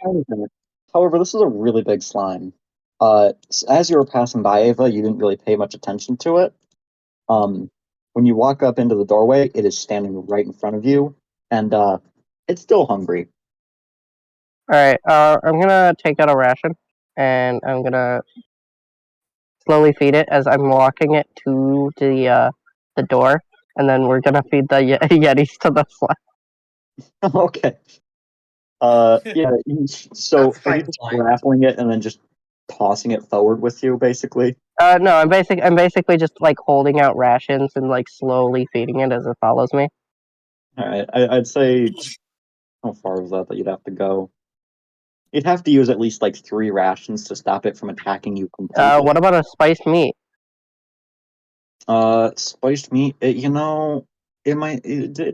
However, this is a really big slime. As you were passing by Ava, you didn't really pay much attention to it. When you walk up into the doorway, it is standing right in front of you, and it's still hungry. Alright, I'm gonna take out a ration and I'm gonna slowly feed it as I'm walking it to the door, and then we're gonna feed the Yetis to the slime. Okay. Yeah. So are you just grappling it and then just tossing it forward with you, basically? No, I'm basically just like holding out rations and like slowly feeding it as it follows me. All right. I'd say how far is that you'd have to go? You'd have to use at least like 3 rations to stop it from attacking you completely. What about a spiced meat? Spiced meat. It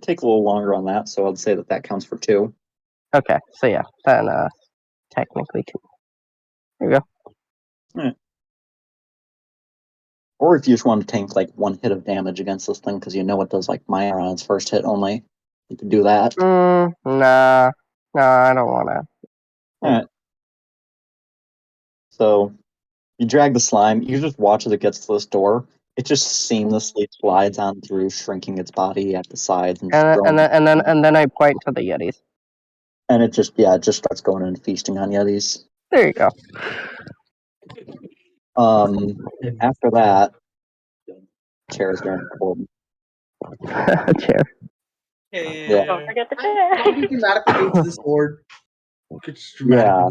take a little longer on that, so I'd say that counts for 2. Okay, so yeah, then technically 2. There you go. Right. Or if you just want to tank like 1 hit of damage against this thing because you know it does like minor on its first hit only, you could do that. Nah, I don't wanna. Alright. So you drag the slime, you just watch as it gets to this door. It just seamlessly slides on through, shrinking its body at the sides and then I point to the Yetis. and it just starts going and feasting on Yetis. There you go. After that, chair is very important. Chair. Yeah. Don't forget the chair. How do you dramatically go to the sword? Yeah.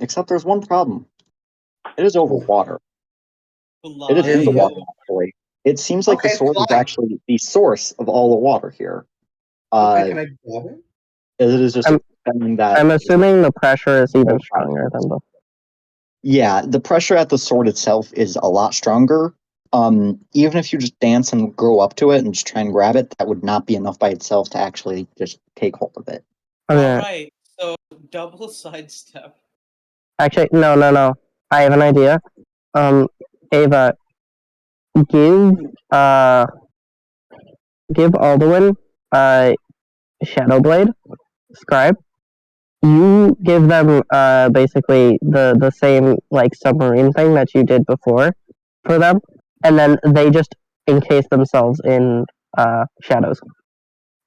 Except there's one problem. It is over water. It is in the water, actually. It seems like the sword is actually the source of all the water here. Okay, can I grab it? it is just I'm- expending that. I'm assuming the pressure is even Oh, stronger than the. Yeah, the pressure at the sword itself is a lot stronger. Even if you just dance and go up to it and just try and grab it, that would not be enough by itself to actually just take hold of it. Okay. Alright, so double sidestep. Actually, no. I have an idea. Ava, give give Alduin Shadowblade Scribe. You give them basically the same like submarine thing that you did before for them, and then they just encase themselves in shadows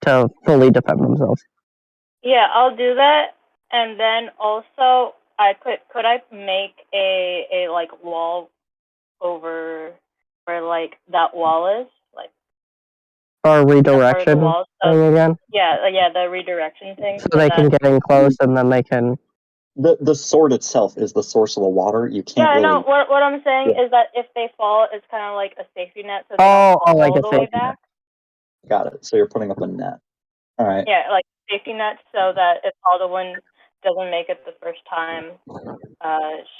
to fully defend themselves. Yeah, I'll do that. And then also, I could I make a like wall over where like that wall is, like Or that part of the redirection wall. So thing again, yeah, the redirection thing. so they can that get in close and then they can. The sword itself is the source of the water. You can't yeah, really. no. What I'm saying Yeah. is that if they fall, it's kind of like a safety net, so they Oh, don't fall like all a the way safety net. back. Got it. So you're putting up a net. All right. Yeah, like safety net, so that if Alduin doesn't make it the first time,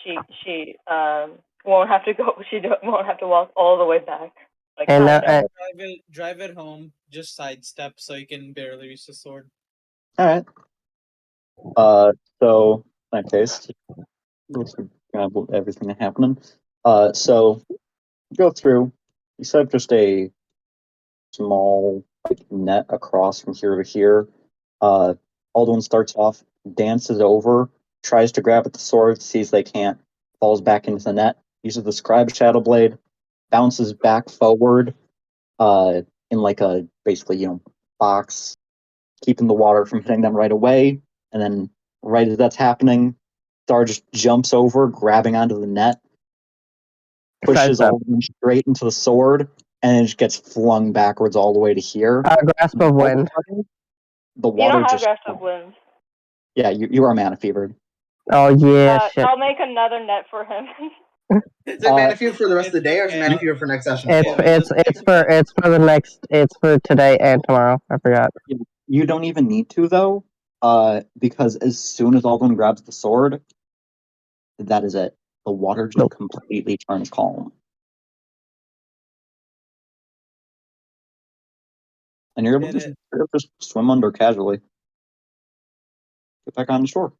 she won't have to go. Won't have to walk all the way back. Like And kind of. Drive it home, just sidestep so you can barely reach the sword. All right. So in that case, let's grab everything that's happening. So you go through. You set up just a small like net across from here to here. Alduin starts off, dances over, tries to grab at the sword, sees they can't, falls back into the net, uses the scribe shadow blade, bounces back forward, in like a basically box, keeping the water from hitting them right away, and then right as that's happening, Star just jumps over, grabbing onto the net, pushes sidestep. Alduin straight into the sword, and it just gets flung backwards all the way to here. Grasp of wind. The You water don't have just grasp of wind. yeah, you are mana fevered. Oh yeah, shit. I'll make another net for him. Is it mana fever for the rest of the day, or is it mana okay. fever for next session? It's for the next. It's for today and tomorrow. I forgot. You don't even need to though, because as soon as Alduin grabs the sword, that is it. The water just Nope. completely turns calm, and you're able Did to just swim under casually. Get back on the shore.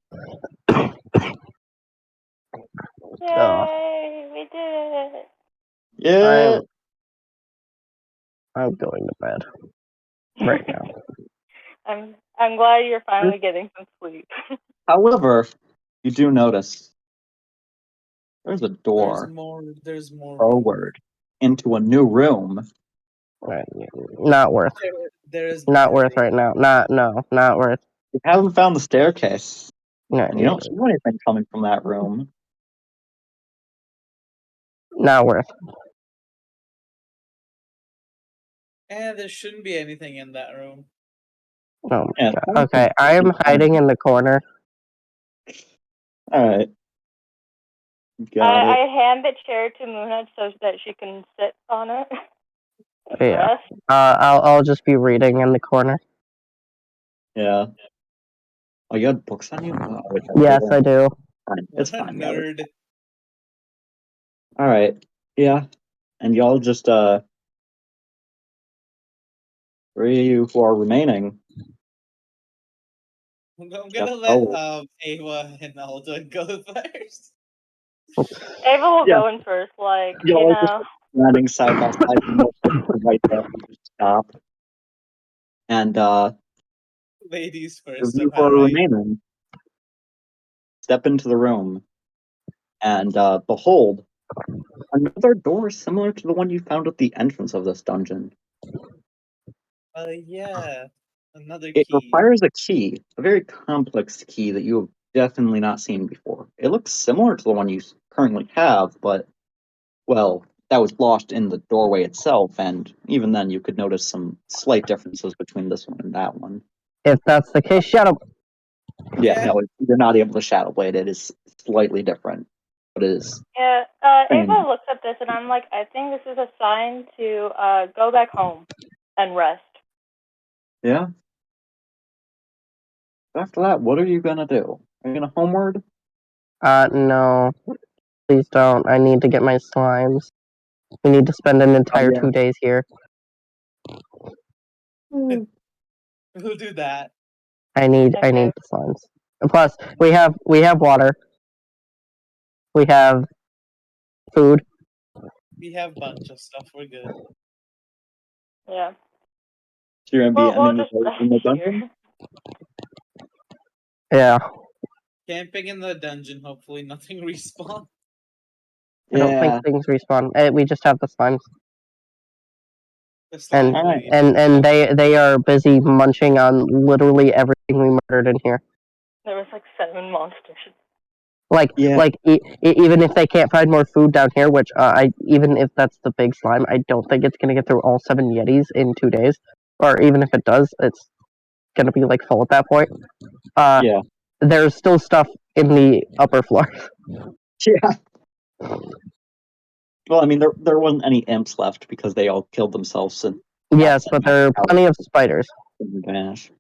Yay, we did it. Yeah. I'm going to bed right now. I'm glad you're finally getting some sleep. However, you do notice there's a There's door more. There's more. forward into a new room. Right. Not worth. There is Not more worth right now. Not worth. You haven't found the staircase, No, and you don't see anything coming from that room. not worth. There shouldn't be anything in that room. Oh my Yeah. god. Okay, I am hiding in the corner. All right. Got it. I hand the chair to Moonhead so that she can sit on it. Yeah. Rest. I'll just be reading in the corner. Yeah. Oh, you had books on you? Oh, wait, Yes, I do. fine. What It's a fine. Yeah. nerd. All right. Yeah. And y'all just three of you who are remaining. I'm gonna Just let Ava and Alda go first. Ava will Yeah. go in first, like, Y'all are just standing side by side, right there. You just stop. And Ladies the first, you who are apparently. remaining step into the room, and behold, another door similar to the one you found at the entrance of this dungeon. Yeah. Another It key. requires a key, a very complex key that you have definitely not seen before. It looks similar to the one you currently have, but, well, that was lost in the doorway itself, and even then you could notice some slight differences between this one and that one. If that's the case, shut up. Yeah, no, you're not able to Shadow Blade. It is slightly different, but it is. Yeah, Same. Ava looks at this and I'm like, I think this is a sign to go back home and rest. Yeah, After that, what are you gonna do? Are you gonna homeward? No. Please don't. I need to get my slimes. We need to spend an entire yeah. 2 days here. We'll do that. I need Okay. the slimes. And plus, we have water. We have food. We have a bunch of stuff. We're good. Yeah. So you're gonna be We'll ending just the day in the rest dungeon? here. Yeah. Camping in the dungeon. Hopefully, nothing respawn. I don't Yeah. think things respawn. We just have the slimes, The slime will Alright. eat. and they are busy munching on literally everything we murdered in here. There was like 7 monsters. Yeah. Even if they can't find more food down here, which even if that's the big slime, I don't think it's gonna get through all 7 Yetis in 2 days. Or even if it does, it's gonna be like full at that point. Yeah. There's still stuff in the upper floor. Yeah. Well, I mean, there wasn't any imps left because they all killed themselves and Yes, but there are plenty of spiders. vanish.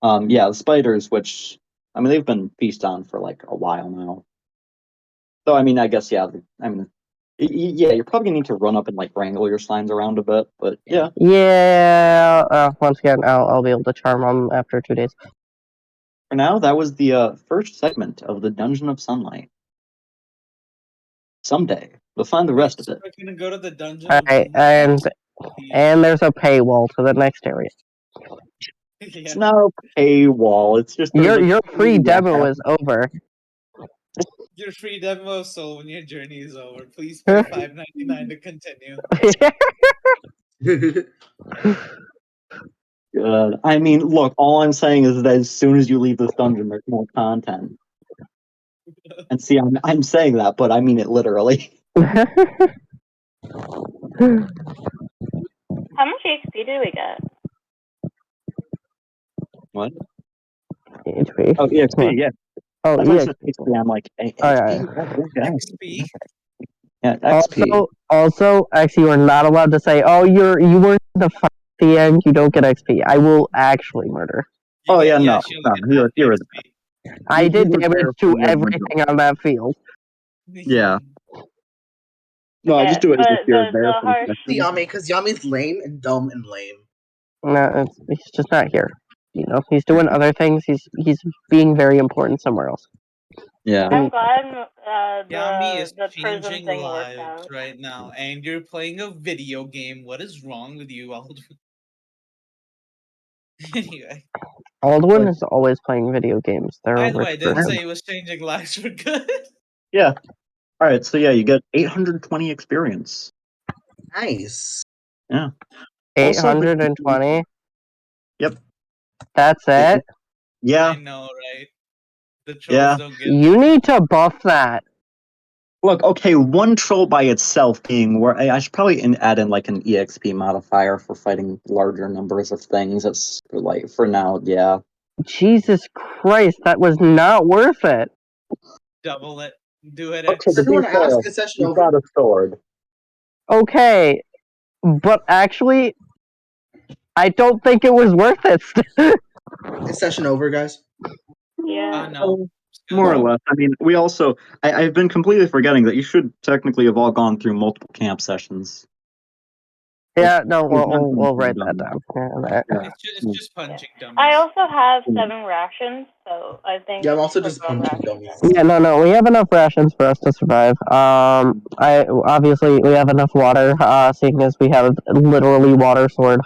Yeah, the spiders, which I mean, they've been feasted on for like a while now. So I mean, I guess yeah. I mean, yeah, you're probably gonna need to run up and like wrangle your slimes around a bit, but yeah. Yeah. Once again, I'll be able to charm them after 2 days. For now, that was the first segment of the Dungeon of Sunlight. Someday we'll find the rest of it. We're gonna go to the dungeon. All of right, Moonlight. and there's a paywall to the next area. It's Yeah. not a paywall. It's just there's Your a free demo yeah. is over. Your free demo of Soul when your journey is over. Please pay $5.99 to continue. Good. I mean, look, all I'm saying is that as soon as you leave this dungeon, there's more content. And see, I'm saying that, but I mean it literally. How much XP do we get? What? HP. Oh, EXP, yeah. Oh, That's why it's yeah. just XP. I'm like, Oh, yeah. XP? Oh, okay. XP. Yeah, XP. Also, actually, you are not allowed to say, "Oh, you weren't in the fight at the end. You don't get XP." I will actually murder. Oh, yeah, no. She'll No, get half you're XP. I did were damage there to for the everything on that field. Yeah. No, I just do it but if you're there the for the harsh. session. Yami, because Yami's lame and dumb and lame. No, he's just not here. You know, he's doing other things. He's being very important somewhere else. Yeah. I'm glad Yami is the prison changing thing worked lives out. right now, and you're playing a video game. What is wrong with you, Aldrin? Anyway, Aldwin is always playing video games. They're by a the rich way, I didn't person. say he was changing lives for good. Yeah. All right, so yeah, you get 820 experience. Nice. Yeah. Also, 820. Yep. That's it. Yeah. I know, right? The trolls Yeah. don't get You need to buff that. Look, okay, one troll by itself being where I should probably add in like an EXP modifier for fighting larger numbers of things. It's like for now, yeah. Jesus Christ, that was not worth it. double it. Do it. Okay, Does to be everyone fair, ask? Is session you over? got a sword. Okay, but actually, I don't think it was worth it. Is session over, guys? Yeah. No. More or less. I mean, we also I've been completely forgetting that you should technically have all gone through multiple camp sessions. Yeah, no, we'll write that down. Yeah. It's just punching dummies. I also have 7 rations, so I think. Yeah, I'm also we're just going punching rations. dummies. Yeah, no, we have enough rations for us to survive. Obviously we have enough water, seeing as we have literally water sword.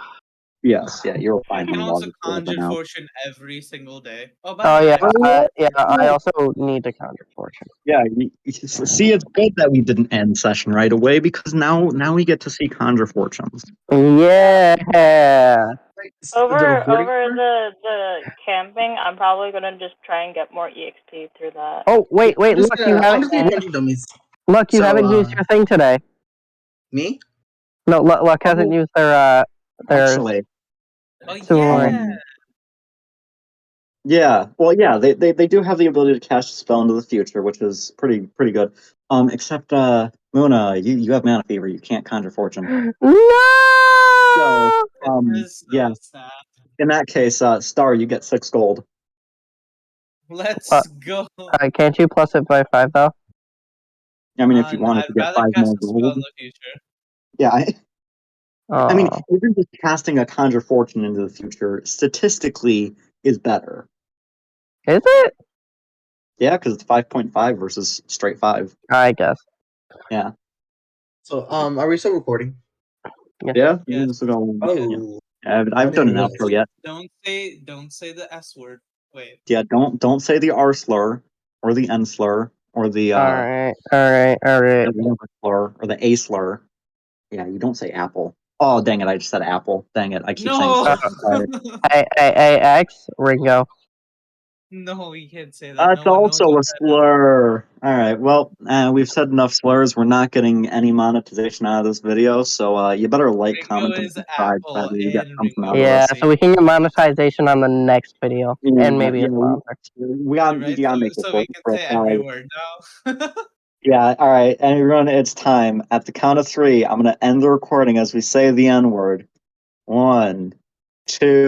Yes, yeah, you're I finding can also water conjure now. fortune every single day. Oh, by Oh the yeah, way, I also need to conjure fortune. Yeah, see, it's good that we didn't end session right away because now we get to see conjure fortunes. Yeah. The recording Over part? the camping, I'm probably gonna just try and get more EXP through that. Oh wait, I'm just look, gonna be punching dummies. you So, haven't used your thing today. Me? No, Luck hasn't used their Actually, oh Silverwing. yeah. yeah, well, yeah, they do have the ability to cast a spell into the future, which is pretty good. Except Muna, you have mana fever, you can't conjure fortune. No. So That is so yeah, sad. in that case, Star, you get 6 gold. Let's go. Can't you plus it by 5 though? I mean, if you wanted I'd to get rather 5 cast more a spell in gold. the future. Yeah, I mean, Oh, even just casting a Conjure Fortune into the future statistically is better. is it? Yeah, because it's 5.5 versus straight 5. I guess. Yeah. So, are we still recording? Yeah. Yes. So don't- Oh, yeah. I've done an Yes. outro yet. Don't say the S word. Wait. Yeah. Don't say the R slur or the N slur or the Alright. the Y slur or the A slur. Yeah, you don't say apple. Oh dang it! I just said apple. Dang it! I keep saying No. sorry. Hey, X, Ringo. No, you can't say that. That's No one knows also what a that is. slur. All right. Well, we've said enough slurs. We're not getting any monetization out of this video, so you better like, Ringo comment, and is subscribe. So apple that you get in something Ringo out of Yeah, this. so we can get monetization on the next video. And maybe Yeah, a sponsor. we got Right? to make it So for we can say every word now. Yeah. All right, everyone. It's time. At the count of 3, I'm gonna end the recording as we say the N word. 1, 2.